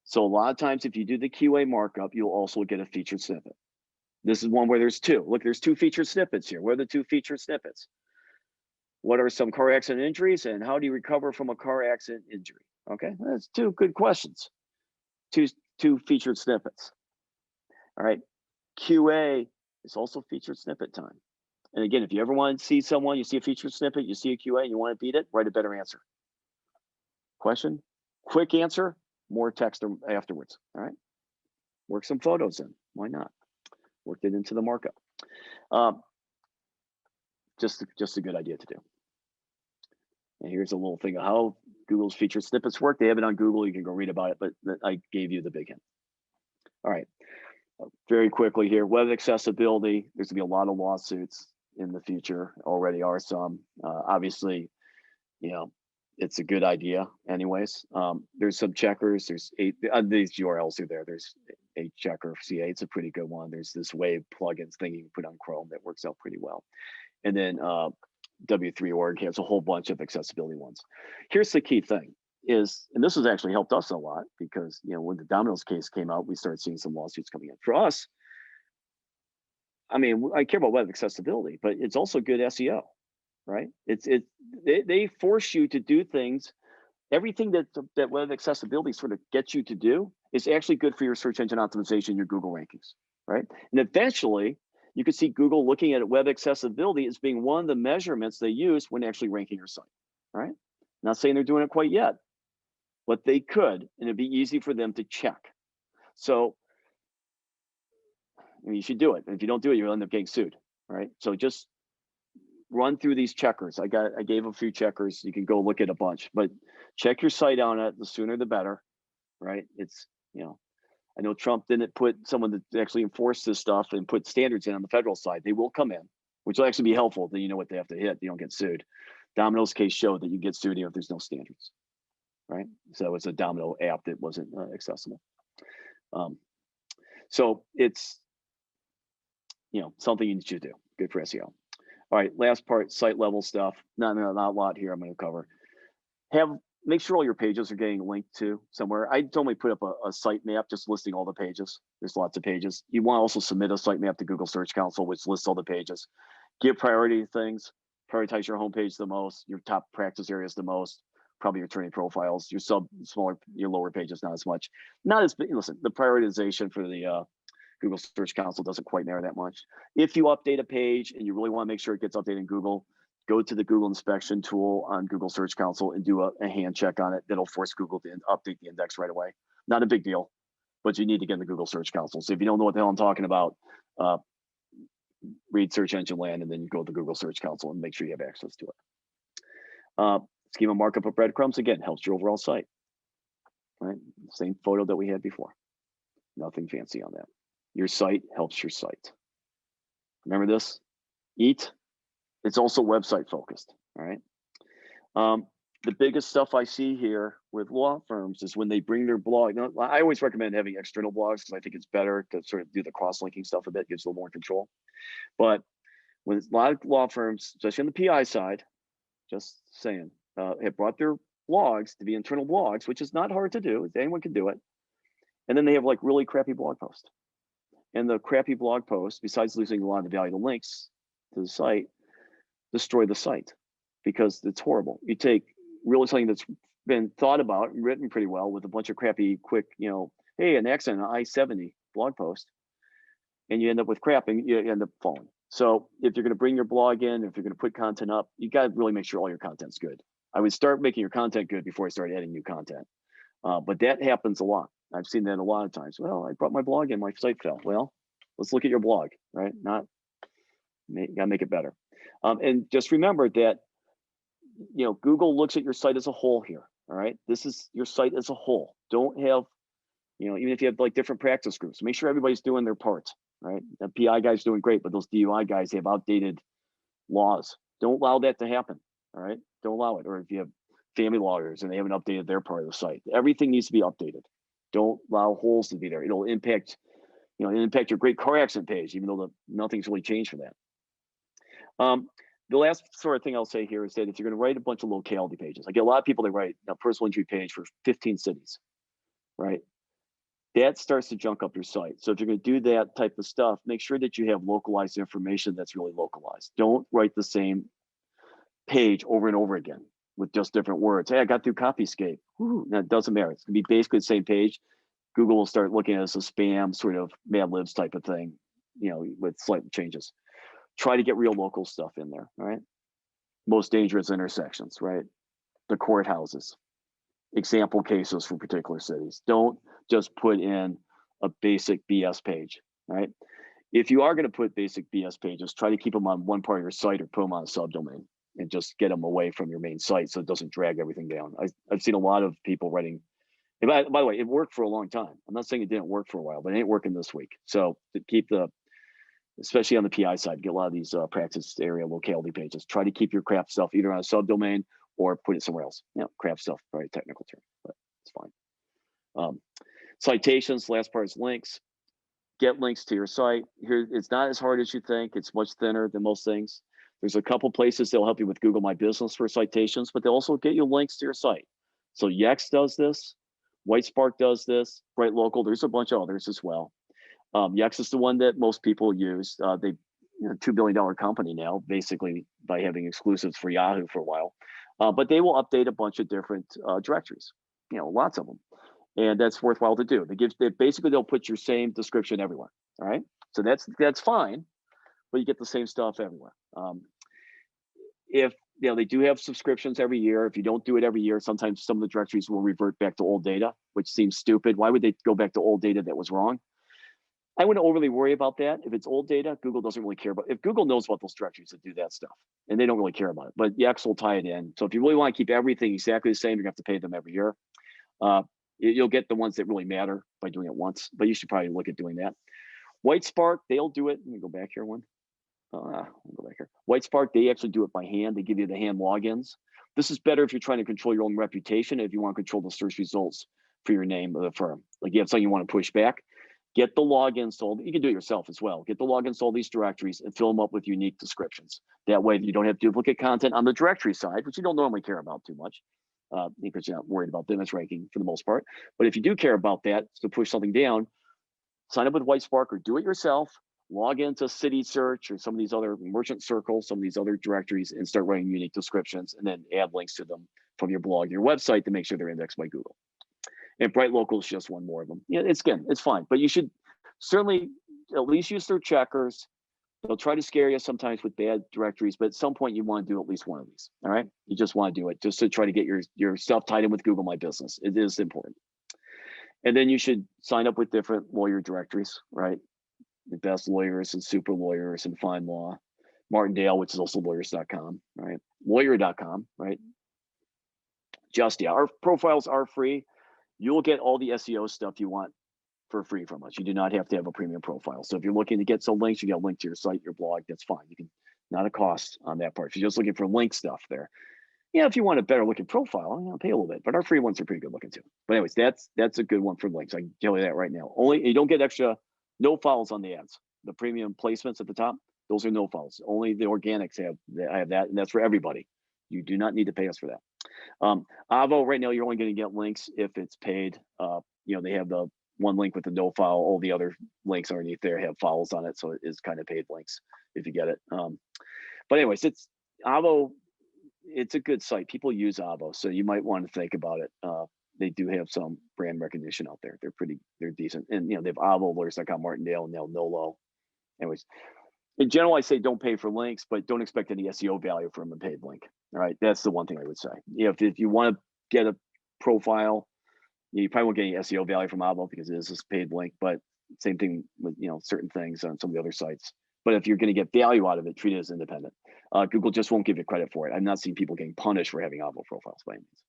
Speaker 7: So a lot of times if you do the QA markup, you'll also get a featured snippet. This is one where there's two. Look, there's two featured snippets here. What are the two featured snippets? What are some car accident injuries and how do you recover from a car accident injury? Okay, that's two good questions. Two featured snippets. All right, QA is also featured snippet time. And again, if you ever want to see someone, you see a featured snippet, you see a QA and you want to beat it, write a better answer. Question, quick answer, more text afterwards. All right, work some photos in, why not? Worked it into the markup. Just a good idea to do. And here's a little thing of how Google's featured snippets work. They have it on Google. You can go read about it, but I gave you the big hint. All right, very quickly here, web accessibility. There's gonna be a lot of lawsuits in the future. Already are some. Obviously, it's a good idea anyways. There's some checkers. There's these URLs are there. There's a checker CA. It's a pretty good one. There's this Wave plugins thing you can put on Chrome that works out pretty well. And then W3org has a whole bunch of accessibility ones. Here's the key thing is, and this has actually helped us a lot because, when the Domino's case came out, we started seeing some lawsuits coming in. For us, I mean, I care about web accessibility, but it's also good SEO, right? They force you to do things. Everything that web accessibility sort of gets you to do is actually good for your search engine optimization, your Google rankings, right? And eventually, you could see Google looking at web accessibility as being one of the measurements they use when actually ranking your site, right? Not saying they're doing it quite yet, but they could, and it'd be easy for them to check. So you should do it. And if you don't do it, you'll end up getting sued, right? So just run through these checkers. I gave a few checkers. You can go look at a bunch, but check your site on it. The sooner the better, right? It's, I know Trump didn't put someone to actually enforce this stuff and put standards in on the federal side. They will come in, which will actually be helpful. Then you know what they have to hit. You don't get sued. Domino's case showed that you get sued if there's no standards, right? So it's a Domino app that wasn't accessible. So it's, something you need to do. Good for SEO. All right, last part, site level stuff. Not a lot here I'm going to cover. Make sure all your pages are getting linked to somewhere. I normally put up a site map just listing all the pages. There's lots of pages. You want to also submit a site map to Google Search Console, which lists all the pages. Give priority to things. Prioritize your homepage the most, your top practice areas the most, probably your attorney profiles, your your lower pages, not as much. Not as big. Listen, the prioritization for the Google Search Console doesn't quite matter that much. If you update a page and you really want to make sure it gets updated in Google, go to the Google inspection tool on Google Search Console and do a hand check on it. That'll force Google to update the index right away. Not a big deal, but you need to get in the Google Search Console. So if you don't know what the hell I'm talking about, read Search Engine Land and then you go to the Google Search Console and make sure you have access to it. Schema markup of breadcrumbs, again, helps your overall site, right? Same photo that we had before. Nothing fancy on that. Your site helps your site. Remember this? EAT. It's also website focused, all right? The biggest stuff I see here with law firms is when they bring their blog. I always recommend having external blogs because I think it's better to sort of do the cross-linking stuff a bit, gives a little more control. But when a lot of law firms, especially on the PI side, just saying, have brought their blogs to be internal blogs, which is not hard to do. Anyone can do it. And then they have like really crappy blog posts. And the crappy blog posts, besides losing a lot of the value of the links to the site, destroy the site. because it's horrible. You take really something that's been thought about and written pretty well with a bunch of crappy, quick, hey, an accident on I-70 blog post, and you end up with crap and you end up falling. So if you're going to bring your blog in, if you're going to put content up, you got to really make sure all your content's good. I would start making your content good before I start adding new content. But that happens a lot. I've seen that a lot of times. Well, I brought my blog in, my site fell. Well, let's look at your blog, right? You got to make it better. And just remember that, Google looks at your site as a whole here. All right. This is your site as a whole. Don't have, even if you have like different practice groups, make sure everybody's doing their part, right? The PI guy's doing great, but those DUI guys have outdated laws. Don't allow that to happen. All right. Don't allow it. Or if you have family lawyers and they haven't updated their part of the site, everything needs to be updated. Don't allow holes to be there. It'll impact, your great car accident page, even though nothing's really changed for that. The last sort of thing I'll say here is that if you're going to write a bunch of locality pages, I get a lot of people that write a personal injury page for 15 cities, right? That starts to junk up your site. So if you're going to do that type of stuff, make sure that you have localized information that's really localized. Don't write the same page over and over again with just different words. Hey, I got through Copyscape. That doesn't matter. It's going to be basically the same page. Google will start looking at it as a spam sort of Mad Libs type of thing, with slight changes. Try to get real local stuff in there, right? Most dangerous intersections, right? The courthouses, example cases for particular cities. Don't just put in a basic BS page, right? If you are going to put basic BS pages, try to keep them on one part of your site or put them on a subdomain and just get them away from your main site so it doesn't drag everything down. I've seen a lot of people writing. And by the way, it worked for a long time. I'm not saying it didn't work for a while, but it ain't working this week. So to keep especially on the PI side, get a lot of these practice area locality pages. Try to keep your craft stuff either on a subdomain or put it somewhere else. Craft stuff, very technical term, but it's fine. Citations, last part is links. Get links to your site. Here, it's not as hard as you think. It's much thinner than most things. There's a couple places that'll help you with Google My Business for citations, but they'll also get you links to your site. So Yext does this, WhiteSpark does this, Bright Local. There's a bunch of others as well. Yext is the one that most people use. They, $2 billion company now, basically by having exclusives for Yahoo for a while. But they will update a bunch of different directories, lots of them, and that's worthwhile to do. They'll put your same description everywhere. All right, so that's fine, but you get the same stuff everywhere. If they do have subscriptions every year. If you don't do it every year, sometimes some of the directories will revert back to old data, which seems stupid. Why would they go back to old data that was wrong? I wouldn't overly worry about that. If it's old data, Google doesn't really care about. If Google knows about those directories that do that stuff, and they don't really care about it, but Yext will tie it in. So if you really want to keep everything exactly the same, you're gonna have to pay them every year. You'll get the ones that really matter by doing it once, but you should probably look at doing that. WhiteSpark, they'll do it. Let me go back here one. I'll go back here. WhiteSpark, they actually do it by hand. They give you the hand logins. This is better if you're trying to control your own reputation. If you want to control the search results for your name of the firm, like you have something you want to push back. Get the logins to all, you can do it yourself as well. Get the logins to all these directories and fill them up with unique descriptions. That way you don't have duplicate content on the directory side, which you don't normally care about too much because you're not worried about image ranking for the most part. But if you do care about that, to push something down, sign up with WhiteSpark or do it yourself. Log into City Search or some of these other merchant circles, some of these other directories, and start writing unique descriptions and then add links to them from your blog, your website to make sure they're indexed by Google. And Bright Local is just one more of them. It's fine, but you should certainly at least use their checkers. They'll try to scare you sometimes with bad directories, but at some point you want to do at least one of these. All right, you just want to do it just to try to get your stuff tied in with Google My Business. It is important. And then you should sign up with different lawyer directories, right? The best lawyers and super lawyers and fine law, Martindale, which is also lawyers.com, right? Lawyer.com, right? Justia. Our profiles are free. You'll get all the SEO stuff you want for free from us. You do not have to have a premium profile. So if you're looking to get some links, you get a link to your site, your blog, that's fine. You can, not a cost on that part. If you're just looking for link stuff there. If you want a better looking profile, pay a little bit, but our free ones are pretty good looking too. But anyways, that's a good one for links. I can tell you that right now. Only you don't get extra, no follows on the ads. The premium placements at the top, those are no follows. Only the organics have that, and that's for everybody. You do not need to pay us for that. Avo, right now, you're only going to get links if it's paid. They have the one link with the no follow. All the other links underneath there have follows on it, so it is kind of paid links if you get it. But anyways, it's Avo. it's a good site. People use Avo, so you might want to think about it. They do have some brand recognition out there. They're decent. And, they have Avo, lawyers.com, Martindale, and Nolo. Anyways, in general, I say don't pay for links, but don't expect any SEO value from a paid link. All right, that's the one thing I would say. If you want to get a profile, you probably won't get any SEO value from Avo because it is a paid link. But same thing with certain things on some of the other sites. But if you're going to get value out of it, treat it as independent. Google just won't give you credit for it. I've not seen people getting punished for having Avo profiles by any means.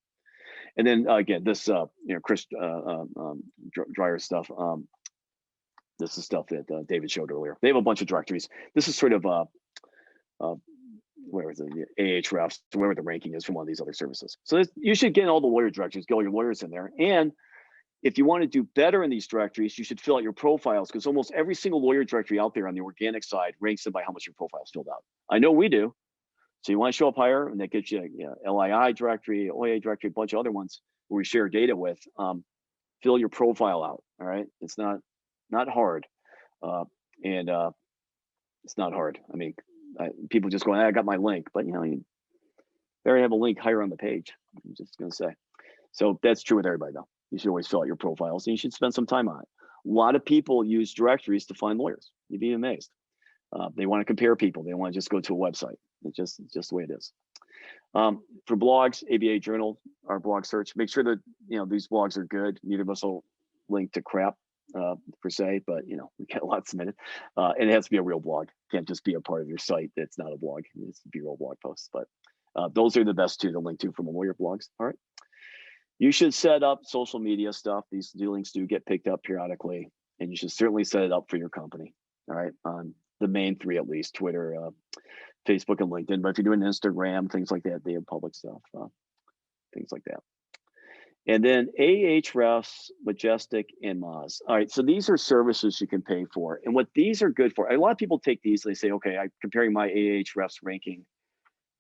Speaker 7: And then again, this Chris Dreyer stuff. This is stuff that David showed earlier. They have a bunch of directories. This is sort of where is it? Ahrefs, wherever the ranking is from one of these other services. So you should get all the lawyer directories, get all your lawyers in there. And if you want to do better in these directories, you should fill out your profiles, because almost every single lawyer directory out there on the organic side ranks them by how much your profile is filled out. I know we do. So you want to show up higher, and that gives you LII directory, OIA directory, a bunch of other ones where we share data with. Fill your profile out. All right, it's not hard, and it's not hard. I mean, people just going, I got my link, but you better have a link higher on the page. I'm just going to say. So that's true with everybody, though. You should always fill out your profiles, and you should spend some time on it. A lot of people use directories to find lawyers. You'd be amazed. They want to compare people. They don't want to just go to a website. It's just the way it is. For blogs, ABA Journal, our blog search, make sure that these blogs are good. Neither of us will link to crap per se, but we get a lot submitted. And it has to be a real blog. It can't just be a part of your site that's not a blog. It needs to be real blog posts. But those are the best two to link to from a lawyer blogs. All right. You should set up social media stuff. These links do get picked up periodically, and you should certainly set it up for your company. All right, on the main three at least: Twitter, Facebook, and LinkedIn. But if you're doing Instagram, things like that, they have public stuff, things like that. And then Ahrefs, Majestic, and Moz. All right, so these are services you can pay for, and what these are good for. A lot of people take these, they say, okay, I'm comparing my Ahrefs ranking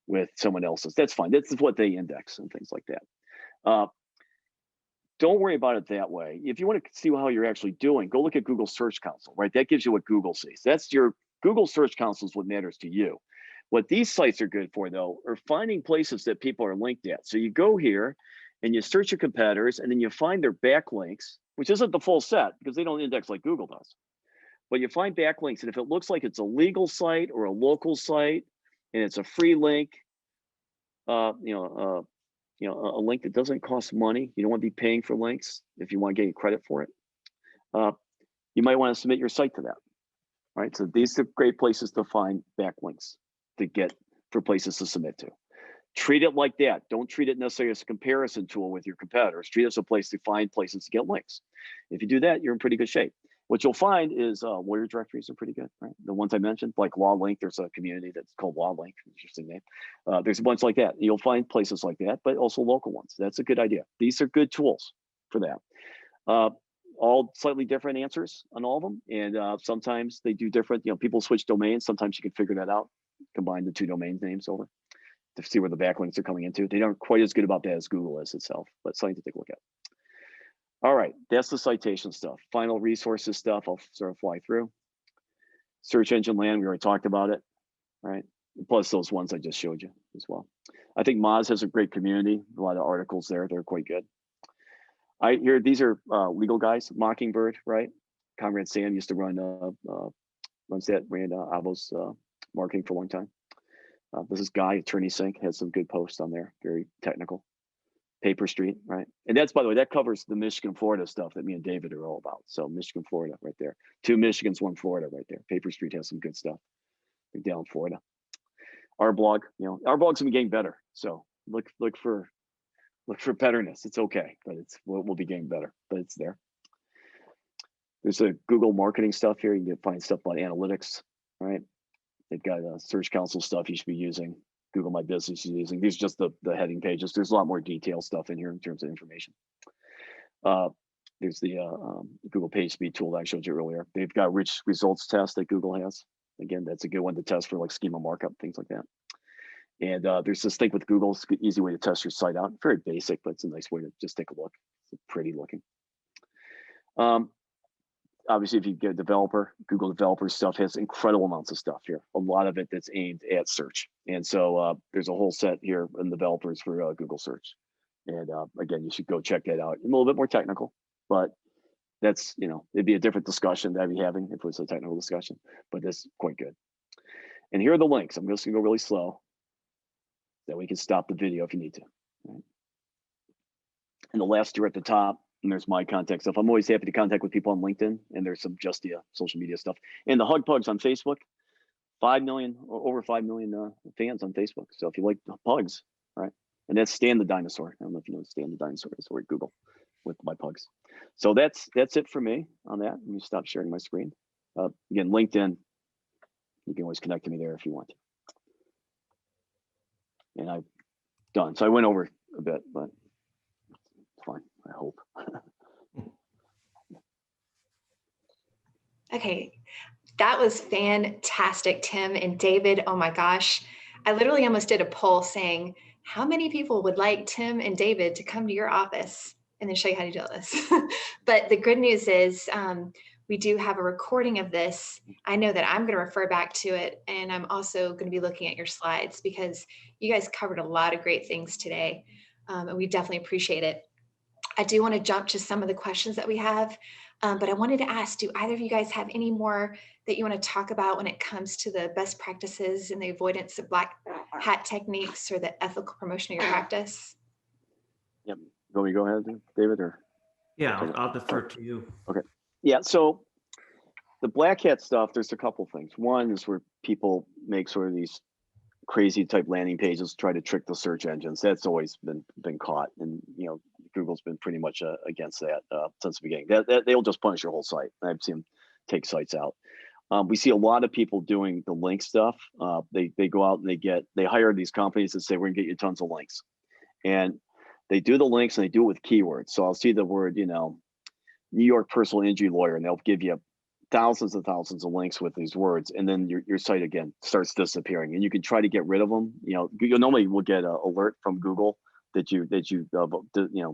Speaker 7: with someone else's. That's fine. That's what they index and things like that. Don't worry about it that way. If you want to see how you're actually doing, go look at Google Search Console, right? That gives you what Google sees. That's your Google Search Console is what matters to you. What these sites are good for, though, are finding places that people are linked at. So you go here and you search your competitors, and then you find their backlinks, which isn't the full set because they don't index like Google does. But you find backlinks, and if it looks like it's a legal site or a local site, and it's a free link, a link that doesn't cost money. You don't want to be paying for links if you want to get credit for it. You might want to submit your site to that. All right, so these are great places to find backlinks to get for places to submit to. Treat it like that. Don't treat it necessarily as a comparison tool with your competitors. Treat it as a place to find places to get links. If you do that, you're in pretty good shape. What you'll find is lawyer directories are pretty good, right? The ones I mentioned, like Law Link, there's a community that's called Law Link, interesting name. There's a bunch like that. You'll find places like that, but also local ones. That's a good idea. These are good tools for that. All slightly different answers on all of them. And sometimes they do different, people switch domains. Sometimes you can figure that out, combine the two domain names over to see where the backlinks are coming into. They aren't quite as good about that as Google is itself, but something to take a look at. All right, that's the citation stuff. Final resources stuff, I'll sort of fly through. Search engine land, we already talked about it, right? Plus those ones I just showed you as well. I think Moz has a great community, a lot of articles there, they're quite good. These are legal guys, Mockingbird, right? Conrad Sam used to run Avo's marketing for a long time. This is Guy, Attorney Sync, has some good posts on there, very technical. Paper Street, right? And that's, by the way, that covers the Michigan, Florida stuff that me and David are all about. So Michigan, Florida, right there. 2 Michigans, 1 Florida, right there. Paper Street has some good stuff. Down in Florida. Our blog, our blog's been getting better. So look for betterness. It's okay, but we'll be getting better. But it's there. There's a Google marketing stuff here. You can find stuff about analytics, right? They've got Search Console stuff you should be using. Google My Business is using. These are just the heading pages. There's a lot more detailed stuff in here in terms of information. There's the Google Page Speed tool that I showed you earlier. They've got rich results test that Google has. Again, that's a good one to test for like schema markup, things like that. And there's this thing with Google. It's an easy way to test your site out. Very basic, but it's a nice way to just take a look. It's pretty looking. obviously, if you get a developer, Google developer stuff has incredible amounts of stuff here. A lot of it that's aimed at search. And so there's a whole set here in developers for Google search. And again, you should go check that out. A little bit more technical, but that's, it'd be a different discussion that I'd be having if it was a technical discussion, but that's quite good. And here are the links. I'm just gonna go really slow so we can stop the video if you need to. Right? And the left are at the top, and there's my contact stuff. I'm always happy to contact with people on LinkedIn, and there's some Justia social media stuff. And the Hug Pugs on Facebook, 5 million or over 5 million fans on Facebook. So if you like pugs, right? And that's Stan the Dinosaur. I don't know if you know Stan the Dinosaur is, or Google with my pugs. So that's it for me on that. Let me stop sharing my screen. Again, LinkedIn, you can always connect to me there if you want to. And I'm done. So I went over a bit, but it's fine, I hope.
Speaker 1: Okay, that was fantastic, Tim and David. Oh my gosh. I literally almost did a poll saying, how many people would like Tim and David to come to your office and then show you how to do this? But the good news is we do have a recording of this. I know that I'm going to refer back to it, and I'm also going to be looking at your slides because you guys covered a lot of great things today, and we definitely appreciate it. I do want to jump to some of the questions that we have, but I wanted to ask, do either of you guys have any more that you want to talk about when it comes to the best practices and the avoidance of black hat techniques or the ethical promotion of your practice?
Speaker 7: Yep. Will we go ahead, David? Or
Speaker 6: Yeah, I'll defer to you.
Speaker 7: Okay. Yeah. So the black hat stuff, there's a couple things. One is where people make sort of these crazy type landing pages to try to trick the search engines. That's always been caught, and Google's been pretty much against that since the beginning. That they'll just punish your whole site. I've seen them take sites out. We see a lot of people doing the link stuff. They go out and they hire these companies that say, we're gonna get you tons of links, and they do the links and they do it with keywords. So I'll see the word, New York personal injury lawyer, and they'll give you thousands and thousands of links with these words, and then your site again starts disappearing, and you can try to get rid of them. You normally will get an alert from Google that you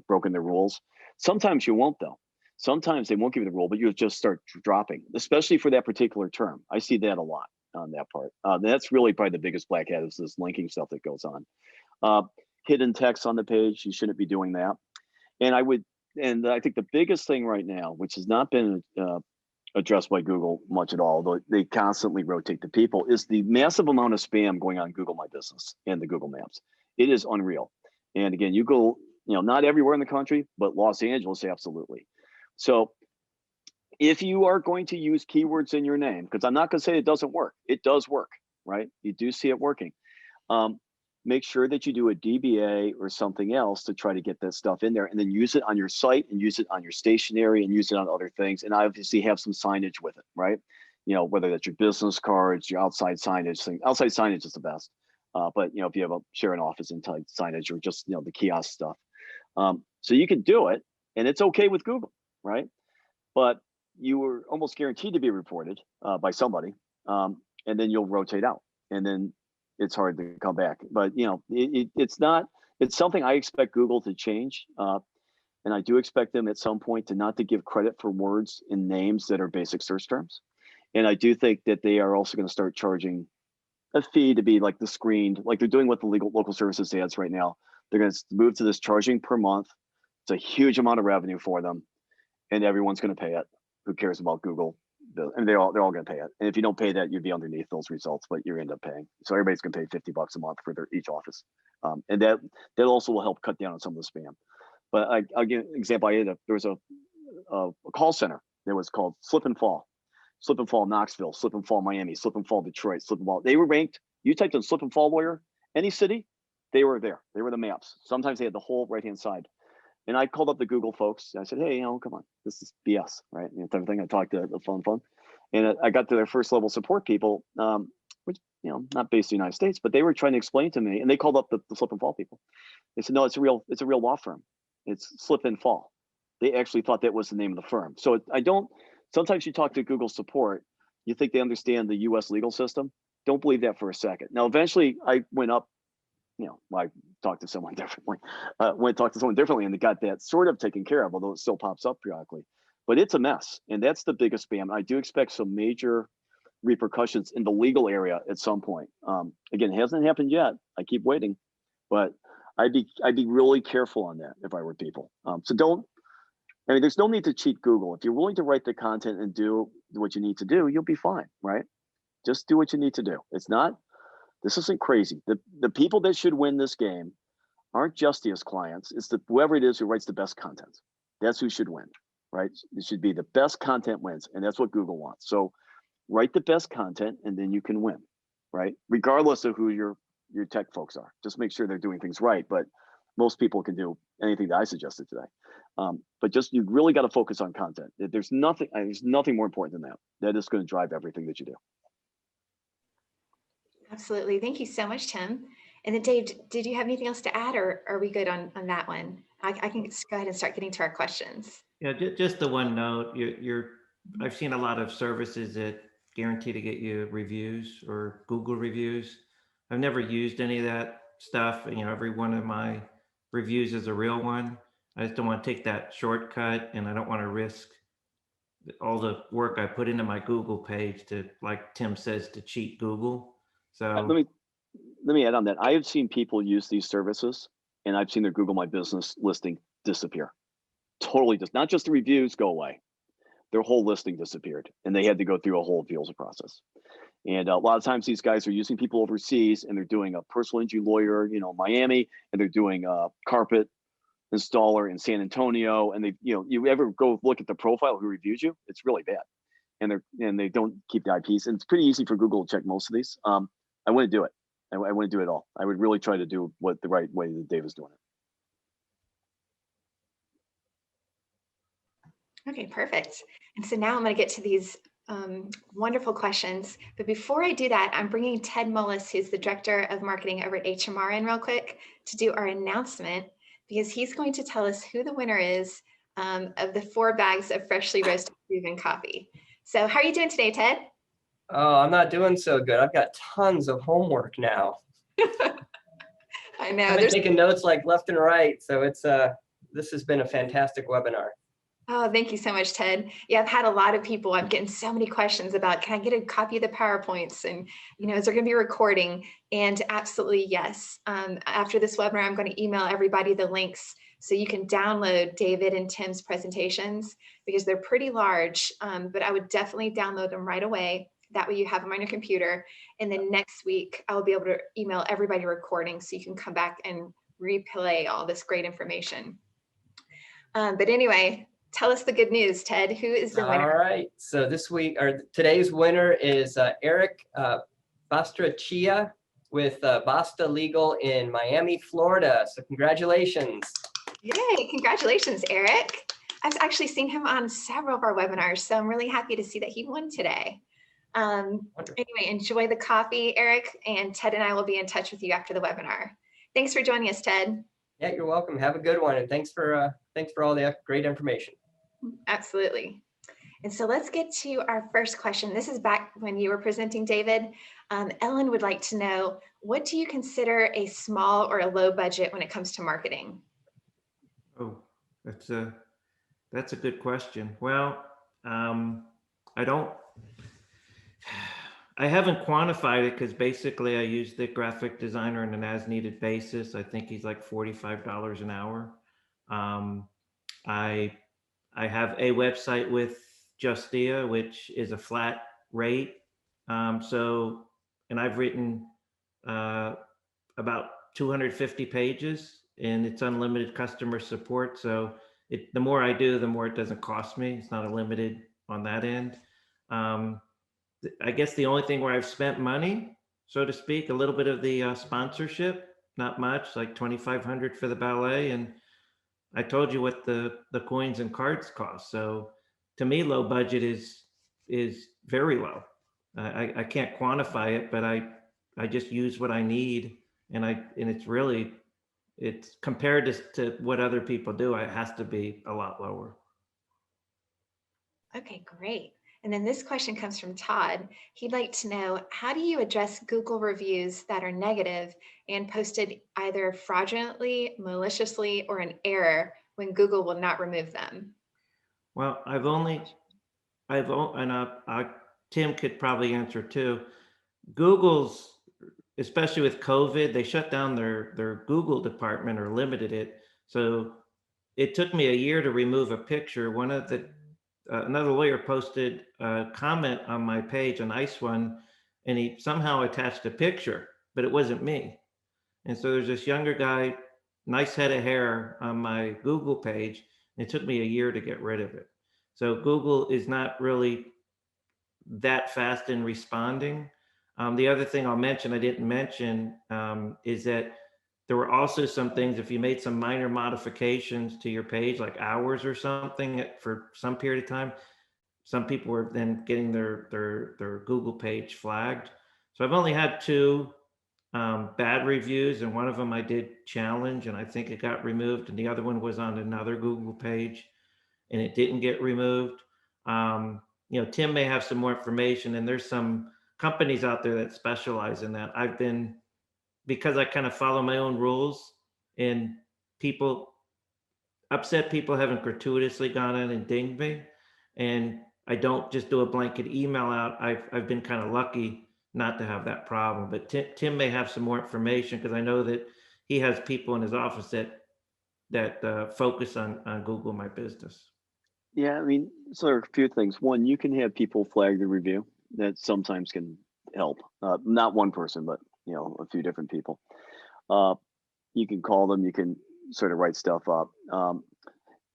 Speaker 7: broken their rules. Sometimes you won't though. Sometimes they won't give you the rule, but you'll just start dropping, especially for that particular term. I see that a lot on that part. That's really probably the biggest black hat, is this linking stuff that goes on. Hidden text on the page, you shouldn't be doing that. And I think the biggest thing right now, which has not been addressed by Google much at all, though they constantly rotate the people, is the massive amount of spam going on Google My Business and the Google Maps. It is unreal. And again, you go, not everywhere in the country, but Los Angeles, absolutely. So if you are going to use keywords in your name, because I'm not going to say it doesn't work, it does work, right? You do see it working. Make sure that you do a DBA or something else to try to get that stuff in there, and then use it on your site and use it on your stationery and use it on other things. And obviously have some signage with it, right? Whether that's your business cards, your outside signage thing. Outside signage is the best. But if you have share an office inside signage, or just the kiosk stuff. So you can do it, and it's okay with Google, right? But you were almost guaranteed to be reported by somebody, and then you'll rotate out, and then it's hard to come back. But it's something I expect Google to change, and I do expect them at some point to not to give credit for words and names that are basic search terms. And I do think that they are also going to start charging a fee to be like the screened, like they're doing with the local services ads right now. They're going to move to this charging per month. It's a huge amount of revenue for them, and everyone's going to pay it. Who cares about Google? And they're all going to pay it. And if you don't pay that, you'd be underneath those results, but you end up paying. So everybody's going to pay $50 a month for each office, and that also will help cut down on some of the spam. But I'll give an example. There was a call center that was called Slip and Fall Knoxville, Slip and Fall Miami, Slip and Fall Detroit, Slip and Fall. They were ranked. You typed in Slip and Fall lawyer, any city, they were there. They were the maps. Sometimes they had the whole right-hand side. And I called up the Google folks. I said, hey, come on, this is BS, right? Type of thing. I talked to the phone. And I got to their first level support people, which, not based in the United States, but they were trying to explain to me, and they called up the Slip and Fall people. They said, no, it's a real law firm. It's Slip and Fall. They actually thought that was the name of the firm. So sometimes you talk to Google support, you think they understand the US legal system. Don't believe that for a second. Now, eventually I went up, I talked to someone differently, and they got that sort of taken care of, although it still pops up periodically. but it's a mess. And that's the biggest spam. I do expect some major repercussions in the legal area at some point. Again, it hasn't happened yet. I keep waiting, but I'd be really careful on that if I were people. So don't, I mean, there's no need to cheat Google. If you're willing to write the content and do what you need to do, you'll be fine, right? Just do what you need to do. It's not, this isn't crazy. The people that should win this game aren't Justia's clients. It's whoever it is who writes the best content. That's who should win, right? It should be the best content wins, and that's what Google wants. So write the best content and then you can win, right? Regardless of who your tech folks are. Just make sure they're doing things right. But most people can do anything that I suggested today. But just, you really got to focus on content. There's nothing more important than that. That is going to drive everything that you do.
Speaker 1: Absolutely. Thank you so much, Tim. And then Dave, did you have anything else to add, or are we good on that one? I can just go ahead and start getting to our questions.
Speaker 6: Yeah, just the one note, I've seen a lot of services that guarantee to get you reviews or Google reviews. I've never used any of that stuff. You know, every one of my reviews is a real one. I just don't want to take that shortcut, and I don't want to risk all the work I put into my Google page to, like Tim says, to cheat Google. So
Speaker 7: let me add on that. I have seen people use these services, and I've seen their Google My Business listing disappear. Totally, just not just the reviews go away. Their whole listing disappeared, and they had to go through a whole appeals process. And a lot of times these guys are using people overseas, and they're doing a personal injury lawyer, you know, Miami, and they're doing a carpet installer in San Antonio. And they, you know, you ever go look at the profile who reviews you, it's really bad. And they don't keep the IPs. And it's pretty easy for Google to check most of these. I wouldn't do it. I wouldn't do it all. I would really try to do what the right way that Dave is doing it.
Speaker 1: Okay, perfect. And so now I'm going to get to these wonderful questions. But before I do that, I'm bringing Ted Mullis, who's the Director of Marketing over at HMR, in real quick to do our announcement, because he's going to tell us who the winner is of the 4 bags of freshly roasted proven coffee. So how are you doing today, Ted?
Speaker 8: Oh, I'm not doing so good. I've got tons of homework now.
Speaker 1: I know.
Speaker 8: I've been taking notes like left and right. So it's this has been a fantastic webinar.
Speaker 1: Oh, thank you so much, Ted. Yeah, I've had a lot of people. I'm getting so many questions about, can I get a copy of the PowerPoints? And, you know, is there going to be a recording? And absolutely, yes. After this webinar, I'm going to email everybody the links so you can download David and Tim's presentations, because they're pretty large, but I would definitely download them right away. That way you have them on your computer. And then next week, I will be able to email everybody a recording so you can come back and replay all this great information. But anyway, tell us the good news, Ted. Who is the winner?
Speaker 8: All right. So this week, or today's winner is Eric Bastrachia with Basta Legal in Miami, Florida. So congratulations.
Speaker 1: Yay, congratulations, Eric. I've actually seen him on several of our webinars, so I'm really happy to see that he won today. Anyway, enjoy the coffee, Eric, and Ted and I will be in touch with you after the webinar. Thanks for joining us, Ted.
Speaker 8: Yeah, you're welcome. Have a good one, and thanks for all the great information.
Speaker 1: Absolutely. And so let's get to our first question. This is back when you were presenting, David. Ellen would like to know, what do you consider a small or a low budget when it comes to marketing?
Speaker 6: Oh, that's a good question. Well, I haven't quantified it, because basically I use the graphic designer on an as-needed basis. I think he's like $45 an hour. I have a website with Justia, which is a flat rate. And I've written about 250 pages, and it's unlimited customer support. So the more I do, the more it doesn't cost me. It's not a limited on that end. I guess the only thing where I've spent money, so to speak, a little bit of the sponsorship, not much, like $2,500 for the ballet. And I told you what the coins and cards cost. So to me, low budget is very low. I can't quantify it, but I just use what I need. And it's compared to what other people do, it has to be a lot lower.
Speaker 1: Okay, great. And then this question comes from Todd. He'd like to know, how do you address Google reviews that are negative and posted either fraudulently, maliciously, or in error when Google will not remove them?
Speaker 6: Well, Tim could probably answer too. Google's, especially with COVID, they shut down their Google department or limited it. So it took me a year to remove a picture. One of the another lawyer posted a comment on my page, a nice one, and he somehow attached a picture, but it wasn't me. And so there's this younger guy, nice head of hair on my Google page. And it took me a year to get rid of it. So Google is not really that fast in responding. The other thing I'll mention, I didn't mention, is that there were also some things, if you made some minor modifications to your page, like hours or something for some period of time, some people were then getting their Google page flagged. So I've only had two bad reviews, and one of them I did challenge, and I think it got removed, and the other one was on another Google page, and it didn't get removed. Tim may have some more information, and there's some companies out there that specialize in that. Because I kind of follow my own rules, and upset people haven't gratuitously gone in and dinged me, and I don't just do a blanket email out. I've been kind of lucky not to have that problem, but Tim may have some more information, because I know that he has people in his office that focus on Google My Business.
Speaker 7: Yeah, I mean, so there are a few things. One, you can have people flag the review. That sometimes can help. Not one person, but a few different people. You can call them. You can sort of write stuff up. But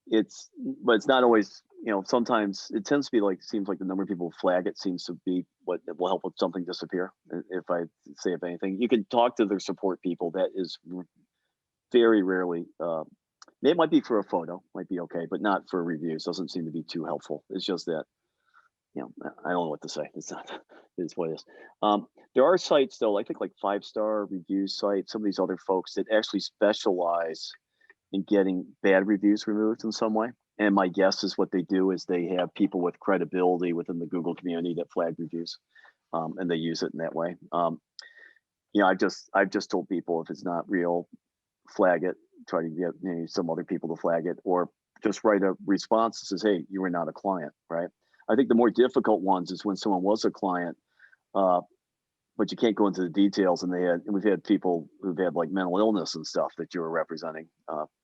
Speaker 7: it's not always. Sometimes it tends to be seems like the number of people who flag it seems to be what will help with something disappear. If I say if anything, you can talk to their support people. That is very rarely. It might be for a photo, might be okay, but not for reviews. Doesn't seem to be too helpful. It's just that, I don't know what to say. It's not, it's what it is. There are sites though, I think like 5-star review sites, some of these other folks that actually specialize in getting bad reviews removed in some way. And my guess is what they do is they have people with credibility within the Google community that flag reviews, and they use it in that way. I've just told people if it's not real, flag it. Try to get some other people to flag it, or just write a response that says, "Hey, you are not a client." Right? I think the more difficult ones is when someone was a client, but you can't go into the details. And we've had people who've had like mental illness and stuff that you were representing.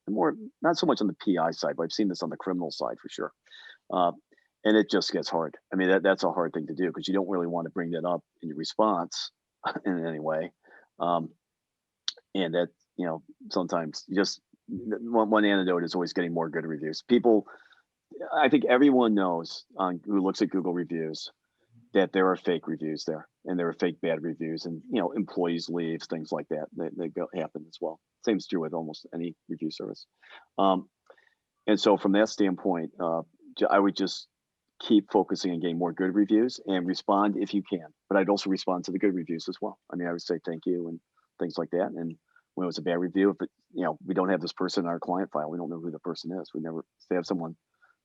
Speaker 7: More, not so much on the PI side, but I've seen this on the criminal side for sure. And it just gets hard. I mean, that's a hard thing to do, because you don't really want to bring that up in your response in any way. And that, sometimes just one antidote is always getting more good reviews. People, I think everyone knows who looks at Google reviews that there are fake reviews there, and there are fake bad reviews, and employees leave, things like that. They happen as well. Same is true with almost any review service. And so from that standpoint, I would just keep focusing on getting more good reviews and respond if you can. But I'd also respond to the good reviews as well. I mean, I would say thank you and things like that. And when it was a bad review, if we don't have this person in our client file, we don't know who the person is. We never have someone.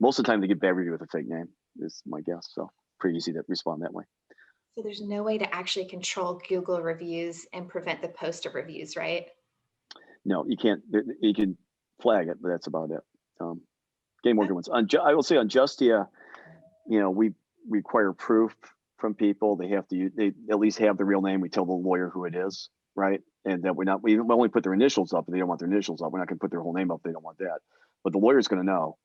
Speaker 7: Most of the time they get bad review with a fake name, is my guess. So pretty easy to respond that way.
Speaker 1: So there's no way to actually control Google reviews and prevent the post of reviews, right?
Speaker 7: No, you can't. You can flag it, but that's about it. Getting more good ones. I will say on Justia, we require proof from people. They at least have the real name. We tell the lawyer who it is, right? And that we only put their initials up, and they don't want their initials up. We're not going to put their whole name up. They don't want that. But the lawyer's going to know.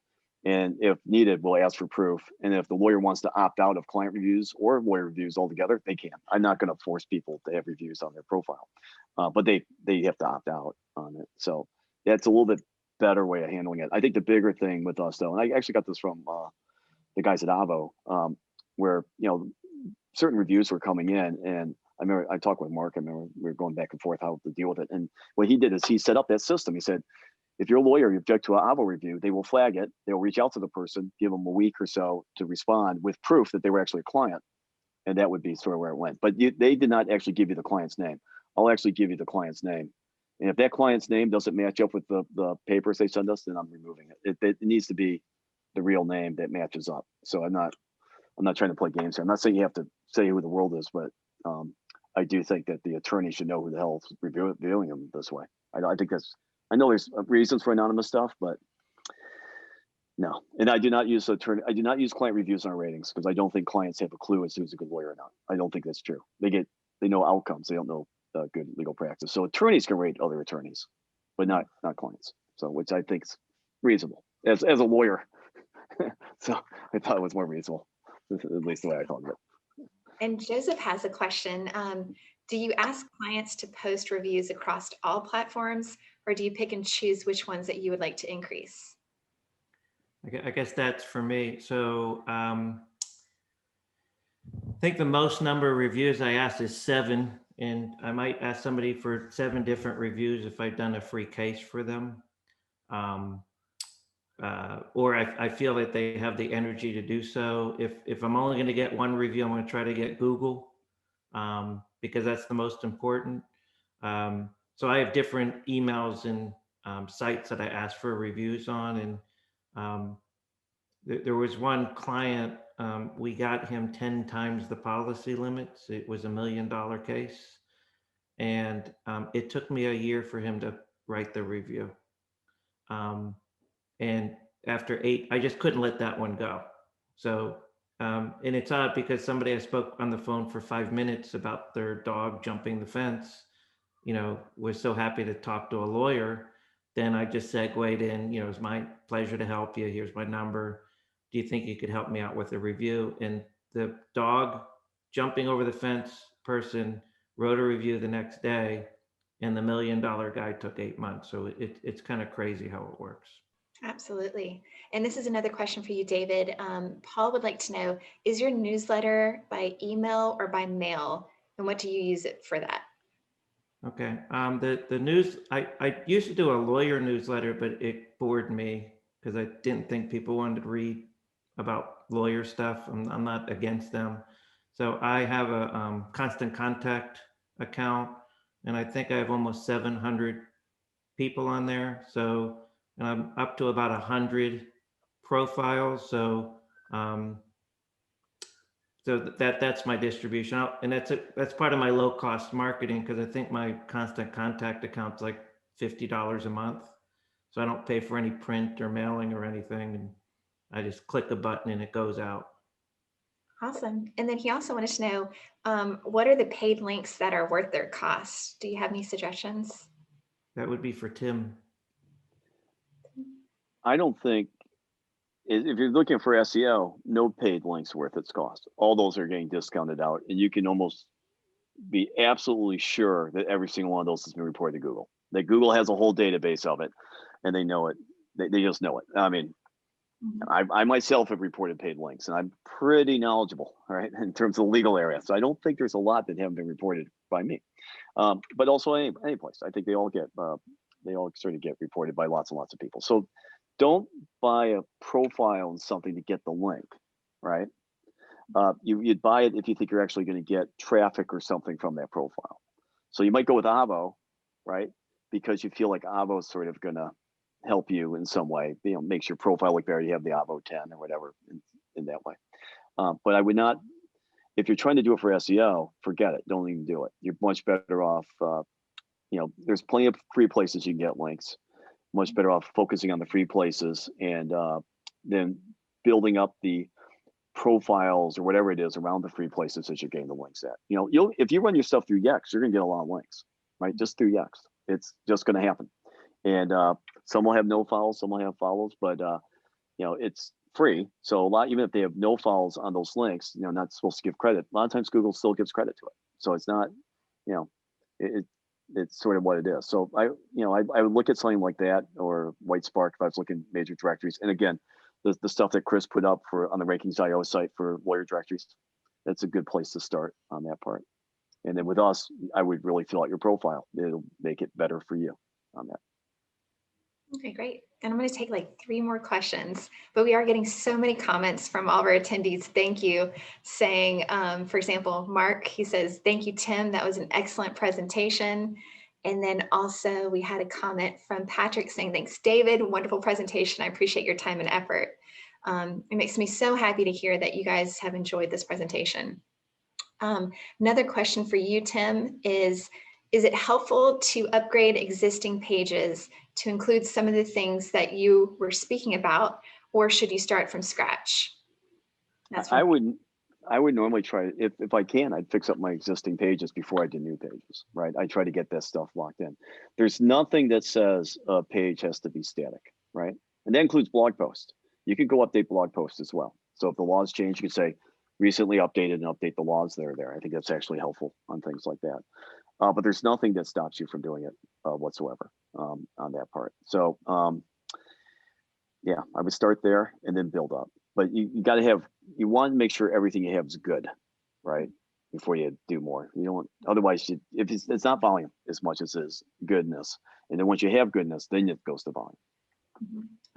Speaker 7: And if needed, we'll ask for proof. And if the lawyer wants to opt out of client reviews or lawyer reviews altogether, they can. I'm not going to force people to have reviews on their profile, but they have to opt out on it. So that's a little bit better way of handling it. I think the bigger thing with us though, and I actually got this from the guys at Avo, where certain reviews were coming in, and I remember I talked with Mark. I remember we were going back and forth how to deal with it. And what he did is he set up that system. He said, if you're a lawyer, you object to an Avo review, they will flag it. They'll reach out to the person, give them a week or so to respond with proof that they were actually a client. And that would be sort of where it went. But they did not actually give you the client's name. I'll actually give you the client's name. And if that client's name doesn't match up with the papers they send us, then I'm removing it. It needs to be the real name that matches up. So I'm not trying to play games here. I'm not saying you have to say who the world is, but I do think that the attorney should know who the hell is reviewing them this way. I think I know there's reasons for anonymous stuff, but No, and I do not use client reviews on ratings because I don't think clients have a clue as to who's a good lawyer or not. I don't think that's true. They know outcomes. They don't know good legal practice. So attorneys can rate other attorneys, but not clients. So which I think is reasonable as a lawyer. So I thought it was more reasonable, at least the way I thought of it.
Speaker 1: And Joseph has a question. Do you ask clients to post reviews across all platforms, or do you pick and choose which ones that you would like to increase?
Speaker 6: I guess that's for me. So I think the most number of reviews I asked is 7, and I might ask somebody for 7 different reviews if I've done a free case for them. Or I feel that they have the energy to do so. If I'm only going to get 1 review, I'm going to try to get Google because that's the most important. So I have different emails and sites that I ask for reviews on, and there was one client, we got him 10 times the policy limits. It was $1 million case. And it took me a year for him to write the review. And after 8, I just couldn't let that one go. So, and it's odd because somebody I spoke on the phone for 5 minutes about their dog jumping the fence, was so happy to talk to a lawyer. Then I just segued in, it's my pleasure to help you. Here's my number. Do you think you could help me out with a review? And the dog jumping over the fence person wrote a review the next day, and the $1 million guy took 8 months. So it's kind of crazy how it works.
Speaker 1: Absolutely. And this is another question for you, David. Paul would like to know, is your newsletter by email or by mail? And what do you use it for that?
Speaker 6: Okay. The news, I used to do a lawyer newsletter, but it bored me because I didn't think people wanted to read about lawyer stuff. I'm not against them. So I have a constant contact account, and I think I have almost 700 people on there. So, and I'm up to about 100 profiles. So, that's my distribution, and that's part of my low cost marketing because I think my constant contact account's like $50 a month. So I don't pay for any print or mailing or anything, and I just click a button and it goes out.
Speaker 1: Awesome. And then he also wanted to know, what are the paid links that are worth their cost? Do you have any suggestions?
Speaker 6: That would be for Tim.
Speaker 7: I don't think, if you're looking for SEO, no paid links worth its cost. All those are getting discounted out, and you can almost be absolutely sure that every single one of those has been reported to Google. That Google has a whole database of it, and they know it. They just know it. I mean, I myself have reported paid links, and I'm pretty knowledgeable, right, in terms of the legal area. So I don't think there's a lot that haven't been reported by me, but also any place. I think they all sort of get reported by lots and lots of people. So don't buy a profile and something to get the link, right? You'd buy it if you think you're actually going to get traffic or something from that profile. So you might go with Avo, right? Because you feel like Avo is sort of going to help you in some way, makes your profile look better. You have the Avo 10 or whatever in that way. But I would not, if you're trying to do it for SEO, forget it. Don't even do it. You're much better off, there's plenty of free places you can get links. Much better off focusing on the free places and then building up the profiles or whatever it is around the free places that you're getting the links at. If you run your stuff through Yext, you're gonna get a lot of links, right? Just through Yext. It's just gonna happen. And some will have no follows, some will have follows, but it's free. So even if they have no follows on those links, not supposed to give credit. A lot of times Google still gives credit to it. So it's not, it's sort of what it is. So I would look at something like that, or White Spark if I was looking at major directories. And again, the stuff that Chris put up on the Rankings.io site for lawyer directories, that's a good place to start on that part. And then with us, I would really fill out your profile. It'll make it better for you on that.
Speaker 1: Okay, great. And I'm going to take like 3 more questions, but we are getting so many comments from all of our attendees. Thank you. Saying, for example, Mark, he says, thank you, Tim. That was an excellent presentation. And then also we had a comment from Patrick saying, thanks, David. Wonderful presentation. I appreciate your time and effort. It makes me so happy to hear that you guys have enjoyed this presentation. Another question for you, Tim, is it helpful to upgrade existing pages to include some of the things that you were speaking about, or should you start from scratch? That's
Speaker 7: I would normally try, if I can, I'd fix up my existing pages before I do new pages, right? I try to get that stuff locked in. There's nothing that says a page has to be static, right? And that includes blog posts. You could go update blog posts as well. So if the laws change, you could say recently updated and update the laws that are there. I think that's actually helpful on things like that. But there's nothing that stops you from doing it whatsoever on that part. So yeah, I would start there and then build up. But you got to have, you want to make sure everything you have is good, right? Before you do more. You don't, otherwise, if it's not volume as much as it is goodness. And then once you have goodness, then it goes to volume.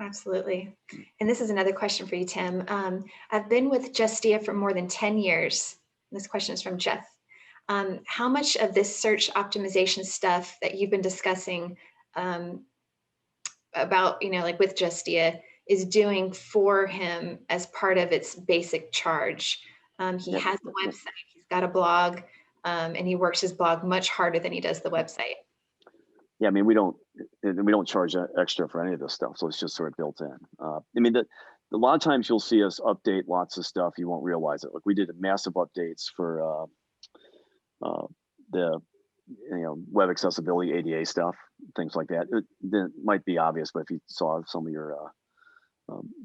Speaker 1: Absolutely. And this is another question for you, Tim. I've been with Justia for more than 10 years. This question is from Jeff. How much of this search optimization stuff that you've been discussing about, like with Justia, is doing for him as part of its basic charge? He has a website, he's got a blog, and he works his blog much harder than he does the website.
Speaker 7: Yeah, I mean, we don't charge extra for any of this stuff, so it's just sort of built in. I mean, a lot of times you'll see us update lots of stuff, you won't realize it. Like we did massive updates for the web accessibility, ADA stuff, things like that. It might be obvious, but if you saw some of your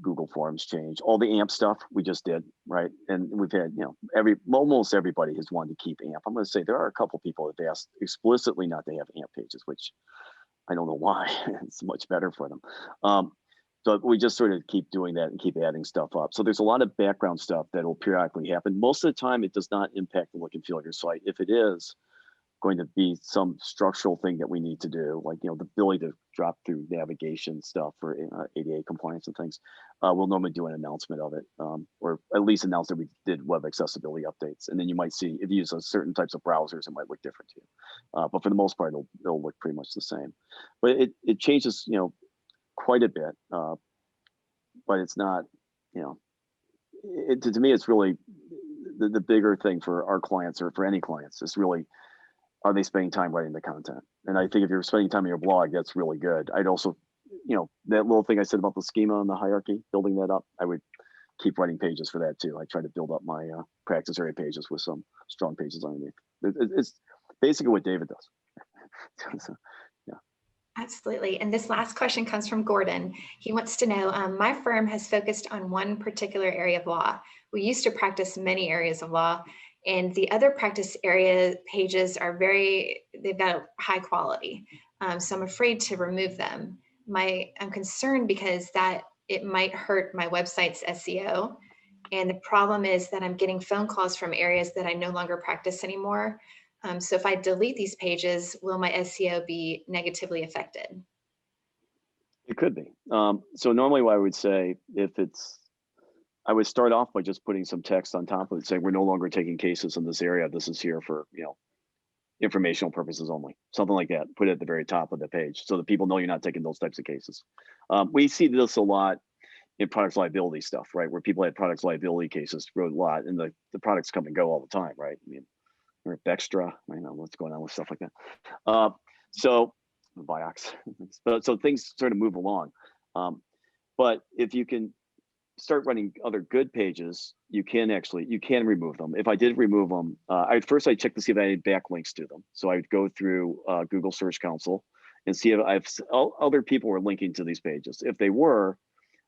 Speaker 7: Google Forms change, all the AMP stuff we just did, right? And we've had, almost everybody has wanted to keep AMP. I'm going to say there are a couple people that asked explicitly not to have AMP pages, which I don't know why. It's much better for them. So we just sort of keep doing that and keep adding stuff up. So there's a lot of background stuff that will periodically happen. Most of the time, it does not impact the look and feel of your site. If it is going to be some structural thing that we need to do, like the ability to drop through navigation stuff for ADA compliance and things, we'll normally do an announcement of it, or at least announce that we did web accessibility updates. And then you might see if you use certain types of browsers, it might look different to you. But for the most part, it'll look pretty much the same. But it changes, quite a bit. But it's not, to me, it's really the bigger thing for our clients or for any clients is really, are they spending time writing the content? And I think if you're spending time on your blog, that's really good. I'd also, that little thing I said about the schema and the hierarchy, building that up, I would keep writing pages for that too. I try to build up my practice area pages with some strong pages underneath. It's basically what David does. So, yeah.
Speaker 1: Absolutely. And this last question comes from Gordon. He wants to know, my firm has focused on one particular area of law. We used to practice many areas of law, and the other practice area pages are they've got high quality. So I'm afraid to remove them. I'm concerned because that it might hurt my website's SEO. And the problem is that I'm getting phone calls from areas that I no longer practice anymore. So if I delete these pages, will my SEO be negatively affected?
Speaker 7: It could be. So normally what I would say, I would start off by just putting some text on top of it saying, we're no longer taking cases in this area. This is here for, informational purposes only, something like that. Put it at the very top of the page so that people know you're not taking those types of cases. We see this a lot in products liability stuff, right? Where people had products liability cases wrote a lot, and the products come and go all the time, right? I mean, or Bextra, I know what's going on with stuff like that. So Vioxx, so things sort of move along. But if you can start running other good pages, you can remove them. If I did remove them, I'd check to see if I had backlinks to them. So I'd go through Google Search Console and see if other people were linking to these pages. If they were,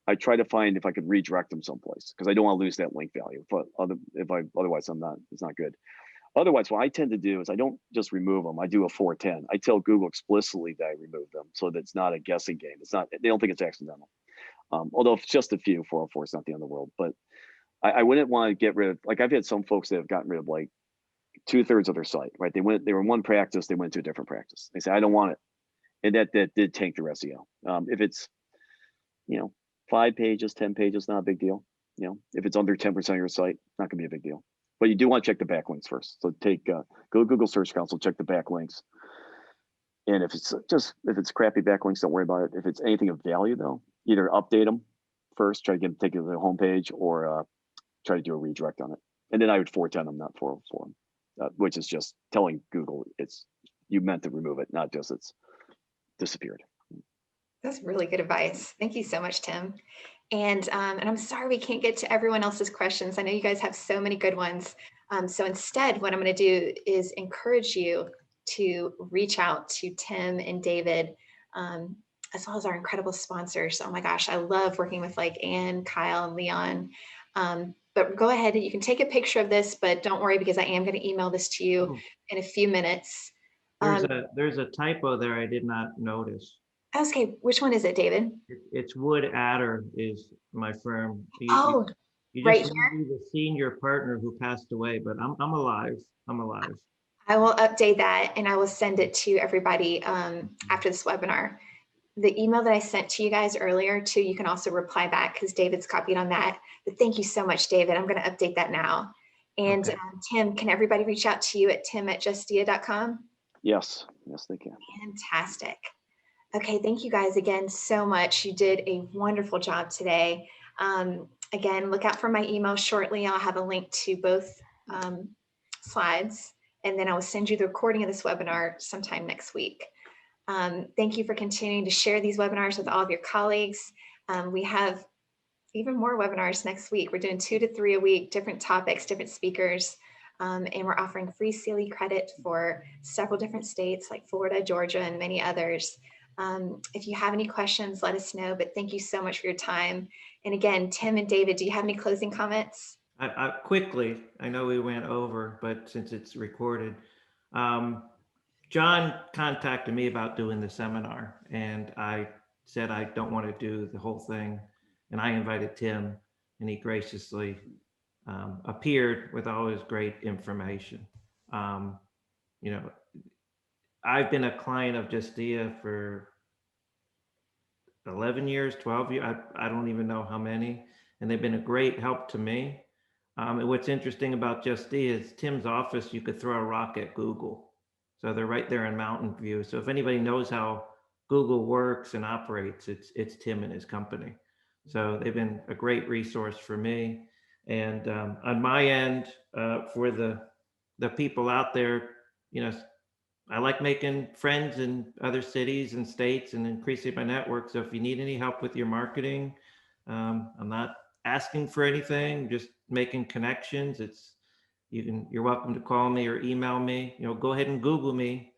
Speaker 7: I'd try to find if I could redirect them someplace, because I don't want to lose that link value. But otherwise, it's not good. Otherwise, what I tend to do is I don't just remove them. I do a 410. I tell Google explicitly that I remove them, so that it's not a guessing game. They don't think it's accidental. Although if it's just a few, 404 is not the end of the world. But I wouldn't want to get rid of, like I've had some folks that have gotten rid of like 2/3 of their site, right? They were in one practice, they went to a different practice. They say, I don't want it. And that did tank their SEO. If it's, 5 pages, 10 pages, not a big deal. If it's under 10% of your site, not gonna be a big deal. But you do want to check the backlinks first. So go to Google Search Console, check the backlinks. And if it's crappy backlinks, don't worry about it. If it's anything of value though, either update them first, try to take it to the homepage, or try to do a redirect on it. And then I would 410 them, not 404 them, which is just telling Google you meant to remove it, not just it's disappeared.
Speaker 1: That's really good advice. Thank you so much, Tim. And I'm sorry we can't get to everyone else's questions. I know you guys have so many good ones. So instead, what I'm going to do is encourage you to reach out to Tim and David, as well as our incredible sponsors. Oh my gosh, I love working with like Anne, Kyle, and Leon. But go ahead and you can take a picture of this, but don't worry because I am going to email this to you in a few minutes.
Speaker 6: There's a typo there I did not notice.
Speaker 1: Okay, which one is it, David?
Speaker 6: It's Wood Atter is my firm. You
Speaker 1: right
Speaker 6: just
Speaker 1: here.
Speaker 6: need the senior partner who passed away, but I'm alive. I'm alive.
Speaker 1: I will update that and I will send it to everybody after this webinar. The email that I sent to you guys earlier too, you can also reply back because David's copied on that. But thank you so much, David. I'm going to update that now. And
Speaker 6: Okay.
Speaker 1: Tim, can everybody reach out to you at tim@justia.com?
Speaker 7: Yes, they can.
Speaker 1: Fantastic. Okay, thank you guys again so much. You did a wonderful job today. Again, look out for my email shortly. I'll have a link to both slides, and then I will send you the recording of this webinar sometime next week. Thank you for continuing to share these webinars with all of your colleagues. We have even more webinars next week. We're doing 2 to 3 a week, different topics, different speakers. And we're offering free CLE credit for several different states like Florida, Georgia, and many others. If you have any questions, let us know, but thank you so much for your time. And again, Tim and David, do you have any closing comments?
Speaker 6: Quickly, I know we went over, but since it's recorded, John contacted me about doing the seminar and I said, I don't want to do the whole thing. And I invited Tim and he graciously appeared with all his great information. You know, I've been a client of Justia for 11 years, 12 years, I don't even know how many, and they've been a great help to me. And what's interesting about Justia is Tim's office, you could throw a rock at Google. So they're right there in Mountain View. So if anybody knows how Google works and operates, it's Tim and his company. So they've been a great resource for me. And on my end, for the people out there, you know, I like making friends in other cities and states and increasing my network. So if you need any help with your marketing, I'm not asking for anything, just making connections. You're welcome to call me or email me. You know, go ahead and Google me,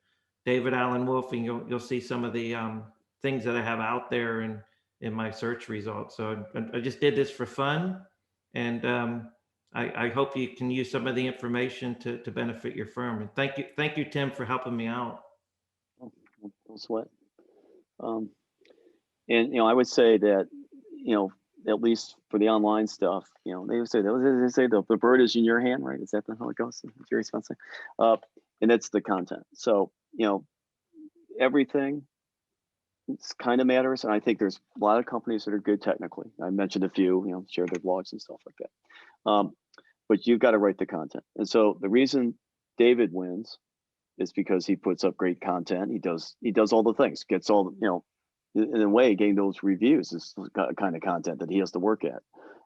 Speaker 6: David Allen Wolf, and you'll see some of the things that I have out there in my search results. So I just did this for fun, and I hope you can use some of the information to benefit your firm. And thank you, Tim, for helping me out.
Speaker 7: No sweat. And you know, I would say that, you know, at least for the online stuff, you know, they say the bird is in your hand, right? Is that how it goes? Jerry Spencer. And that's the content. So, you know, everything kind of matters. And I think there's a lot of companies that are good technically. I mentioned a few, you know, share their blogs and stuff like that. But you've got to write the content. And so the reason David wins is because he puts up great content. He does all the things, gets all, you know, in a way, getting those reviews is the kind of content that he has to work at.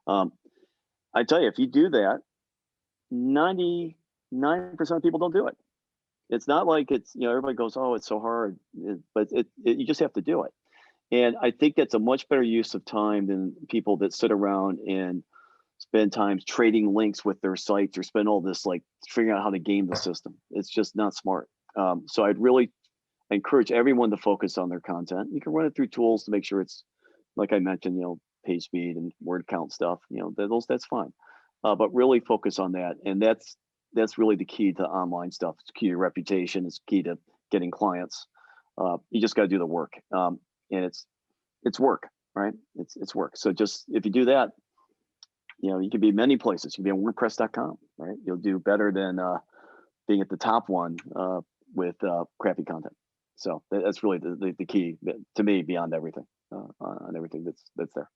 Speaker 7: I tell you, if you do that, 99% of people don't do it. It's not like it's, you know, everybody goes, oh, it's so hard, but you just have to do it. And I think that's a much better use of time than people that sit around and spend time trading links with their sites or spend all this like figuring out how to game the system. It's just not smart. So I'd really encourage everyone to focus on their content. You can run it through tools to make sure it's, like I mentioned, you know, page speed and word count stuff, you know, that's fine. But really focus on that. And that's really the key to online stuff. It's key to reputation. It's key to getting clients. You just got to do the work. And it's work, right? It's work. So just, if you do that, you know, you can be many places. You can be on WordPress.com, right? You'll do better than being at the top one with crappy content. So that's really the key to me, beyond everything, on everything that's there.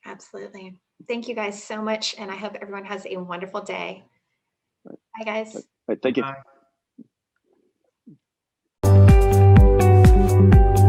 Speaker 1: Absolutely. Thank you guys so much. And I hope everyone has a wonderful day.
Speaker 7: Right.
Speaker 1: Bye, guys.
Speaker 7: Right. Thank you.
Speaker 6: Bye.